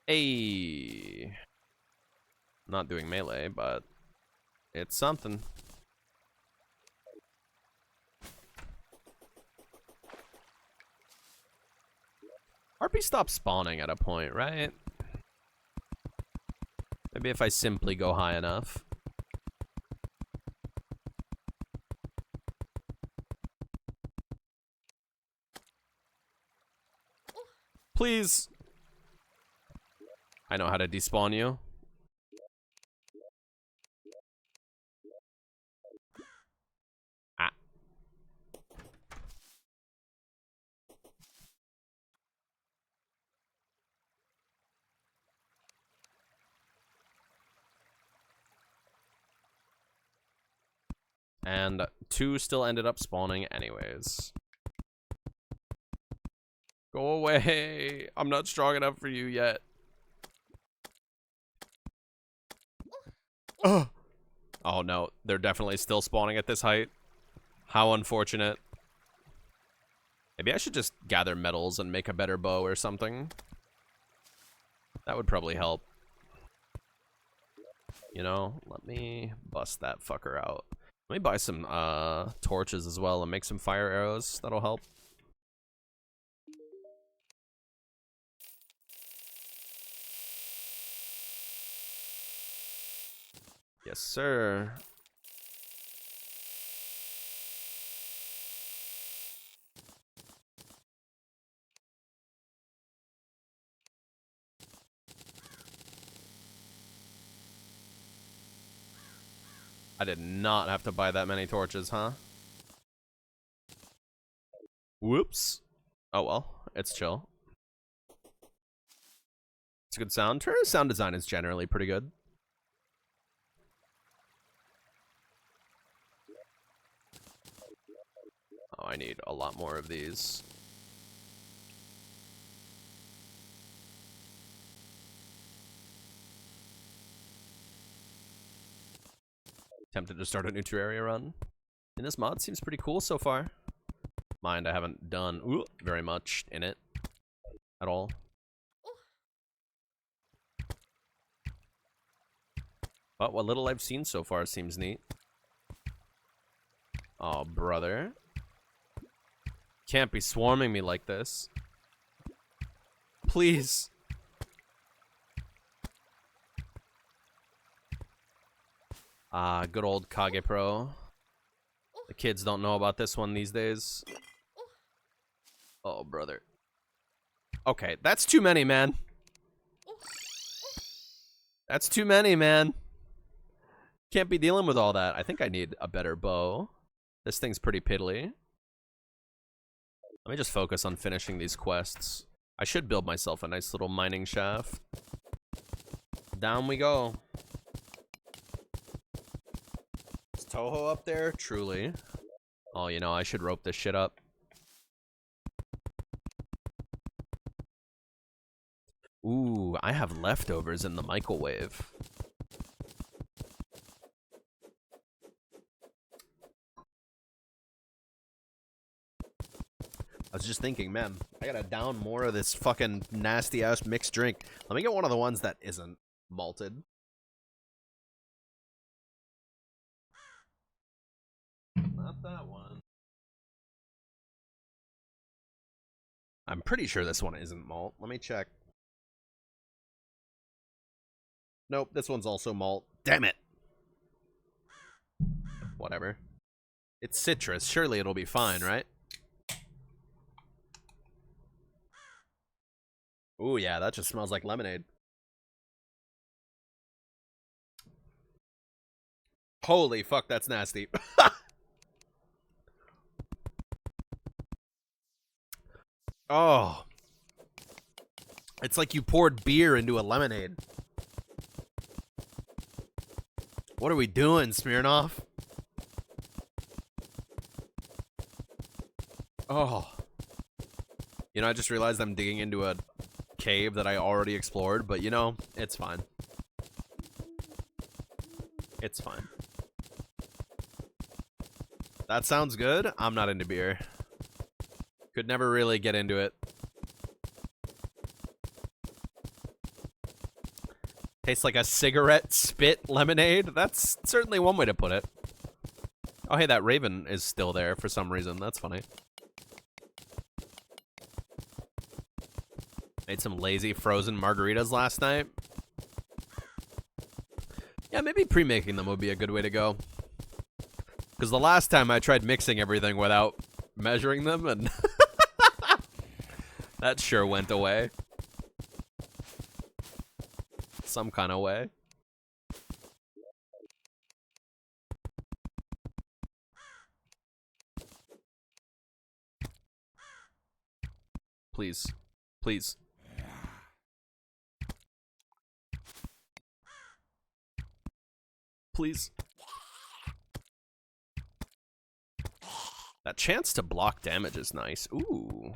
Hey. Not doing melee, but it's something. Harpies stop spawning at a point, right? Maybe if I simply go high enough. Please. I know how to despawn you. Ah. And 2 still ended up spawning anyways. Go away. I'm not strong enough for you yet. Oh no, they're definitely still spawning at this height. How unfortunate. Maybe I should just gather metals and make a better bow or something. That would probably help. You know, let me bust that fucker out. Let me buy some torches as well and make some fire arrows. That'll help. Yes, sir. I did not have to buy that many torches, huh? Whoops. Oh well, it's chill. It's a good sound. Terraria's sound design is generally pretty good. Oh, I need a lot more of these. Tempted to start a new Terraria run. And this mod seems pretty cool so far. Mind, I haven't done very much in it at all. But what little I've seen so far seems neat. Oh, brother. Can't be swarming me like this. Please. Good old Kage Pro. The kids don't know about this one these days. Oh, brother. Okay, that's too many, man. That's too many, man. Can't be dealing with all that. I think I need a better bow. This thing's pretty piddly. Let me just focus on finishing these quests. I should build myself a nice little mining shaft. Down we go. Is Toho up there? Truly. Oh, you know, I should rope this shit up. Ooh, I have leftovers in the microwave. I was just thinking, man, I gotta down more of this fucking nasty-ass mixed drink. Let me get one of the ones that isn't malted. Not that one. I'm pretty sure this one isn't malt. Let me check. Nope, this one's also malt. Damn it! Whatever. It's citrus. Surely it'll be fine, right? Ooh, yeah, that just smells like lemonade. Holy fuck, that's nasty. Oh. It's like you poured beer into a lemonade. What are we doing, Smirnoff? Oh. You know, I just realized I'm digging into a cave that I already explored, but you know, it's fine. It's fine. That sounds good. I'm not into beer. Could never really get into it. Tastes like a cigarette spit lemonade. That's certainly one way to put it. Oh, hey, that raven is still there for some reason. That's funny. Made some lazy frozen margaritas last night. Yeah, maybe pre-making them would be a good way to go. Because the last time I tried mixing everything without measuring them, and that sure went away. Some kind of way. Please. Please. Please. That chance to block damage is nice. Ooh.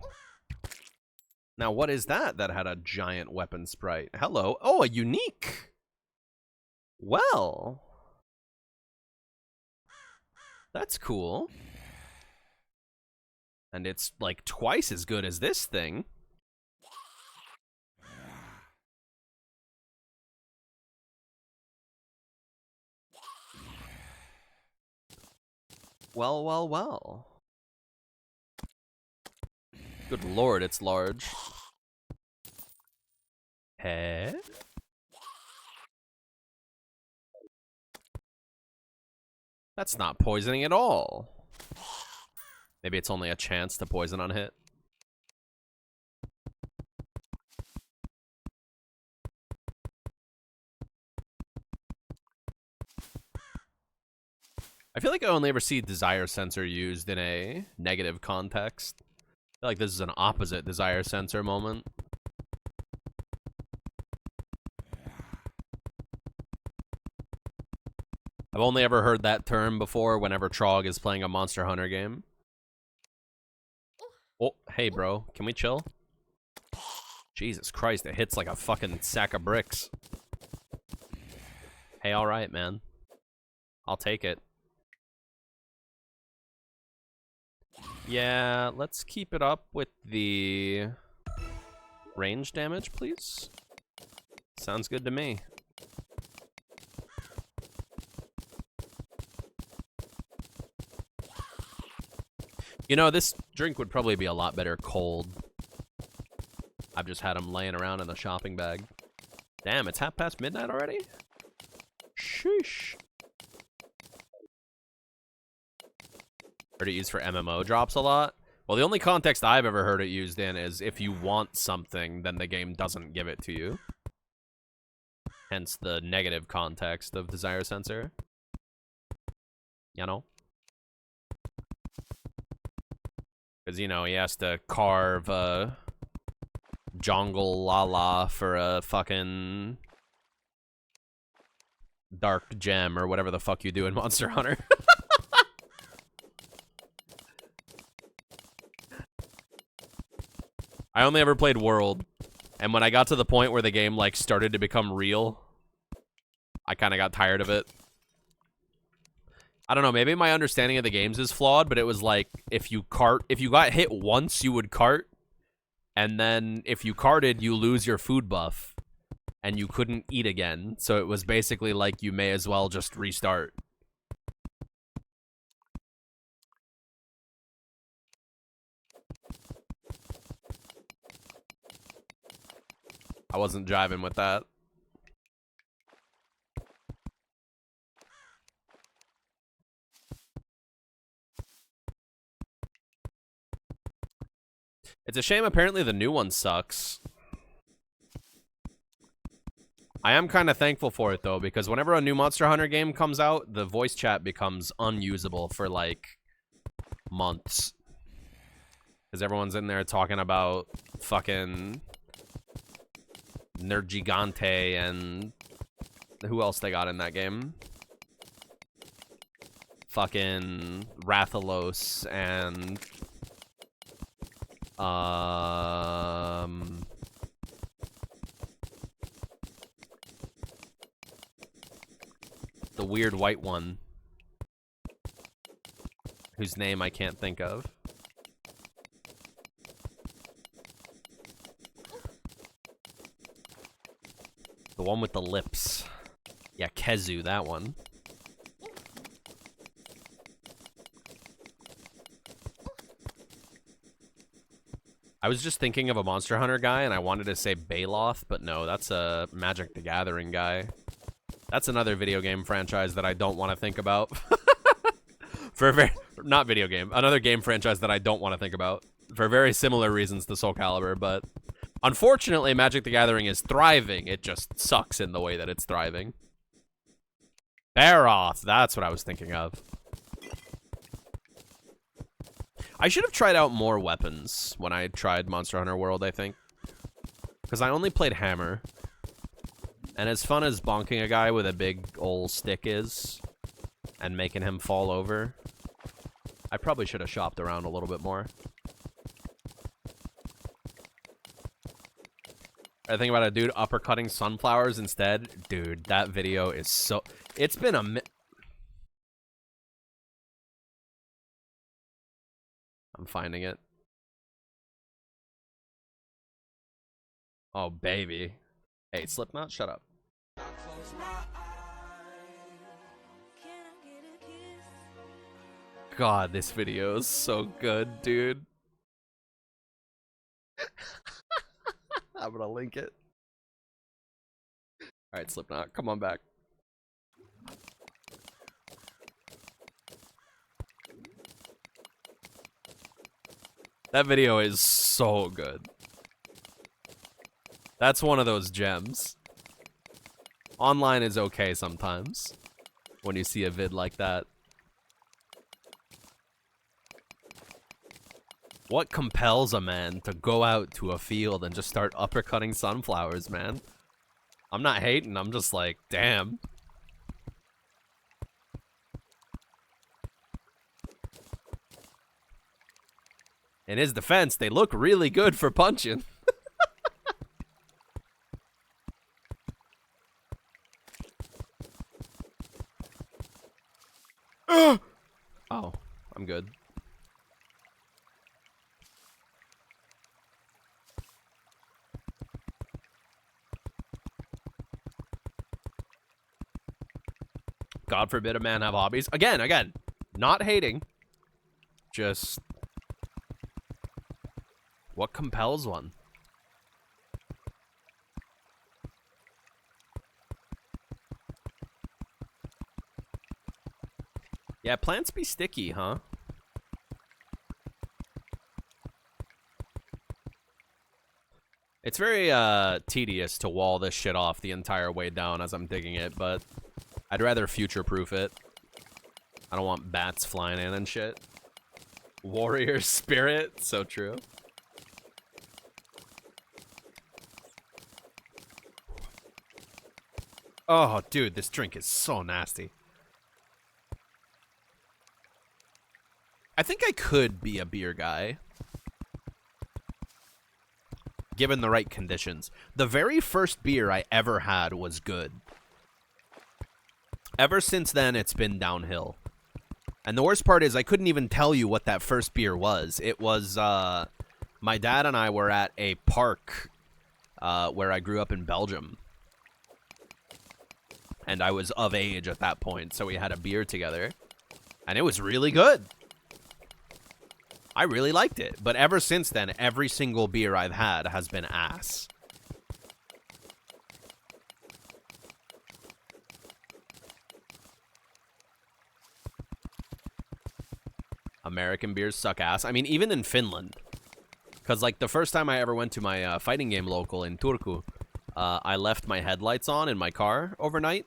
Now, what is that had a giant weapon sprite? Hello. Oh, a unique. Well. That's cool. And it's like twice as good as this thing. Well, well, well. Good lord, it's large. Hey? That's not poisoning at all. Maybe it's only a chance to poison on hit. I feel like I only ever see Desire Sensor used in a negative context. I feel like this is an opposite Desire Sensor moment. I've only ever heard that term before whenever Trog is playing a Monster Hunter game. Oh, hey bro, can we chill? Jesus Christ, it hits like a fucking sack of bricks. Hey, alright, man. I'll take it. Yeah, let's keep it up with the range damage, please. Sounds good to me. You know, this drink would probably be a lot better cold. I've just had them laying around in the shopping bag. Damn, it's midnight already? Sheesh. Heard it used for MMO drops a lot. Well, the only context I've ever heard it used in is if you want something, then the game doesn't give it to you. Hence the negative context of Desire Sensor. You know? Because, you know, he has to carve a Jongle Lala for a fucking dark gem or whatever the fuck you do in Monster Hunter. I only ever played World, and when I got to the point where the game, like, started to become real, I kind of got tired of it. I don't know, maybe my understanding of the games is flawed, but it was like, if you got hit once, you would cart, and then if you carted, you lose your food buff, and you couldn't eat again, so it was basically like you may as well just restart. I wasn't jiving with that. It's a shame apparently the new one sucks. I am kind of thankful for it though, because whenever a new Monster Hunter game comes out, the voice chat becomes unusable for like months. Because everyone's in there talking about fucking Nerd Gigante and who else they got in that game? Fucking Rathalos and the weird white one whose name I can't think of. The one with the lips. Yeah, Kezu, that one. I was just thinking of a Monster Hunter guy, and I wanted to say Baloth, but no, that's a Magic the Gathering guy. That's another video game franchise that I don't want to think about. Not video game. Another game franchise that I don't want to think about. For very similar reasons to Soul Calibur, but unfortunately, Magic the Gathering is thriving. It just sucks in the way that it's thriving. Baroth, that's what I was thinking of. I should have tried out more weapons when I tried Monster Hunter World, I think. Because I only played Hammer. And as fun as bonking a guy with a big old stick is, and making him fall over, I probably should have shopped around a little bit more. I think about a dude uppercutting sunflowers instead. Dude, that video is so... It's been a I'm finding it. Oh, baby. Hey, Slipknot, shut up. God, this video is so good, dude. I'm gonna link it. Alright, Slipknot, come on back. That video is so good. That's one of those gems. Online is okay sometimes when you see a vid like that. What compels a man to go out to a field and just start uppercutting sunflowers, man? I'm not hating, I'm just like, damn. In his defense, they look really good for punching. Oh, I'm good. God forbid a man have hobbies. Again, not hating. Just what compels one? Yeah, plants be sticky, huh? It's very tedious to wall this shit off the entire way down as I'm digging it, but I'd rather future-proof it. I don't want bats flying in and shit. Warrior spirit, so true. Oh, dude, this drink is so nasty. I think I could be a beer guy. Given the right conditions. The very first beer I ever had was good. Ever since then, it's been downhill. And the worst part is I couldn't even tell you what that first beer was. It was, my dad and I were at a park where I grew up in Belgium. And I was of age at that point, so we had a beer together. And it was really good. I really liked it. But ever since then, every single beer I've had has been ass. American beers suck ass. I mean, even in Finland. Because, like, the first time I ever went to my fighting game local in Turku, I left my headlights on in my car overnight.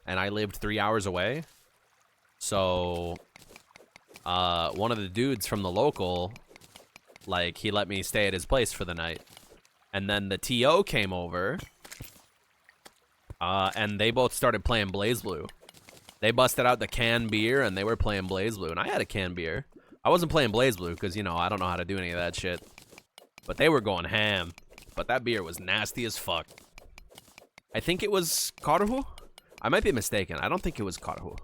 And I lived 3 hours away. So, one of the dudes from the local, like, he let me stay at his place for the night. And then the TO came over. And they both started playing BlazBlue. They busted out the canned beer and they were playing BlazBlue. And I had a canned beer. I wasn't playing BlazBlue because, you know, I don't know how to do any of that shit. But they were going ham. But that beer was nasty as fuck. I think it was Karhu? I might be mistaken. I don't think it was Karhu.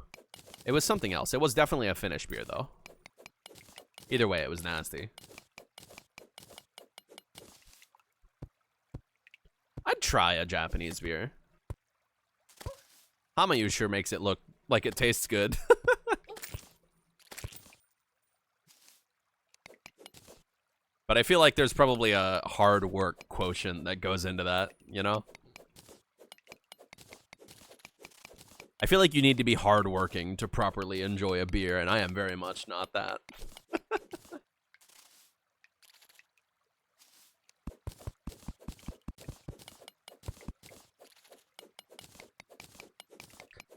It was something else. It was definitely a Finnish beer, though. Either way, it was nasty. I'd try a Japanese beer. Hamayu sure makes it look like it tastes good. But I feel like there's probably a hard work quotient that goes into that, you know? I feel like you need to be hardworking to properly enjoy a beer, and I am very much not that.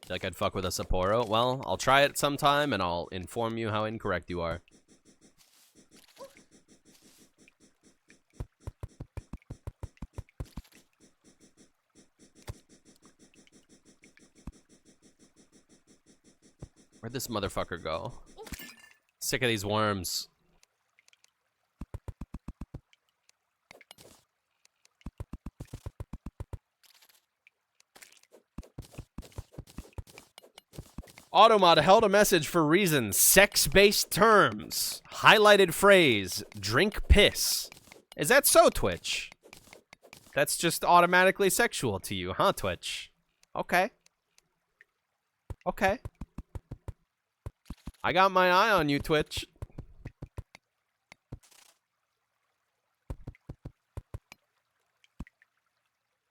Like I'd fuck with a Sapporo? Well, I'll try it sometime, and I'll inform you how incorrect you are. Where'd this motherfucker go? Sick of these worms. Automod held a message for reasons. Sex-based terms. Highlighted phrase. Drink piss. Is that so, Twitch? That's just automatically sexual to you, huh, Twitch? Okay. Okay. I got my eye on you, Twitch.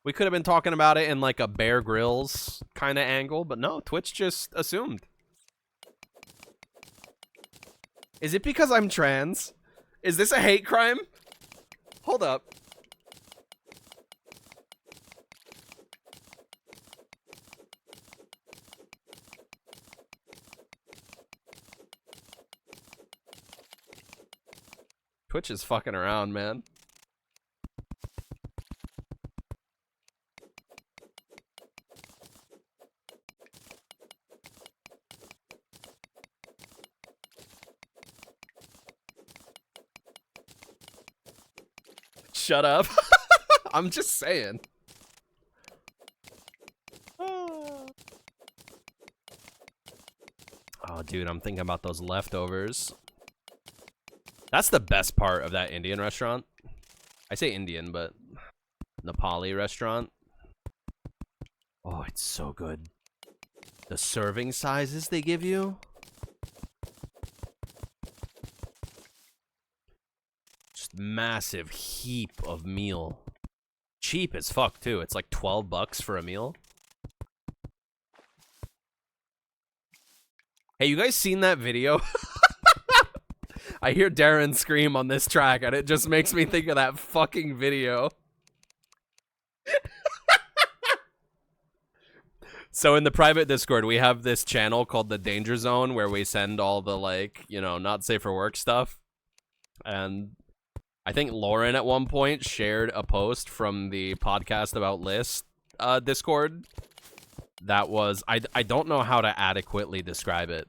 We could have been talking about it in like a Bear Grylls kind of angle, but no, Twitch just assumed. Is it because I'm trans? Is this a hate crime? Hold up. Twitch is fucking around, man. Shut up. I'm just saying. Oh, dude, I'm thinking about those leftovers. That's the best part of that Indian restaurant. I say Indian, but Nepali restaurant. Oh, it's so good. The serving sizes they give you. Just massive heap of meal. Cheap as fuck, too. It's like 12 bucks for a meal. Hey, you guys seen that video? I hear Darren scream on this track, and it just makes me think of that fucking video. So in the private Discord, we have this channel called the Danger Zone where we send all the, like, you know, not safe for work stuff. And I think Lauren at one point shared a post from the podcast about List Discord that was, I don't know how to adequately describe it.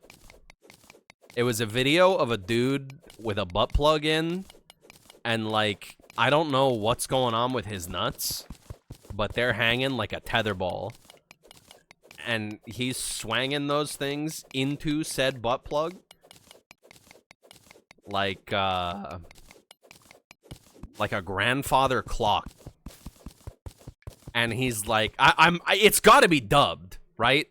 It was a video of a dude with a butt plug in, and, like, I don't know what's going on with his nuts, but they're hanging like a tetherball. And he's swanging those things into said butt plug. Like a grandfather clock. And he's like, it's gotta be dubbed, right?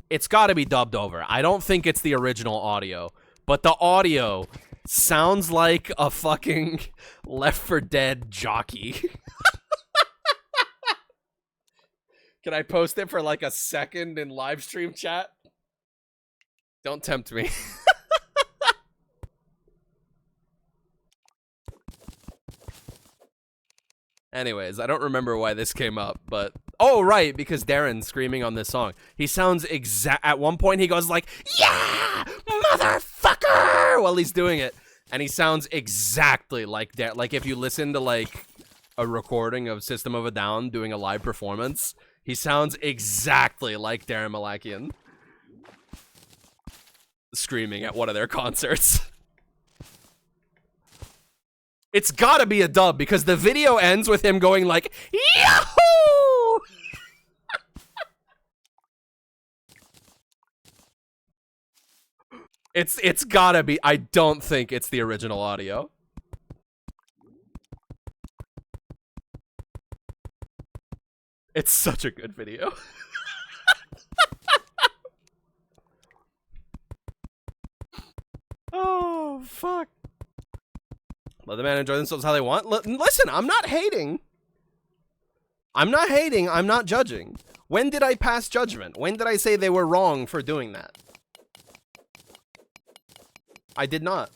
It's gotta be dubbed over. I don't think it's the original audio, but the audio sounds like a fucking Left 4 Dead jockey. Can I post it for like a second in live stream chat? Don't tempt me. Anyways, I don't remember why this came up, but... Oh, right, because Darren's screaming on this song. He sounds at one point, he goes like, yeah, motherfucker, while he's doing it. And he sounds exactly like like if you listen to like a recording of System of a Down doing a live performance, he sounds exactly like Darren Malakian screaming at one of their concerts. It's gotta be a dub because the video ends with him going like, Yahoo! It's gotta be. I don't think it's the original audio. It's such a good video. Oh, fuck. Let the man enjoy themselves how they want. Listen, I'm not hating. I'm not hating. I'm not judging. When did I pass judgment? When did I say they were wrong for doing that? I did not.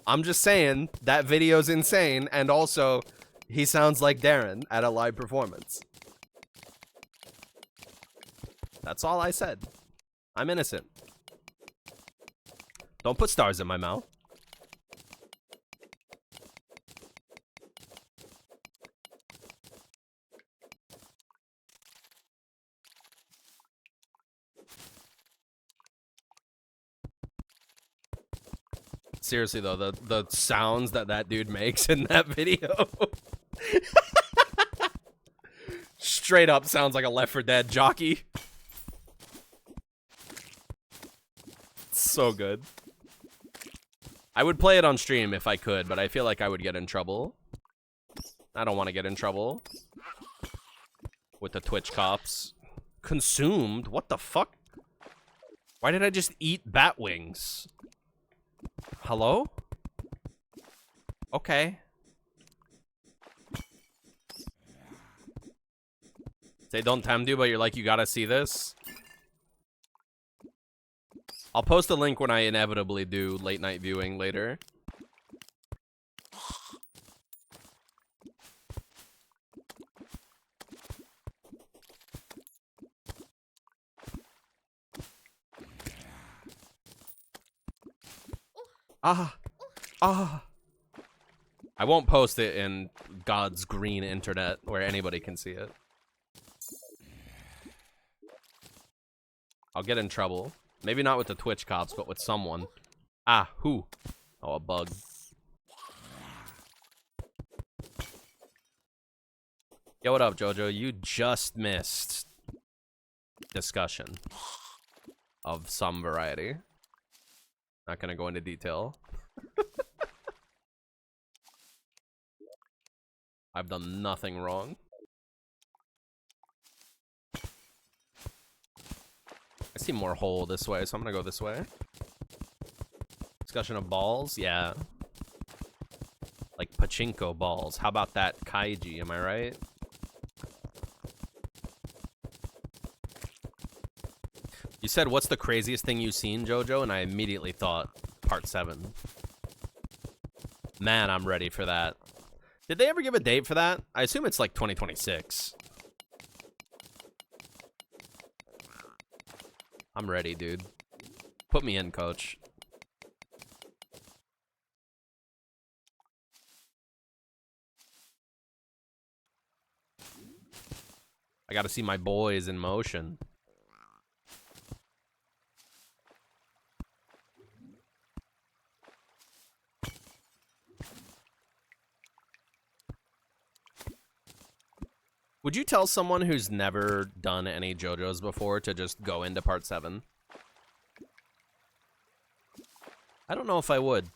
I'm just saying that video's insane, and also, he sounds like Darren at a live performance. That's all I said. I'm innocent. Don't put stars in my mouth. Seriously though, the sounds that dude makes in that video. Straight up sounds like a Left 4 Dead jockey. So good. I would play it on stream if I could, but I feel like I would get in trouble. I don't want to get in trouble with the Twitch cops. Consumed? What the fuck? Why did I just eat bat wings? Hello? Okay. They don't tempt you, but you're like, you gotta see this. I'll post a link when I inevitably do late night viewing later. I won't post it in God's green internet where anybody can see it. I'll get in trouble. Maybe not with the Twitch cops, but with someone. Who? Oh, a bug. Yo, what up, Jojo? You just missed discussion of some variety. Not gonna go into detail. I've done nothing wrong. I see more hole this way, so I'm gonna go this way. Discussion of balls? Yeah. Like pachinko balls. How about that kaiji, am I right? You said, what's the craziest thing you've seen, Jojo? And I immediately thought, part 7. Man, I'm ready for that. Did they ever give a date for that? I assume it's like 2026. I'm ready, dude. Put me in, coach. I gotta see my boys in motion. Would you tell someone who's never done any JoJo's before to just go into part 7? I don't know if I would.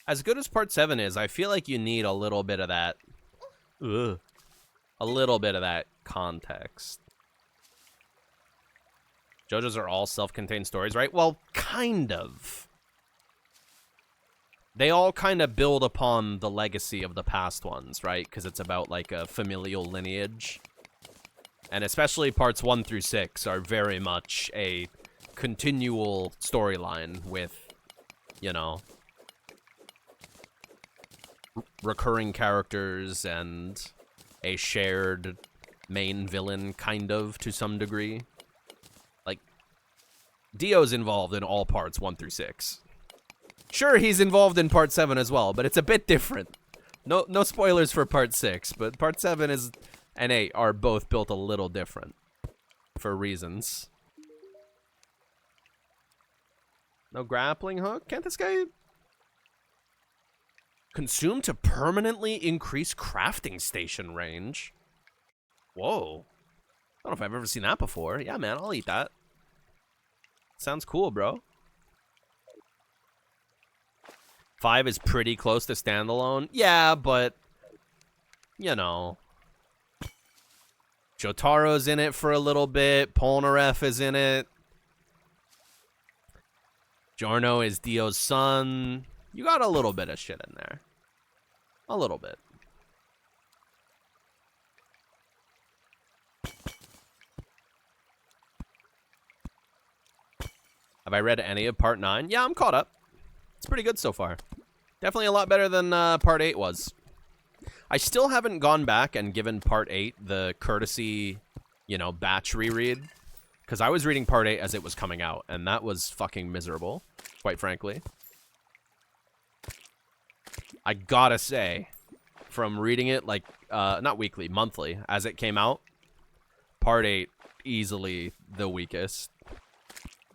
As good as part 7 is, I feel like you need a little bit of that. A little bit of that context. JoJo's are all self-contained stories, right? Well, kind of. They all kind of build upon the legacy of the past ones, right? Because it's about, like, a familial lineage. And especially parts 1 through 6 are very much a continual storyline with, you know, recurring characters and a shared main villain, kind of, to some degree. Like, Dio's involved in all parts 1 through 6. Sure, he's involved in part 7 as well, but it's a bit different. No spoilers for part 6, but part 7 and 8 are both built a little different for reasons. No grappling hook? Can't this guy consume to permanently increase crafting station range? Whoa. I don't know if I've ever seen that before. Yeah, man, I'll eat that. Sounds cool, bro. 5 is pretty close to standalone. Yeah, but, you know. Jotaro's in it for a little bit. Polnareff is in it. Giorno is Dio's son. You got a little bit of shit in there. A little bit. Have I read any of part 9? Yeah, I'm caught up. It's pretty good so far. Definitely a lot better than part 8 was. I still haven't gone back and given part 8 the courtesy, you know, batch reread. Because I was reading part 8 as it was coming out, and that was fucking miserable, quite frankly. I gotta say, from reading it, like, not weekly, monthly, as it came out, part 8, easily the weakest.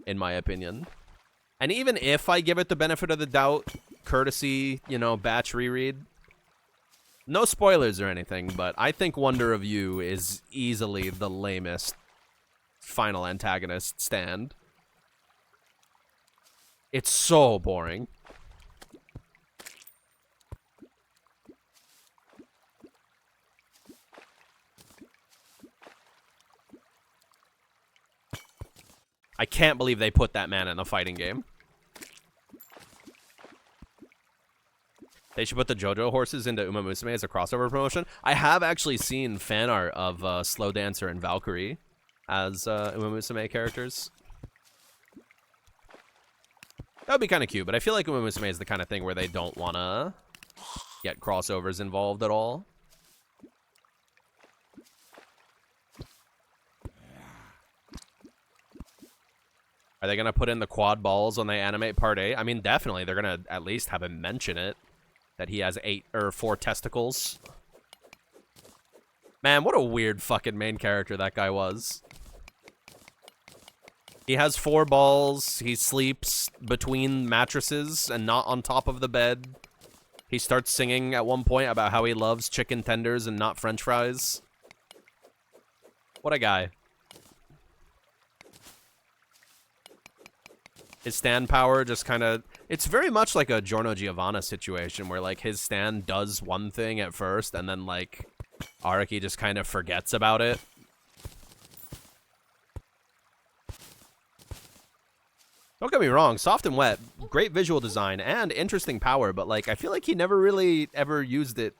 in my opinion. And even if I give it the benefit of the doubt, courtesy, you know, batch reread, no spoilers or anything, but I think Wonder of You is easily the lamest final antagonist stand. It's so boring. I can't believe they put that man in a fighting game. They should put the JoJo horses into Uma Musume as a crossover promotion. I have actually seen fan art of Slow Dancer and Valkyrie as Uma Musume characters. That would be kind of cute, but I feel like Uma Musume is the kind of thing where they don't want to get crossovers involved at all. Are they going to put in the quad balls when they animate Part 8? I mean, definitely. They're going to at least have him mention it. That he has 4 testicles. Man, what a weird fucking main character that guy was. He has 4 balls. He sleeps between mattresses and not on top of the bed. He starts singing at one point about how he loves chicken tenders and not French fries. What a guy. His stand power just kind of... It's very much like a Giorno Giovanna situation where, like, his stand does one thing at first and then, like, Araki just kind of forgets about it. Don't get me wrong, Soft and Wet, great visual design and interesting power, but, like, I feel like he never really ever used it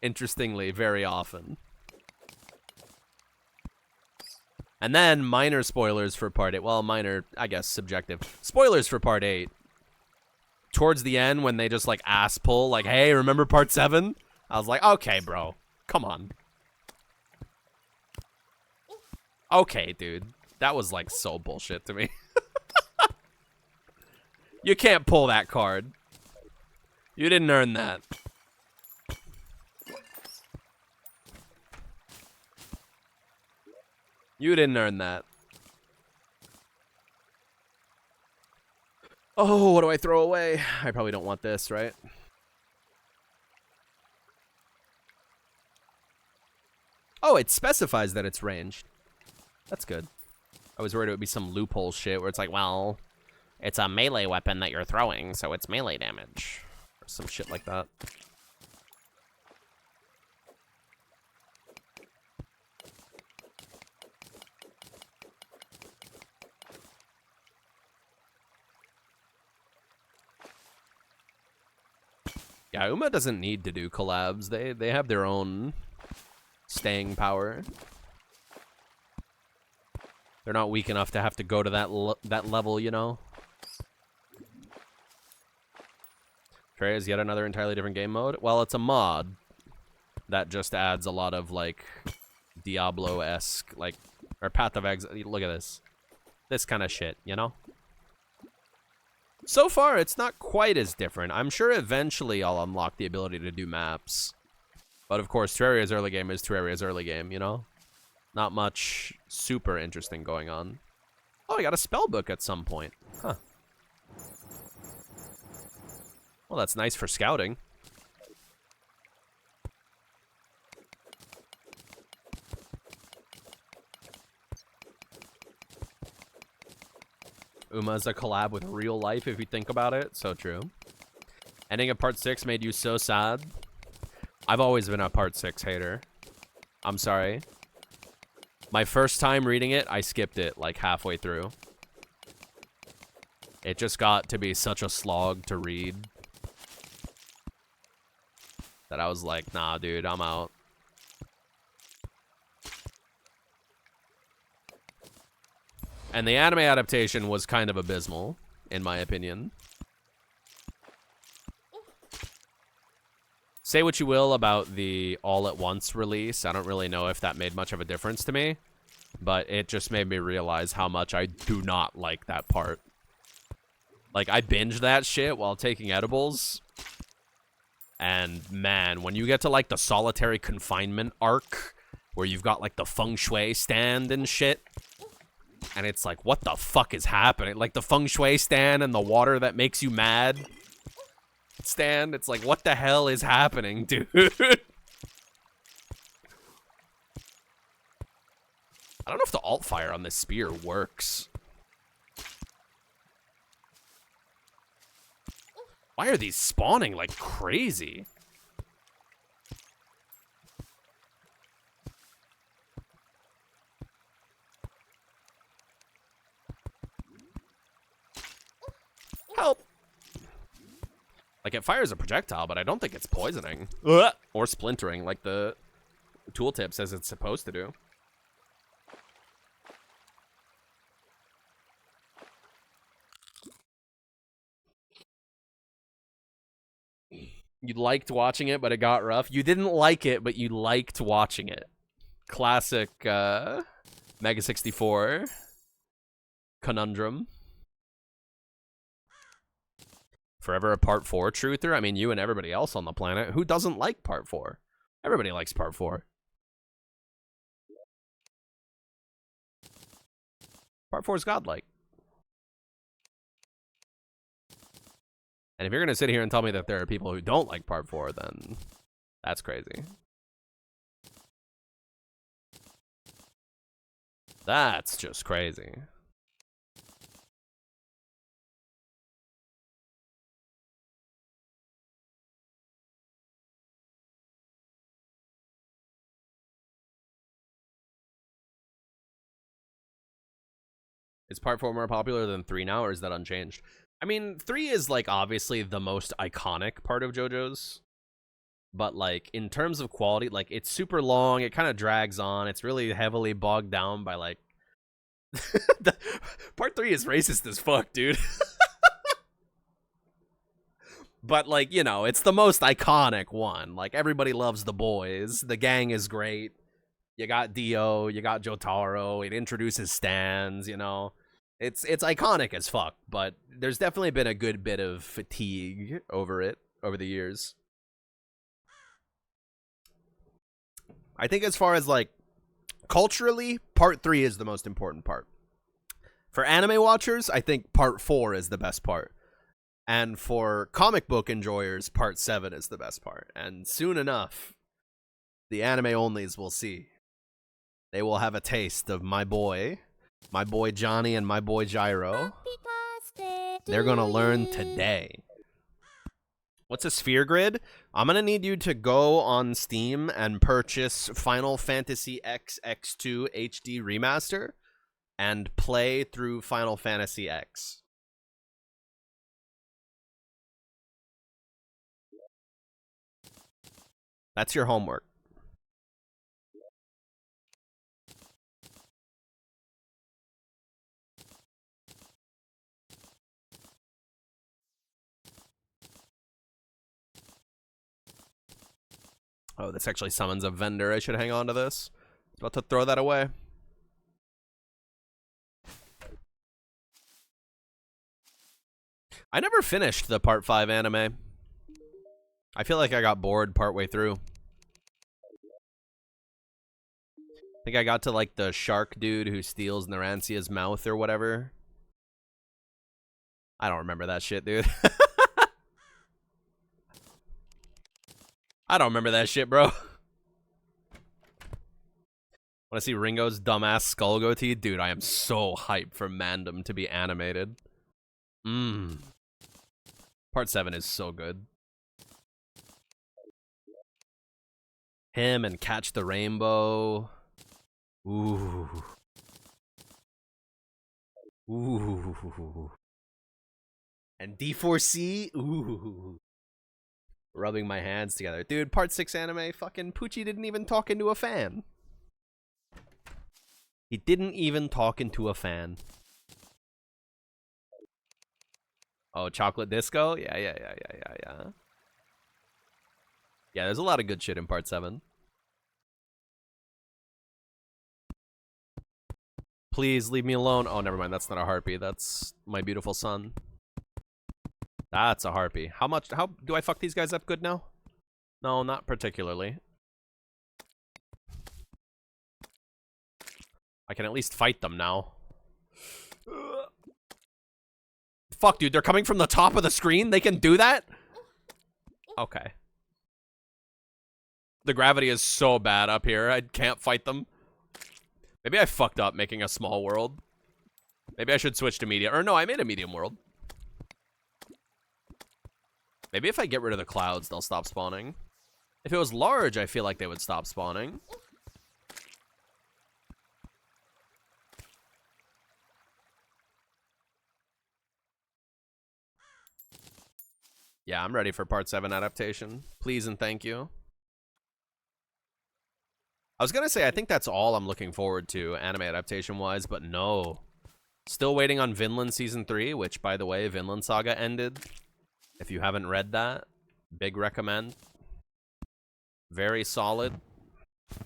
interestingly very often. And then, minor spoilers for Part 8. Well, minor, I guess, subjective. Spoilers for Part 8. Towards the end, when they just, like, ass pull, like, hey, remember Part 7? I was like, okay, bro. Come on. Okay, dude. That was, like, so bullshit to me. You can't pull that card. You didn't earn that. You didn't earn that. Oh, what do I throw away? I probably don't want this, right? Oh, it specifies that it's ranged. That's good. I was worried it would be some loophole shit where it's like, well, it's a melee weapon that you're throwing, so it's melee damage. Or some shit like that. Yeah, Uma doesn't need to do collabs. They have their own staying power. They're not weak enough to have to go to that level, you know? Terraria is yet another entirely different game mode. Well, it's a mod that just adds a lot of, like, Diablo-esque, like, or Path of Exile. Look at this. This kind of shit, you know? So far, it's not quite as different. I'm sure eventually I'll unlock the ability to do maps. But of course, Terraria's early game is Terraria's early game, you know? Not much super interesting going on. Oh, I got a spell book at some point. Huh. Well, that's nice for scouting. Uma's a collab with real life, if you think about it. So true. Ending of Part 6 made you so sad. I've always been a Part 6 hater. I'm sorry. My first time reading it, I skipped it, like, halfway through. It just got to be such a slog to read that I was like, nah, dude, I'm out. And the anime adaptation was kind of abysmal, in my opinion. Say what you will about the all-at-once release. I don't really know if that made much of a difference to me. But it just made me realize how much I do not like that part. Like, I binged that shit while taking edibles. And, man, when you get to, like, the solitary confinement arc, where you've got, like, the feng shui stand and shit, And it's like, what the fuck is happening? Like the feng shui stand and the water that makes you mad stand. It's like, what the hell is happening, dude? I don't know if the alt fire on this spear works. Why are these spawning like crazy? Help! Like, it fires a projectile, but I don't think it's poisoning. Or splintering, like the tooltip says it's supposed to do. You liked watching it, but it got rough. You didn't like it, but you liked watching it. Classic Mega 64 conundrum. Forever a Part 4 truther? I mean, you and everybody else on the planet. Who doesn't like Part 4? Everybody likes Part 4. Part 4 is godlike. And if you're going to sit here and tell me that there are people who don't like Part 4, then that's crazy. That's just crazy. Is Part 4 more popular than 3 now, or is that unchanged? I mean, 3 is, like, obviously the most iconic part of JoJo's. But, like, in terms of quality, like, it's super long. It kind of drags on. It's really heavily bogged down by, like... Part 3 is racist as fuck, dude. But, like, you know, it's the most iconic one. Like, everybody loves the boys. The gang is great. You got Dio, you got Jotaro, it introduces stands, you know. It's iconic as fuck, but there's definitely been a good bit of fatigue over it over the years. I think as far as, like, culturally, Part 3 is the most important part. For anime watchers, I think Part 4 is the best part. And for comic book enjoyers, Part 7 is the best part. And soon enough, the anime onlys will see. They will have a taste of my boy Johnny and my boy Gyro. They're gonna learn today. What's a sphere grid? I'm gonna need you to go on Steam and purchase Final Fantasy X X2 HD Remaster and play through Final Fantasy X. That's your homework. Oh, this actually summons a vendor. I should hang on to this. I was about to throw that away. I never finished the Part 5 anime. I feel like I got bored partway through. I think I got to, like, the shark dude who steals Narancia's mouth or whatever. I don't remember that shit, dude. I don't remember that shit, bro. Want to see Ringo's dumbass skull goatee? Dude, I am so hyped for Mandem to be animated. Part 7 is so good. Him and Catch the Rainbow. Ooh. Ooh. And D4C. Ooh. Rubbing my hands together. Dude, Part 6 anime, fucking Poochie didn't even talk into a fan. He didn't even talk into a fan. Oh, Chocolate Disco? Yeah. Yeah, there's a lot of good shit in Part 7. Please leave me alone. Oh, never mind. That's not a harpy. That's my beautiful son. That's a harpy. How do I fuck these guys up good now? No, not particularly. I can at least fight them now. Fuck, dude, they're coming from the top of the screen? They can do that? Okay. The gravity is so bad up here, I can't fight them. Maybe I fucked up making a small world. Maybe I should switch to medium. Or no, I made a medium world. Maybe if I get rid of the clouds, they'll stop spawning. If it was large, I feel like they would stop spawning. Yeah, I'm ready for Part 7 adaptation. Please and thank you. I was gonna say, I think that's all I'm looking forward to, anime adaptation-wise, but no. Still waiting on Vinland Season 3, which, by the way, Vinland Saga ended. If you haven't read that, big recommend. Very solid.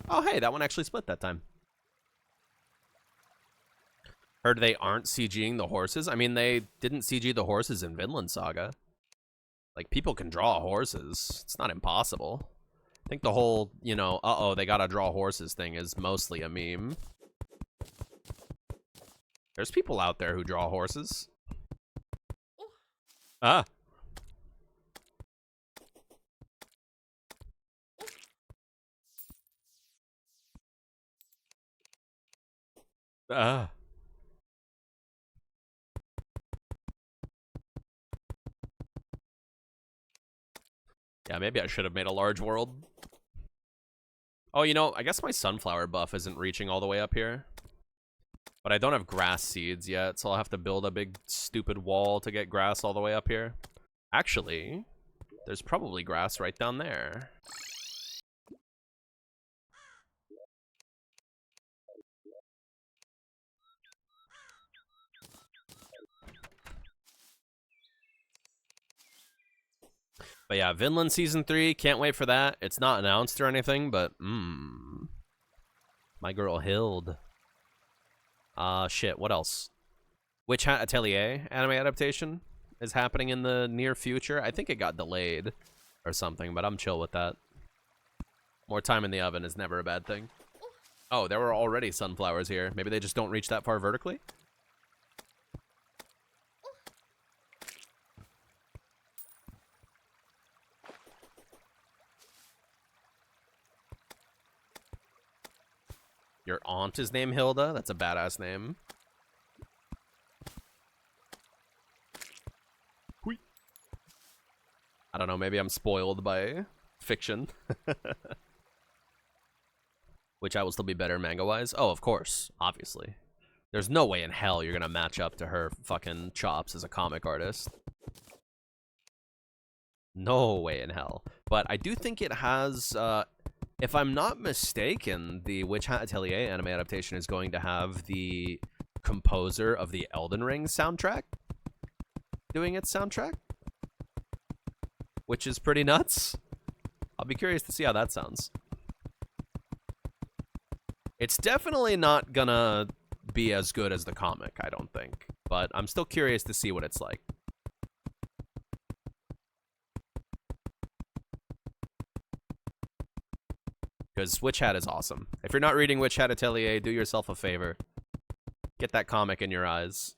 Oh, hey, that one actually split that time. Heard they aren't CGing the horses. I mean, they didn't CG the horses in Vinland Saga. Like, people can draw horses. It's not impossible. I think the whole, you know, uh-oh, they gotta draw horses thing is mostly a meme. There's people out there who draw horses. Ah. Ah. Yeah, maybe I should have made a large world. Oh, you know, I guess my sunflower buff isn't reaching all the way up here. But I don't have grass seeds yet, so I'll have to build a big stupid wall to get grass all the way up here. Actually, there's probably grass right down there. But yeah, Vinland Season 3, can't wait for that. It's not announced or anything, but my girl Hild. Shit, what else? Witch Hat Atelier anime adaptation is happening in the near future. I think it got delayed or something, but I'm chill with that. More time in the oven is never a bad thing. Oh, there were already sunflowers here. Maybe they just don't reach that far vertically? Your aunt is named Hilda? That's a badass name. Hui. I don't know, maybe I'm spoiled by fiction. Which I will still be better manga-wise. Oh, of course, obviously. There's no way in hell you're gonna match up to her fucking chops as a comic artist. No way in hell. But I do think it has, if I'm not mistaken, the Witch Hat Atelier anime adaptation is going to have the composer of the Elden Ring soundtrack doing its soundtrack, which is pretty nuts. I'll be curious to see how that sounds. It's definitely not gonna be as good as the comic, I don't think, but I'm still curious to see what it's like. Because Witch Hat is awesome. If you're not reading Witch Hat Atelier, do yourself a favor. Get that comic in your eyes.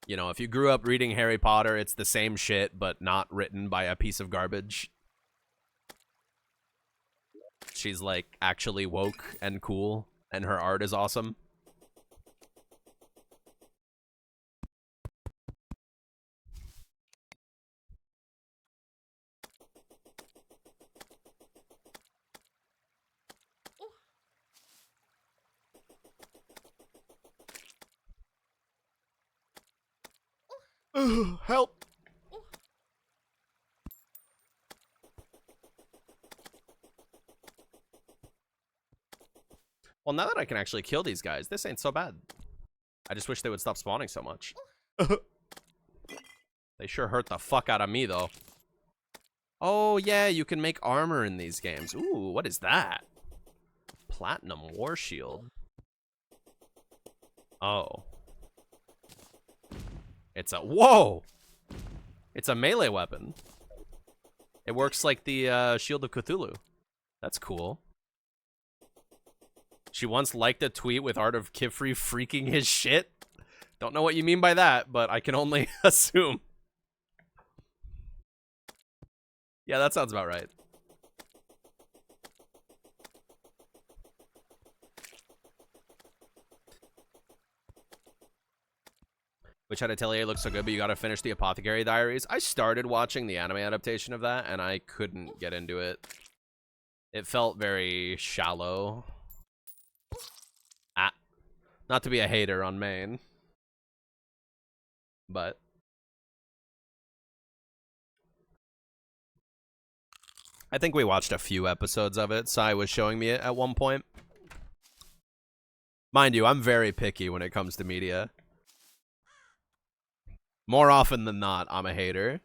You know, if you grew up reading Harry Potter, it's the same shit, but not written by a piece of garbage. She's, like, actually woke and cool, and her art is awesome. Help! Well, now that I can actually kill these guys, this ain't so bad. I just wish they would stop spawning so much. They sure hurt the fuck out of me, though. Oh, yeah, you can make armor in these games. Ooh, what is that? Platinum War Shield. Oh. It's a... Whoa! It's a melee weapon. It works like the Shield of Cthulhu. That's cool. She once liked a tweet with Art of Kifri freaking his shit. Don't know what you mean by that, but I can only assume. Yeah, that sounds about right. Witchhead Atelier looks so good, but you gotta finish the Apothecary Diaries. I started watching the anime adaptation of that, and I couldn't get into it. It felt very shallow. Not to be a hater on Maine, but I think we watched a few episodes of it. Sai was showing me it at one point. Mind you, I'm very picky when it comes to media. More often than not, I'm a hater.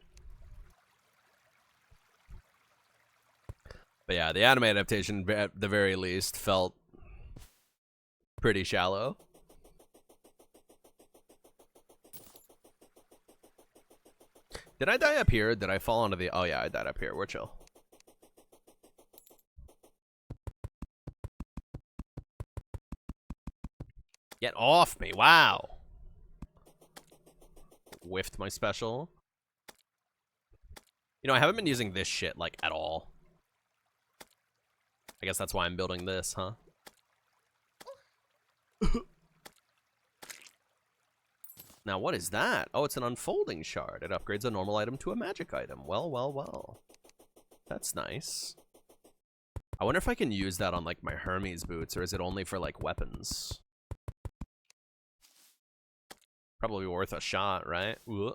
But yeah, the anime adaptation, at the very least, felt pretty shallow. Did I die up here? Did I fall onto the... Oh yeah, I died up here. We're chill. Get off me. Wow. Whiffed my special. You know, I haven't been using this shit, like, at all. I guess that's why I'm building this, huh? Now, what is that? Oh, it's an unfolding shard. It upgrades a normal item to a magic item. Well, well, well. That's nice. I wonder if I can use that on, like, my Hermes boots, or is it only for, like, weapons? Probably worth a shot, right? Ooh.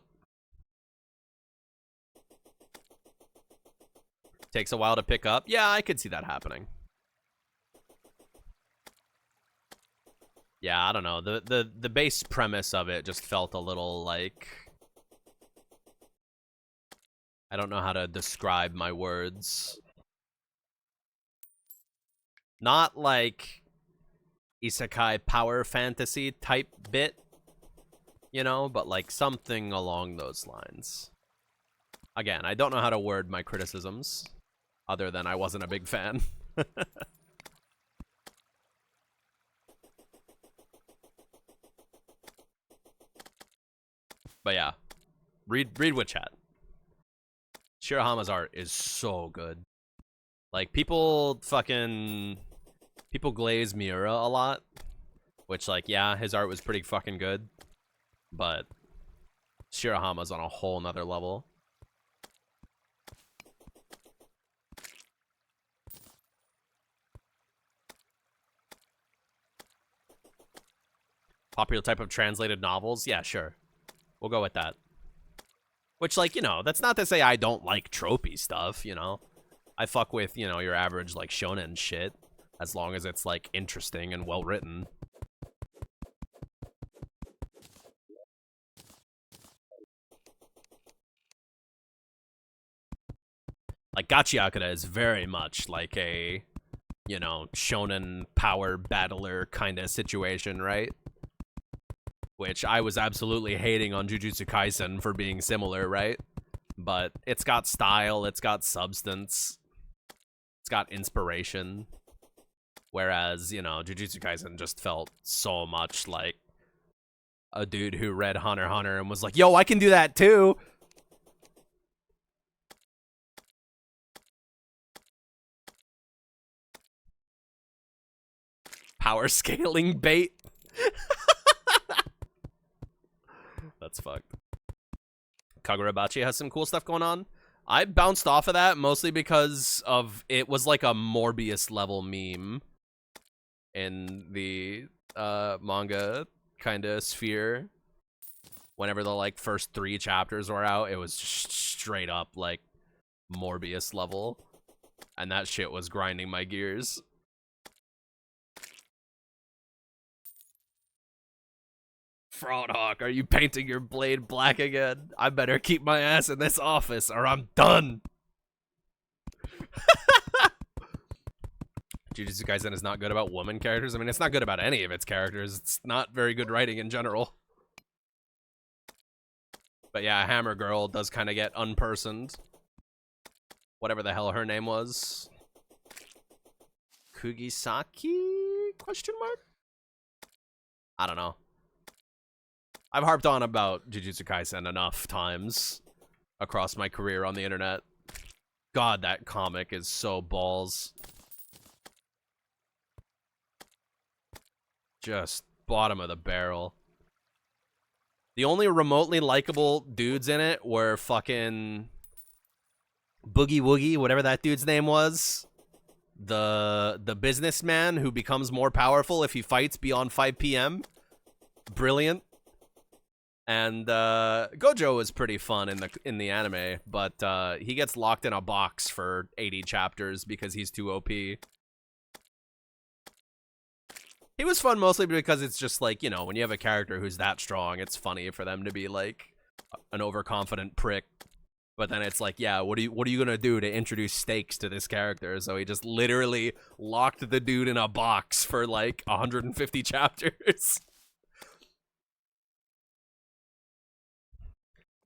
Takes a while to pick up. Yeah, I could see that happening. Yeah, I don't know. The base premise of it just felt a little like... I don't know how to describe my words. Not like isekai power fantasy type bit, you know, but like something along those lines. Again, I don't know how to word my criticisms, other than I wasn't a big fan. But yeah, read Witchat. Shirahama's art is so good. Like, people glaze Miura a lot, which, like, yeah, his art was pretty fucking good, but Shirahama's on a whole nother level. Popular type of translated novels? Yeah, sure. We'll go with that. Which, like, you know, that's not to say I don't like tropey stuff, you know? I fuck with, you know, your average, like, shonen shit, as long as it's, like, interesting and well-written. Like, Gachiakura is very much like a, you know, shonen power battler kind of situation, right? Which I was absolutely hating on Jujutsu Kaisen for being similar, right? But it's got style, it's got substance, it's got inspiration. Whereas, you know, Jujutsu Kaisen just felt so much like a dude who read Hunter x Hunter and was like, yo, I can do that too! Power scaling bait. That's fucked. Kagurabachi has some cool stuff going on. I bounced off of that mostly because of it was like a Morbius level meme in the manga kind of sphere. Whenever the like first 3 chapters were out, it was just straight up like Morbius level, and that shit was grinding my gears. Fraudhawk, are you painting your blade black again? I better keep my ass in this office or I'm done. Jujutsu Kaisen is not good about woman characters. I mean, it's not good about any of its characters. It's not very good writing in general. But yeah, Hammer Girl does kind of get unpersoned. Whatever the hell her name was. Kugisaki? Question mark? I don't know. I've harped on about Jujutsu Kaisen enough times across my career on the internet. God, that comic is so balls. Just bottom of the barrel. The only remotely likable dudes in it were fucking Boogie Woogie, whatever that dude's name was. The businessman who becomes more powerful if he fights beyond 5 p.m. Brilliant. And Gojo is pretty fun in the anime, but he gets locked in a box for 80 chapters because he's too OP. He was fun mostly because it's just like, you know, when you have a character who's that strong, it's funny for them to be like an overconfident prick. But then it's like, yeah, what are you gonna do to introduce stakes to this character? So he just literally locked the dude in a box for like 150 chapters.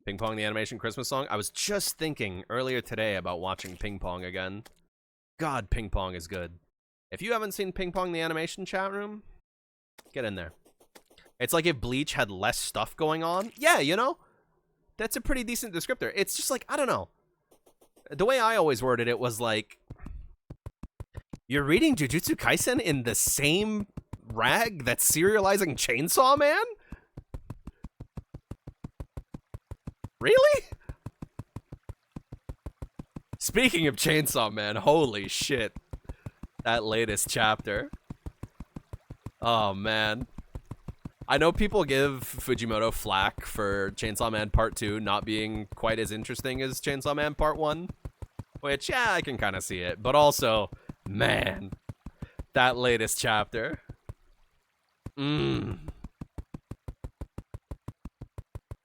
Ping Pong the Animation Christmas song. I was just thinking earlier today about watching Ping Pong again. God, Ping Pong is good. If you haven't seen Ping Pong the Animation chat room, get in there. It's like if Bleach had less stuff going on. Yeah, you know? That's a pretty decent descriptor. It's just like, I don't know. The way I always worded it was like, you're reading Jujutsu Kaisen in the same rag that's serializing Chainsaw Man? Really? Speaking of Chainsaw Man, holy shit. That latest chapter. Oh, man. I know people give Fujimoto flack for Chainsaw Man Part 2 not being quite as interesting as Chainsaw Man Part 1. Which, yeah, I can kind of see it. But also, man, that latest chapter.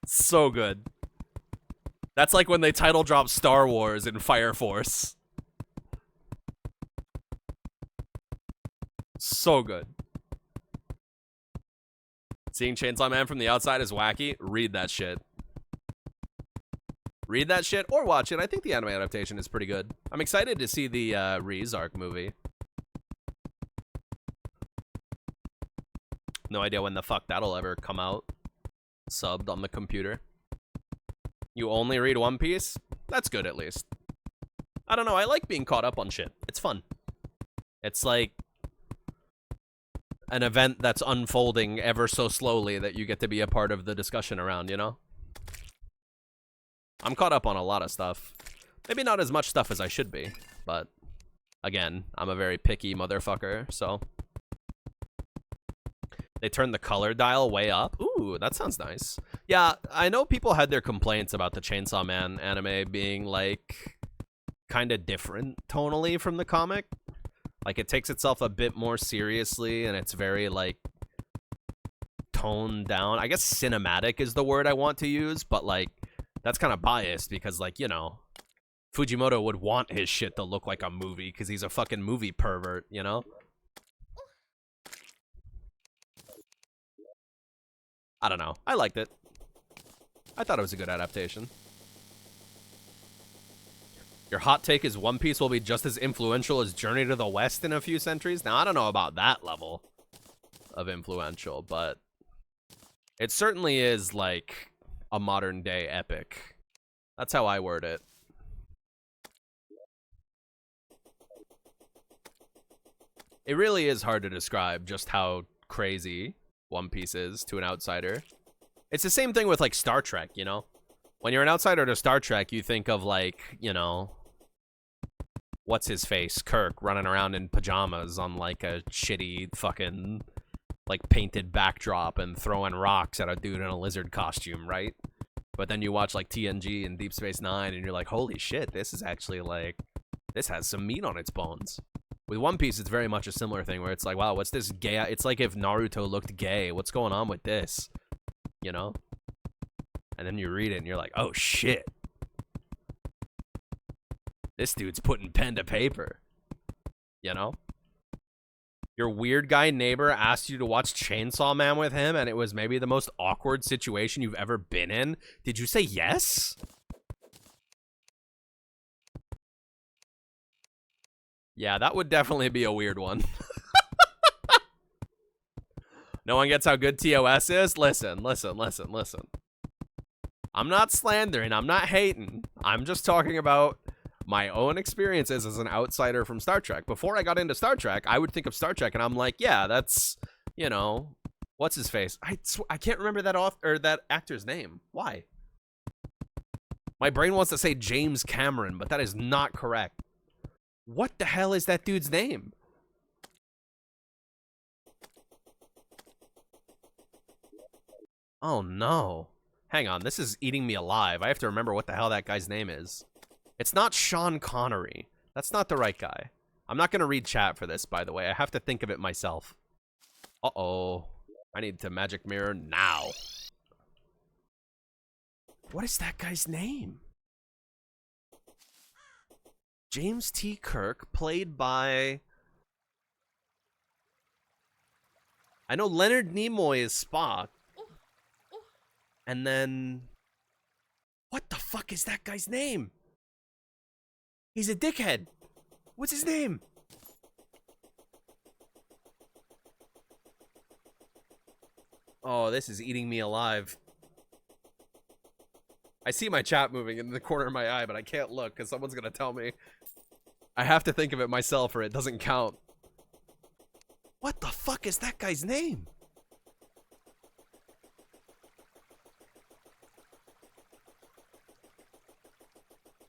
So good. That's like when they title drop Star Wars in Fire Force. So good. Seeing Chainsaw Man from the outside is wacky. Read that shit. Read that shit or watch it. I think the anime adaptation is pretty good. I'm excited to see the Riz arc movie. No idea when the fuck that'll ever come out. Subbed on the computer. You only read One Piece? That's good at least. I don't know, I like being caught up on shit. It's fun. It's like an event that's unfolding ever so slowly that you get to be a part of the discussion around, you know? I'm caught up on a lot of stuff. Maybe not as much stuff as I should be, but again, I'm a very picky motherfucker, so. They turned the color dial way up. Ooh, that sounds nice. Yeah, I know people had their complaints about the Chainsaw Man anime being, like, kind of different tonally from the comic. Like, it takes itself a bit more seriously, and it's very, like, toned down. I guess cinematic is the word I want to use, but, like, that's kind of biased because, like, you know, Fujimoto would want his shit to look like a movie because he's a fucking movie pervert, you know? I don't know. I liked it. I thought it was a good adaptation. Your hot take is One Piece will be just as influential as Journey to the West in a few centuries? Now, I don't know about that level of influential, but it certainly is like a modern day epic. That's how I word it. It really is hard to describe just how crazy One Piece is to an outsider. It's the same thing with like Star Trek, you know? When you're an outsider to Star Trek, you think of like, you know, what's his face? Kirk running around in pajamas on like a shitty fucking like painted backdrop and throwing rocks at a dude in a lizard costume, right? But then you watch like TNG and Deep Space Nine and you're like, holy shit, this is actually like, this has some meat on its bones. With One Piece, it's very much a similar thing where it's like, wow, what's this gay? It's like if Naruto looked gay. What's going on with this? You know? And then you read it and you're like, oh shit. This dude's putting pen to paper. You know? Your weird guy neighbor asked you to watch Chainsaw Man with him and it was maybe the most awkward situation you've ever been in. Did you say yes? Yeah, that would definitely be a weird one. No one gets how good TOS is? Listen. I'm not slandering. I'm not hating. I'm just talking about my own experiences as an outsider from Star Trek. Before I got into Star Trek, I would think of Star Trek, and I'm like, yeah, that's, you know, what's his face? I can't remember that actor's name. Why? My brain wants to say James Cameron, but that is not correct. What the hell is that dude's name? Oh no. Hang on, this is eating me alive. I have to remember what the hell that guy's name is. It's not Sean Connery. That's not the right guy. I'm not going to read chat for this, by the way. I have to think of it myself. Uh-oh. I need to magic mirror now. What is that guy's name? James T. Kirk, played by... I know Leonard Nimoy is Spock. And then... What the fuck is that guy's name? He's a dickhead. What's his name? Oh, this is eating me alive. I see my chat moving in the corner of my eye, but I can't look because someone's going to tell me. I have to think of it myself or it doesn't count. What the fuck is that guy's name?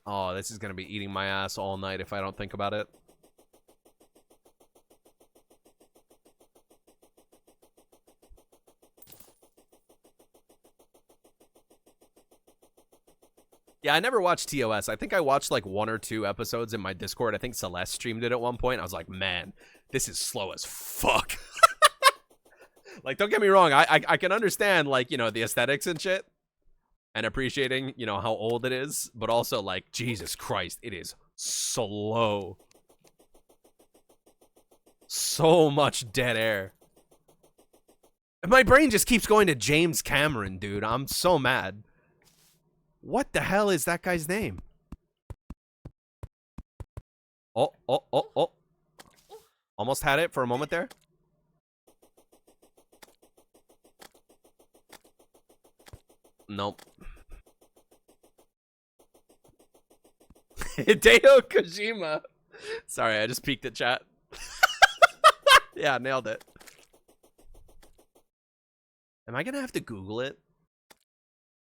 Oh, this is going to be eating my ass all night if I don't think about it. Yeah, I never watched TOS. I think I watched like 1 or 2 episodes in my Discord. I think Celeste streamed it at one point. I was like, man, this is slow as fuck. Like, don't get me wrong. I can understand, like, you know, the aesthetics and shit. And appreciating, you know, how old it is. But also, like, Jesus Christ, it is slow. So much dead air. And my brain just keeps going to James Cameron, dude. I'm so mad. What the hell is that guy's name? Oh. Almost had it for a moment there. Nope. Hideo Kojima. Sorry, I just peeked at chat. Yeah, nailed it. Am I gonna have to Google it?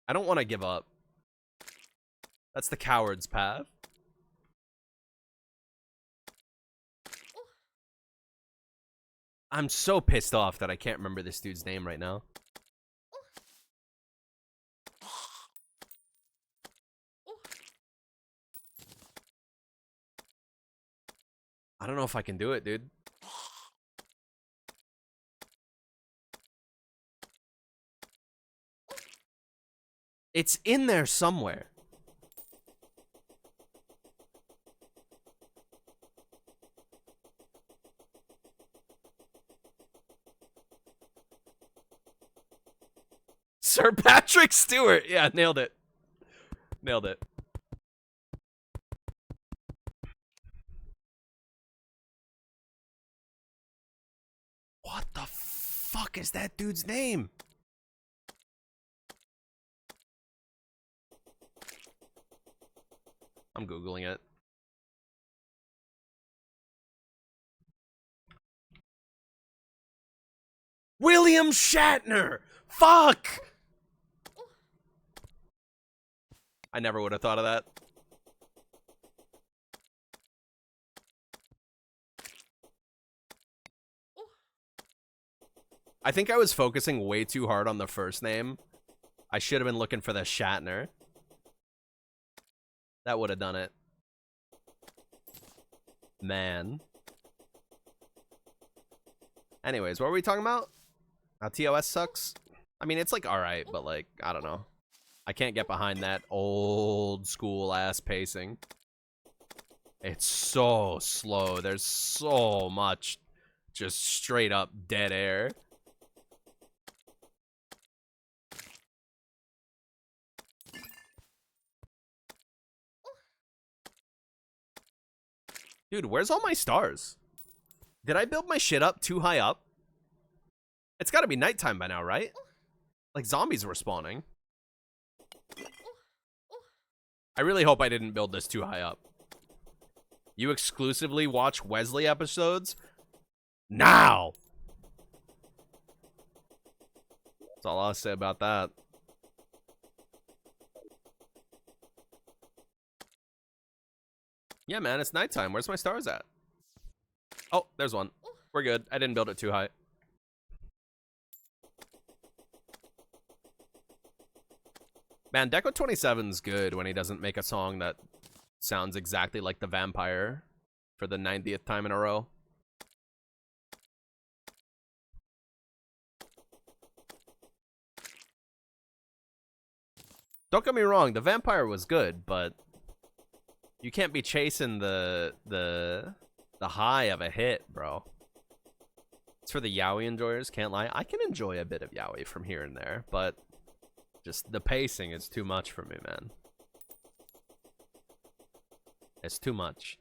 I don't want to give up. That's the coward's path. I'm so pissed off that I can't remember this dude's name right now. I don't know if I can do it, dude. It's in there somewhere. Sir Patrick Stewart. Yeah, nailed it. Nailed it. What the fuck is that dude's name? I'm Googling it. William Shatner! Fuck! I never would have thought of that. I think I was focusing way too hard on the first name. I should have been looking for the Shatner. That would have done it. Man. Anyways, what were we talking about? How TOS sucks? I mean, it's like alright, but like, I don't know. I can't get behind that old school ass pacing. It's so slow. There's so much just straight up dead air. Dude, where's all my stars? Did I build my shit up too high up? It's gotta be nighttime by now, right? Like, zombies were spawning. I really hope I didn't build this too high up. You exclusively watch Wesley episodes? Now! That's all I'll say about that. Yeah, man, it's nighttime. Where's my stars at? Oh, there's one. We're good. I didn't build it too high. Man, Deco27's good when he doesn't make a song that sounds exactly like The Vampire for the 90th time in a row. Don't get me wrong, The Vampire was good, but you can't be chasing the high of a hit, bro. It's for the yaoi enjoyers, can't lie. I can enjoy a bit of yaoi from here and there, but just the pacing is too much for me, man. It's too much.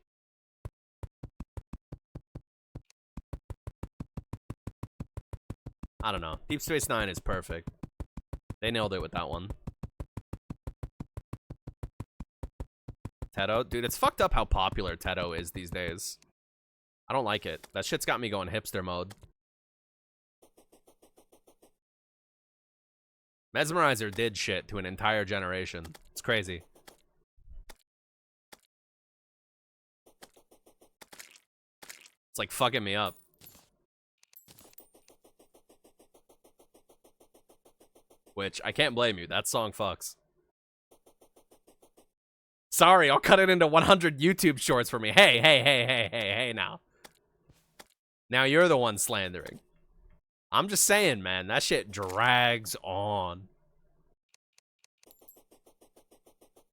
I don't know. Deep Space Nine is perfect. They nailed it with that one. Teto? Dude, it's fucked up how popular Teto is these days. I don't like it. That shit's got me going hipster mode. Mesmerizer did shit to an entire generation. It's crazy. It's like fucking me up. Which, I can't blame you. That song fucks. Sorry, I'll cut it into 100 YouTube shorts for me. Hey now. Now you're the one slandering. I'm just saying, man, that shit drags on.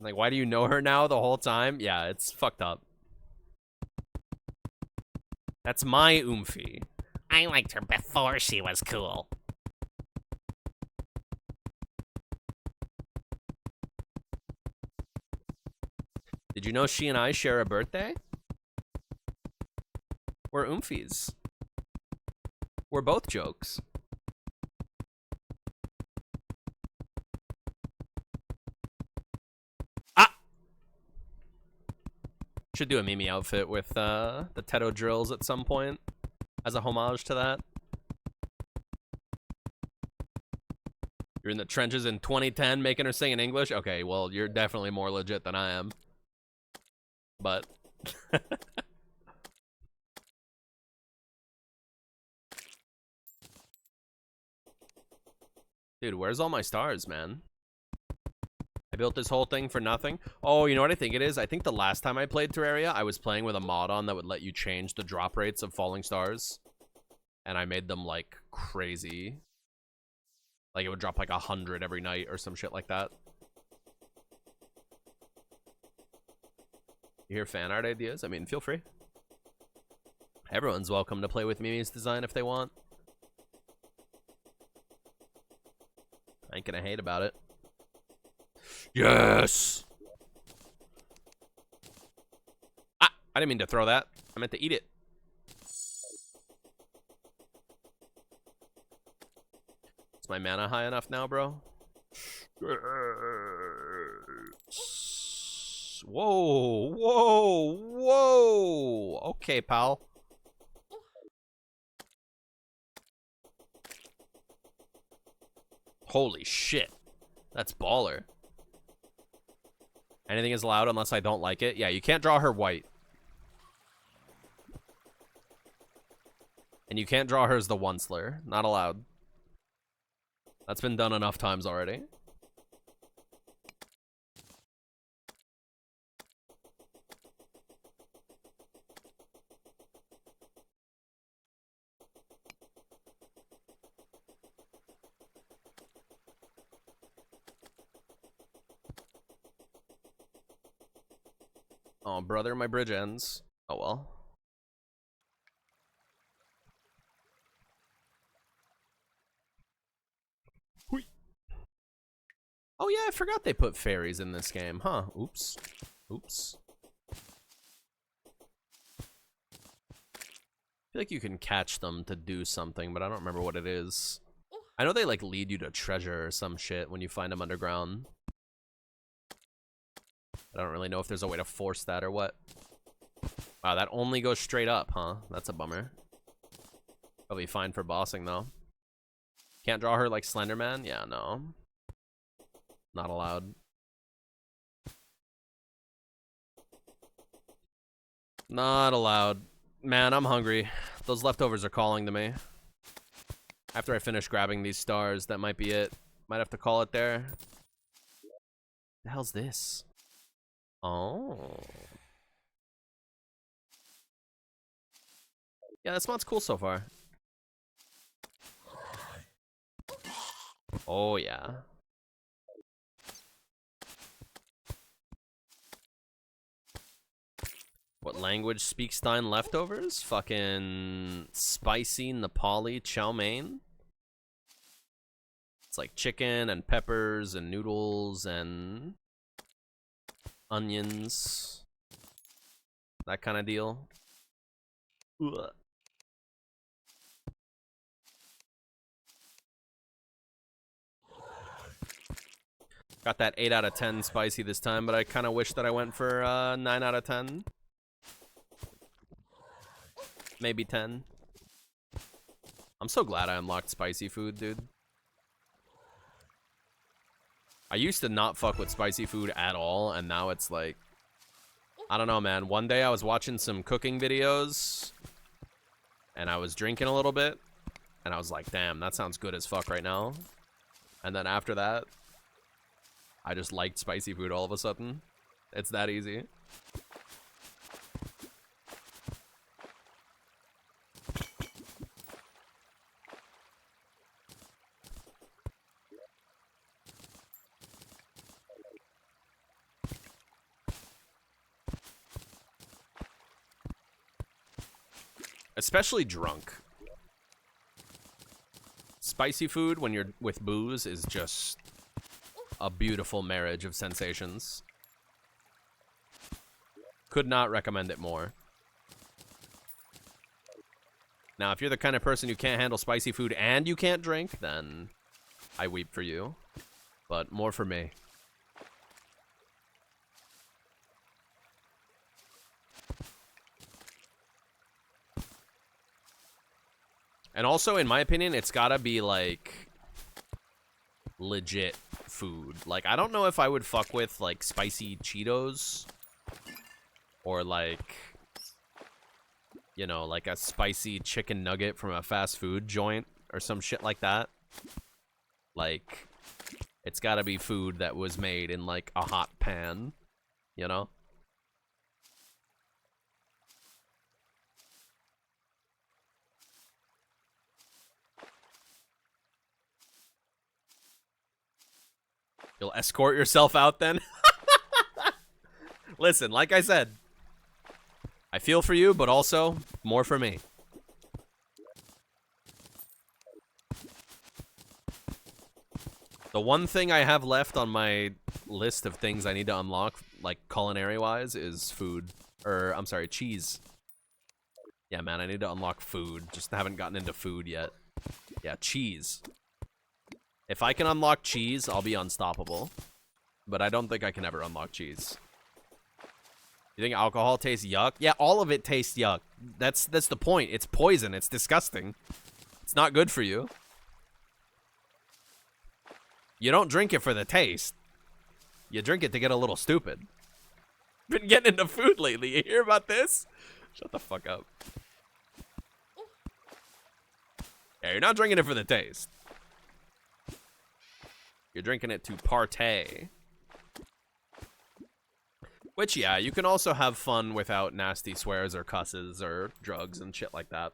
Like, why do you know her now the whole time? Yeah, it's fucked up. That's my Oomphy. I liked her before she was cool. Did you know she and I share a birthday? We're Oomphies. We're both jokes. Ah! Should do a Mimi outfit with the Teto drills at some point as a homage to that. You're in the trenches in 2010 making her sing in English? Okay, well, you're definitely more legit than I am. But... Dude, where's all my stars, man? I built this whole thing for nothing. Oh, you know what I think it is? I think the last time I played Terraria, I was playing with a mod on that would let you change the drop rates of falling stars. And I made them, like, crazy. Like, it would drop, like, 100 every night or some shit like that. You hear fan art ideas? I mean, feel free. Everyone's welcome to play with Mimi's design if they want. I ain't gonna hate about it. Yes! Ah! I didn't mean to throw that. I meant to eat it. Is my mana high enough now, bro? Whoa! Whoa! Whoa! Okay, pal. Holy shit. That's baller. Anything is allowed unless I don't like it. Yeah, you can't draw her white. And you can't draw her as the one slayer. Not allowed. That's been done enough times already. Oh, brother, my bridge ends. Oh, well. Hui. Oh, yeah, I forgot they put fairies in this game, huh? Oops. Oops. feel like you can catch them to do something, but I don't remember what it is. I know they like lead you to treasure or some shit when you find them underground. I don't really know if there's a way to force that or what. Wow, that only goes straight up, huh? That's a bummer. Probably fine for bossing though. Can't draw her like Slenderman? Yeah, no. Not allowed. Not allowed. Man, I'm hungry. Those leftovers are calling to me. After I finish grabbing these stars, that might be it. Might have to call it there. The hell's this? Oh. Yeah, that spot's cool so far. Oh, yeah. What language speaks Stein leftovers? Fucking spicy Nepali chow mein. It's like chicken and peppers and noodles and onions. That kind of deal. Ugh. Got that 8 out of 10 spicy this time, but I kind of wish that I went for 9 out of 10. Maybe 10. I'm so glad I unlocked spicy food, dude. I used to not fuck with spicy food at all, and now it's like, I don't know, man. One day I was watching some cooking videos, and I was drinking a little bit, and I was like, damn, that sounds good as fuck right now. And then after that, I just liked spicy food all of a sudden. It's that easy. Especially drunk. Spicy food when you're with booze is just a beautiful marriage of sensations. Could not recommend it more. Now, if you're the kind of person who can't handle spicy food and you can't drink, then I weep for you. But more for me. And also, in my opinion, it's gotta be, like, legit food. Like, I don't know if I would fuck with, like, spicy Cheetos. Or, like, you know, like a spicy chicken nugget from a fast food joint. Or some shit like that. Like, it's gotta be food that was made in, like, a hot pan. You know? You'll escort yourself out then? Listen, like I said, I feel for you, but also more for me. The one thing I have left on my list of things I need to unlock, like culinary-wise, is food. Or, I'm sorry, cheese. Yeah, man, I need to unlock food. Just haven't gotten into food yet. Yeah, cheese. If I can unlock cheese, I'll be unstoppable. But I don't think I can ever unlock cheese. You think alcohol tastes yuck? Yeah, all of it tastes yuck. That's the point. It's poison. It's disgusting. It's not good for you. You don't drink it for the taste. You drink it to get a little stupid. Been getting into food lately. You hear about this? Shut the fuck up. Yeah, you're not drinking it for the taste. You're drinking it to partay. Which, yeah, you can also have fun without nasty swears or cusses or drugs and shit like that.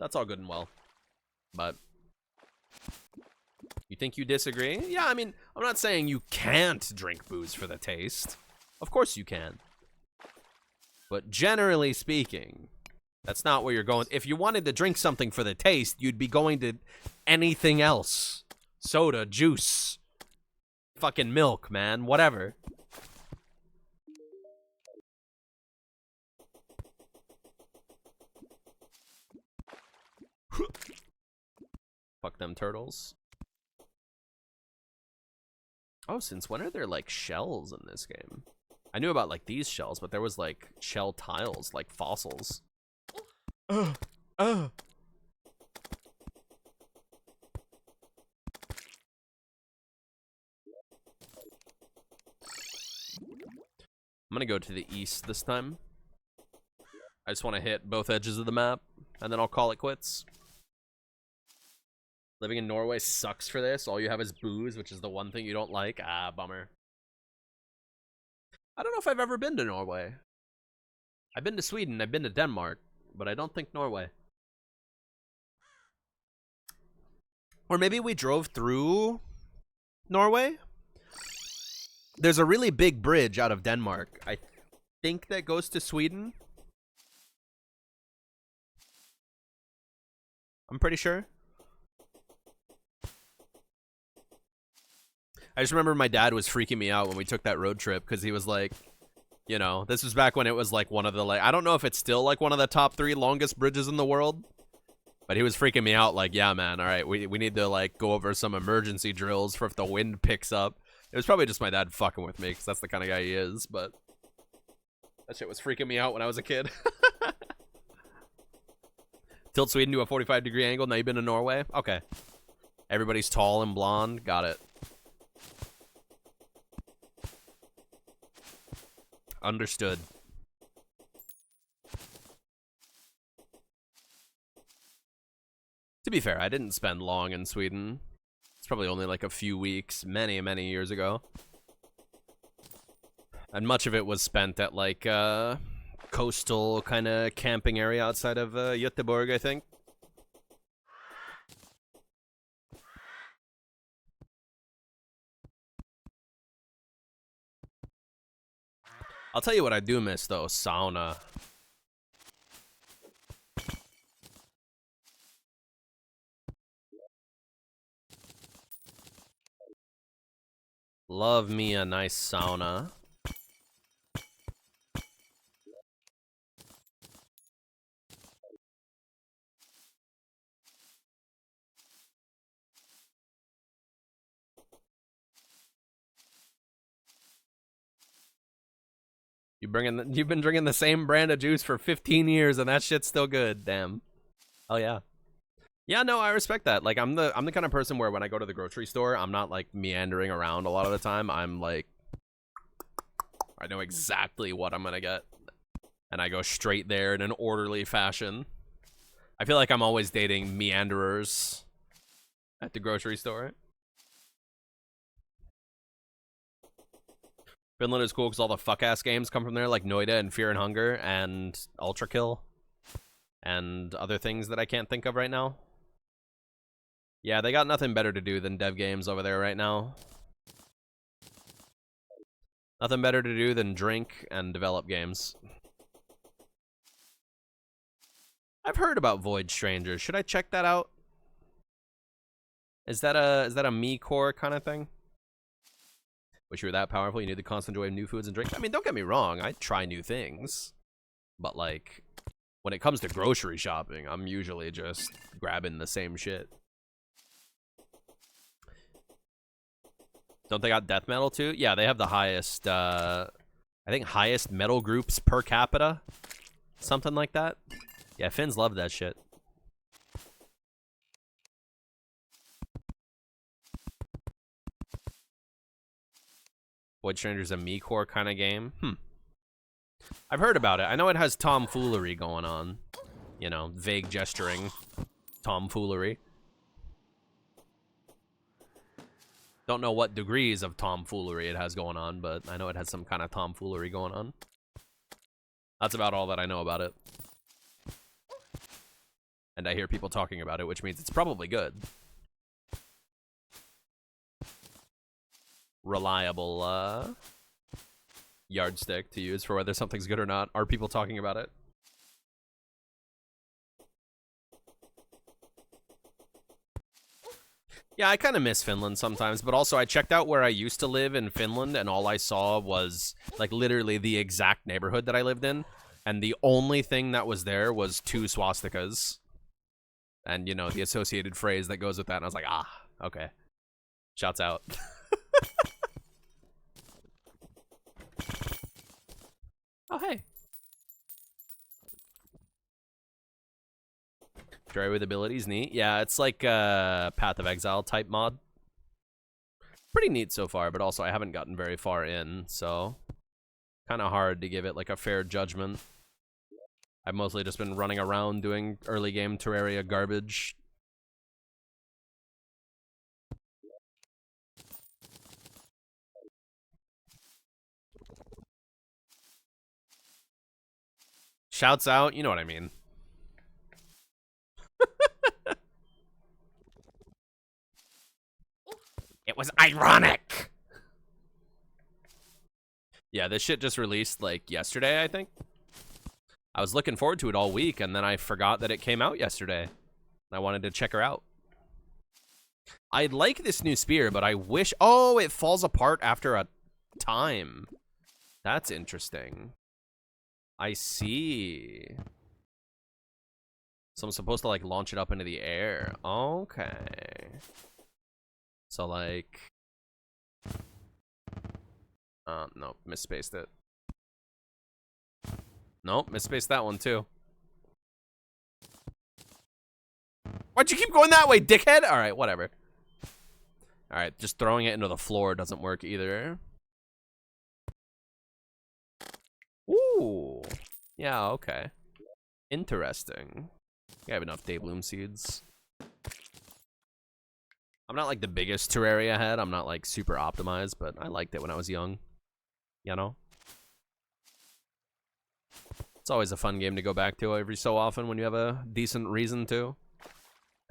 That's all good and well. But you think you disagree? Yeah, I mean, I'm not saying you can't drink booze for the taste. Of course you can. But generally speaking, that's not where you're going. If you wanted to drink something for the taste, you'd be going to anything else. Soda, juice, fucking milk, man, whatever. Fuck them turtles. Oh, since when are there, like, shells in this game? I knew about, like, these shells, but there was, like, shell tiles, like fossils. I'm gonna go to the east this time. I just want to hit both edges of the map, and then I'll call it quits. Living in Norway sucks for this. All you have is booze, which is the one thing you don't like. Ah, bummer. I don't know if I've ever been to Norway. I've been to Sweden, I've been to Denmark, but I don't think Norway. Or maybe we drove through Norway? There's a really big bridge out of Denmark, I think, that goes to Sweden. I'm pretty sure. I just remember my dad was freaking me out when we took that road trip because he was like, you know, this was back when it was like one of the, like, I don't know if it's still like one of the top 3 longest bridges in the world, but he was freaking me out like, yeah, man, all right, we need to like go over some emergency drills for if the wind picks up. It was probably just my dad fucking with me because that's the kind of guy he is, but that shit was freaking me out when I was a kid. Tilt Sweden to a 45-degree angle. Now you've been to Norway? Okay. Everybody's tall and blonde. Got it. Understood. To be fair, I didn't spend long in Sweden. It's probably only like a few weeks, many, many years ago. And much of it was spent at like coastal kind of camping area outside of Göteborg, I think. I'll tell you what I do miss though, sauna. Love me a nice sauna. You've been drinking the same brand of juice for 15 years and that shit's still good. Damn. Oh yeah. Yeah, no, I respect that. Like I'm the kind of person where when I go to the grocery store, I'm not like meandering around a lot of the time. I'm like, I know exactly what I'm gonna get. And I go straight there in an orderly fashion. I feel like I'm always dating meanderers at the grocery store. Finland is cool because all the fuck-ass games come from there, like Noida and Fear and Hunger and Ultra Kill. And other things that I can't think of right now. Yeah, they got nothing better to do than dev games over there right now. Nothing better to do than drink and develop games. I've heard about Void Strangers. Should I check that out? Is that a me core kind of thing? Wish you were that powerful. You need the constant joy of new foods and drinks. I mean, don't get me wrong. I try new things. But, like, when it comes to grocery shopping, I'm usually just grabbing the same shit. Don't they got death metal, too? Yeah, they have the highest, I think, highest metal groups per capita. Something like that. Yeah, Finns love that shit. Void Stranger's a me-core kind of game. I've heard about it. I know it has tomfoolery going on. You know, vague gesturing. Tomfoolery. Don't know what degrees of tomfoolery it has going on, but I know it has some kind of tomfoolery going on. That's about all that I know about it. And I hear people talking about it, which means it's probably good. Reliable yardstick to use for whether something's good or not. Are people talking about it? Yeah, I kind of miss Finland sometimes, but also I checked out where I used to live in Finland, and all I saw was, like, literally the exact neighborhood that I lived in, and the only thing that was there was 2 swastikas. And, you know, the associated phrase that goes with that. And I was like, ah, okay. Shouts out. Oh, hey. Terraria with abilities, neat. Yeah, it's like a Path of Exile type mod. Pretty neat so far, but also I haven't gotten very far in, so kind of hard to give it like a fair judgment. I've mostly just been running around doing early game Terraria garbage. Shouts out, you know what I mean. It was ironic. Yeah, this shit just released like yesterday, I think. I was looking forward to it all week, and then I forgot that it came out yesterday. I wanted to check her out. I like this new spear, but I wish... Oh, it falls apart after a time. That's interesting. I see. So I'm supposed to, like, launch it up into the air. Okay. So, like... no, misspaced it. Nope, misspaced that one, too. Why'd you keep going that way, dickhead? Alright, whatever. Alright, just throwing it into the floor doesn't work either. Ooh. Yeah, okay. Interesting. I have enough Daybloom seeds. I'm not like the biggest Terraria head. I'm not like super optimized, but I liked it when I was young. You know? It's always a fun game to go back to every so often when you have a decent reason to.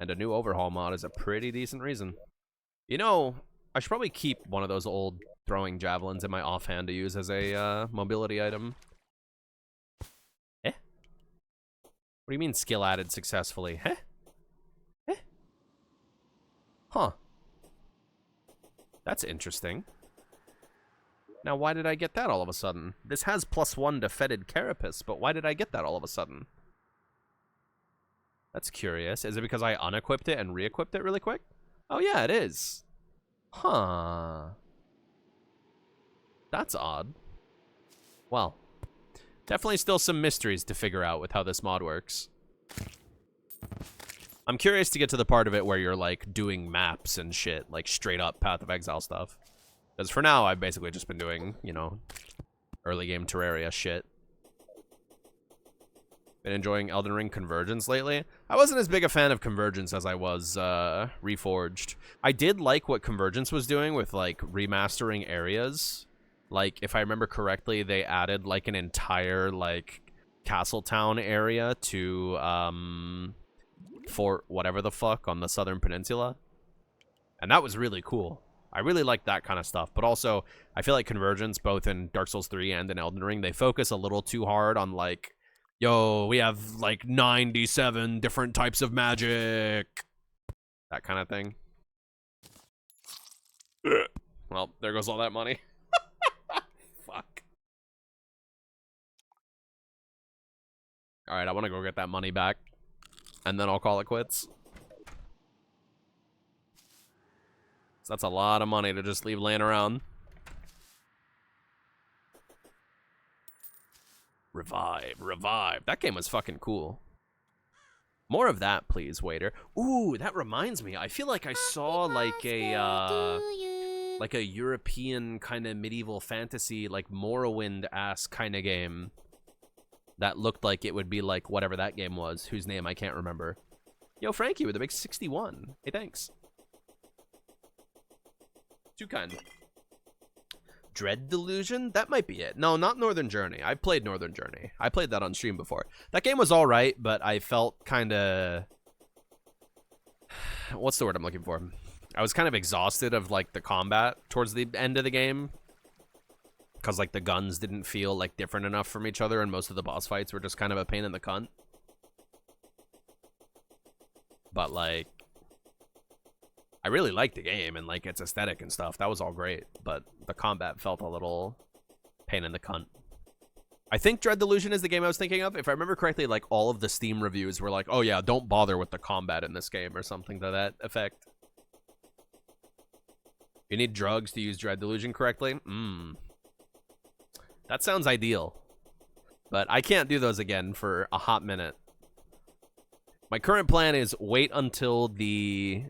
And a new overhaul mod is a pretty decent reason. You know, I should probably keep one of those old throwing javelins in my offhand to use as a mobility item. Eh? What do you mean skill added successfully? Heh? Eh? Huh. That's interesting. Now, why did I get that all of a sudden? This has +1 to fetid carapace, but why did I get that all of a sudden? That's curious. Is it because I unequipped it and re-equipped it really quick? Oh yeah, it is. Huh. That's odd. Well, definitely still some mysteries to figure out with how this mod works. I'm curious to get to the part of it where you're like doing maps and shit, like straight up Path of Exile stuff. Because for now, I've basically just been doing, you know, early game Terraria shit. Been enjoying Elden Ring Convergence lately. I wasn't as big a fan of Convergence as I was Reforged. I did like what Convergence was doing with like remastering areas. Like, if I remember correctly, they added like an entire like Castletown area to Fort whatever the fuck on the Southern Peninsula. And that was really cool. I really like that kind of stuff. But also, I feel like Convergence, both in Dark Souls 3 and in Elden Ring, they focus a little too hard on like, yo, we have like 97 different types of magic. That kind of thing. Well, there goes all that money. Fuck. Alright, I want to go get that money back. And then I'll call it quits. So that's a lot of money to just leave laying around. Revive, revive. That game was fucking cool. More of that, please, waiter. Ooh, that reminds me. I feel like I saw like a European kind of medieval fantasy, like Morrowind-ass kind of game that looked like it would be like whatever that game was, whose name I can't remember. Yo, Frankie with a big 61. Hey, thanks. Too kind. Dread Delusion? That might be it. No, not Northern Journey. I played Northern Journey. I played that on stream before. That game was alright, but I felt kind of... What's the word I'm looking for? I was kind of exhausted of, like, the combat towards the end of the game. Because, like, the guns didn't feel, like, different enough from each other, and most of the boss fights were just kind of a pain in the cunt. But, like... I really liked the game and like its aesthetic and stuff. That was all great, but the combat felt a little pain in the cunt. I think Dread Delusion is the game I was thinking of. If I remember correctly, like all of the Steam reviews were like, "Oh yeah, don't bother with the combat in this game" or something to that effect. You need drugs to use Dread Delusion correctly? That sounds ideal. But I can't do those again for a hot minute. My current plan is wait until the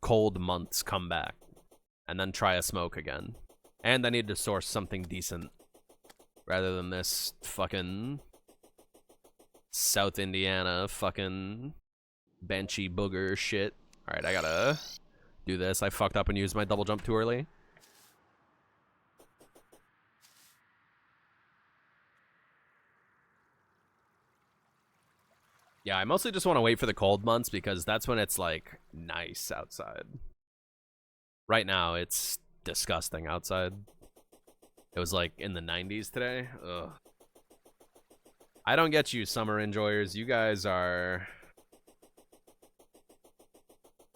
cold months come back. And then try a smoke again. And I need to source something decent. Rather than this fucking South Indiana fucking Banshee booger shit. Alright, I gotta do this. I fucked up and used my double jump too early. Yeah, I mostly just want to wait for the cold months because that's when it's like nice outside. Right now, it's disgusting outside. It was like in the 90s today. Ugh. I don't get you, summer enjoyers. You guys are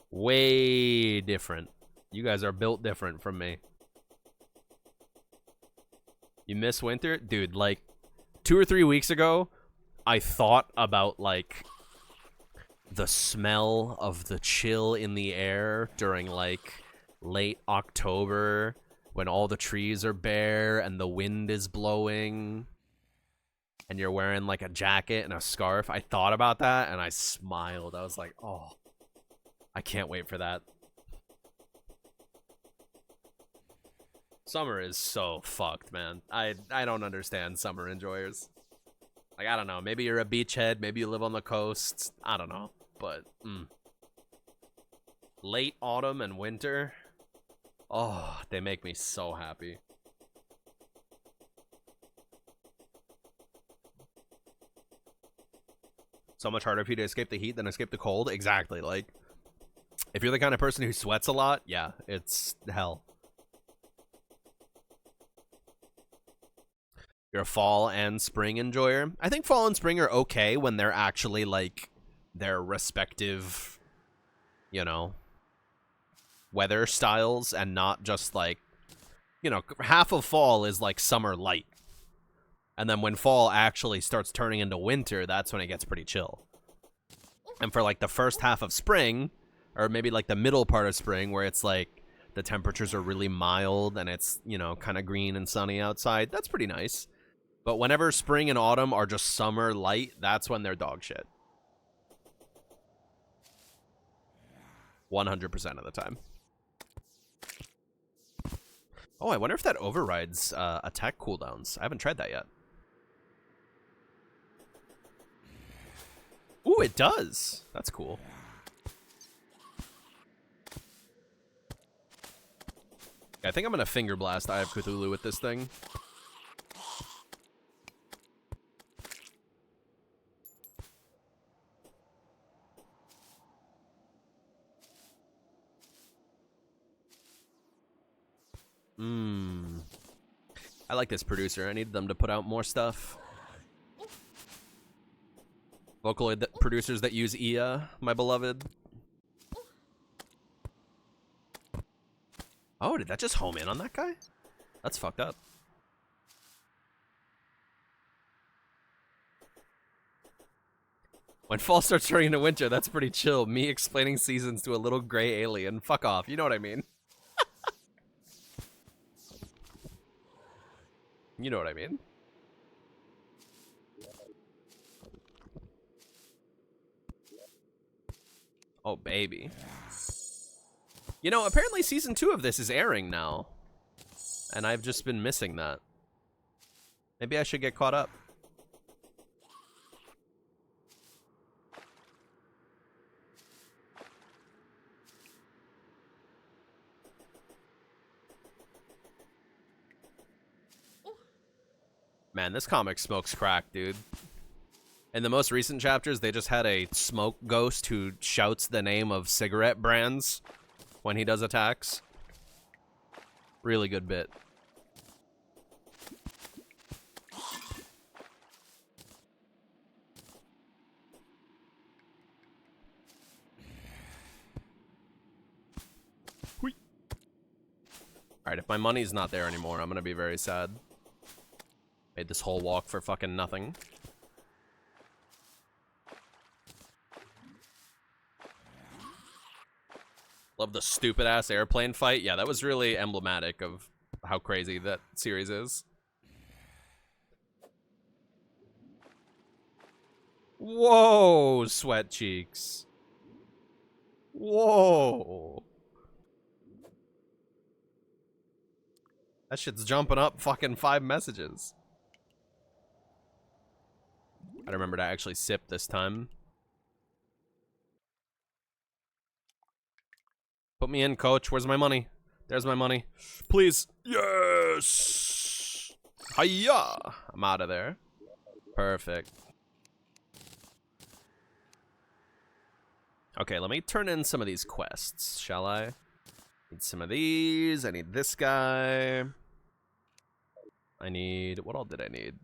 way different. You guys are built different from me. You miss winter? Dude, like 2 or 3 weeks ago, I thought about like the smell of the chill in the air during like late October when all the trees are bare and the wind is blowing and you're wearing like a jacket and a scarf. I thought about that and I smiled. I was like, oh, I can't wait for that. Summer is so fucked, man. I don't understand summer enjoyers. Like, I don't know. Maybe you're a beachhead. Maybe you live on the coast. I don't know. But, late autumn and winter. Oh, they make me so happy. So much harder for you to escape the heat than escape the cold. Exactly. Like, if you're the kind of person who sweats a lot, yeah, it's hell. You're a fall and spring enjoyer. I think fall and spring are okay when they're actually like their respective, you know, weather styles and not just like, you know, half of fall is like summer light. And then when fall actually starts turning into winter, that's when it gets pretty chill. And for like the first half of spring, or maybe like the middle part of spring where it's like the temperatures are really mild and it's, you know, kind of green and sunny outside, that's pretty nice. But whenever spring and autumn are just summer light, that's when they're dog shit. 100% of the time. Oh, I wonder if that overrides attack cooldowns. I haven't tried that yet. Ooh, it does. That's cool. Yeah, I think I'm going to Finger Blast Eye of Cthulhu with this thing. I like this producer. I need them to put out more stuff. Local producers that use IA, my beloved. Oh, did that just home in on that guy? That's fucked up. When fall starts turning into winter, that's pretty chill. Me explaining seasons to a little gray alien. Fuck off. You know what I mean. You know what I mean. Oh, baby. You know, apparently season 2 of this is airing now. And I've just been missing that. Maybe I should get caught up. Man, this comic smokes crack, dude. In the most recent chapters, they just had a smoke ghost who shouts the name of cigarette brands when he does attacks. Really good bit. Alright, if my money's not there anymore, I'm gonna be very sad. Made this whole walk for fucking nothing. Love the stupid ass airplane fight. Yeah, that was really emblematic of how crazy that series is. Whoa, sweat cheeks. Whoa. That shit's jumping up fucking 5 messages. I remember to actually sip this time. Put me in, coach. Where's my money? There's my money. Please. Yes. Hiya. I'm out of there. Perfect. Okay, let me turn in some of these quests, shall I? Need some of these. I need this guy. I need... What all did I need?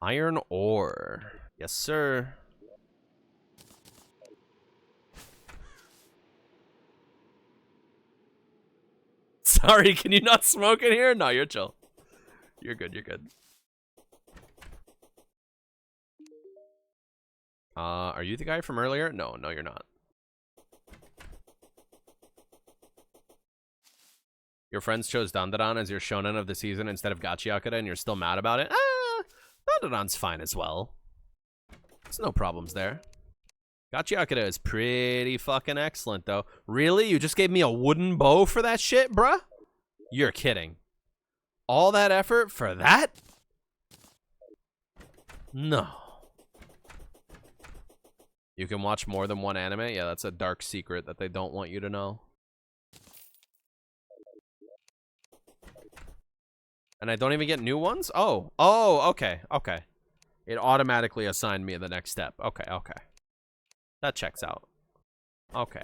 Iron ore. Yes, sir. Sorry, can you not smoke in here? No, you're chill. You're good, you're good. Are you the guy from earlier? No, you're not. Your friends chose Dandadan as your shonen of the season instead of Gachiakura and you're still mad about it? Dandadan's fine as well. There's no problems there. Gachiakura is pretty fucking excellent, though. Really? You just gave me a wooden bow for that shit, bruh? You're kidding. All that effort for that? No. You can watch more than one anime? Yeah, that's a dark secret that they don't want you to know. And I don't even get new ones? Oh, okay. It automatically assigned me the next step. Okay. That checks out. Okay.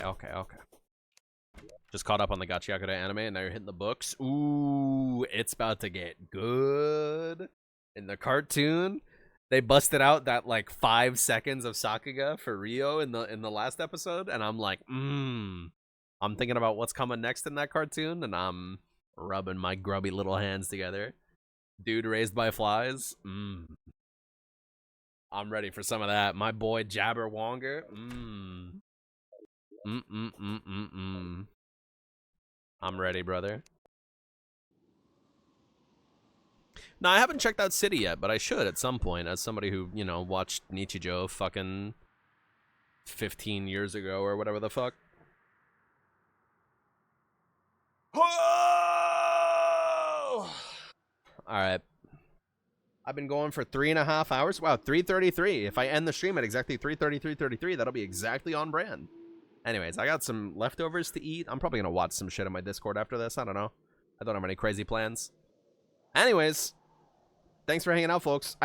Just caught up on the Gachiakura anime, and now you're hitting the books. Ooh, it's about to get good. In the cartoon, they busted out that like 5 seconds of Sakuga for Rio in the last episode, and I'm like, I'm thinking about what's coming next in that cartoon, and I'm rubbing my grubby little hands together. Dude raised by flies. I'm ready for some of that. My boy Jabberwonger. I'm ready, brother. No, I haven't checked out City yet, but I should at some point as somebody who, you know, watched Nichijou fucking 15 years ago or whatever the fuck. Alright. I've been going for 3.5 hours. Wow, 3:33. If I end the stream at exactly 3:33, that'll be exactly on brand. Anyways, I got some leftovers to eat. I'm probably going to watch some shit on my Discord after this. I don't know. I don't have any crazy plans. Anyways, thanks for hanging out, folks.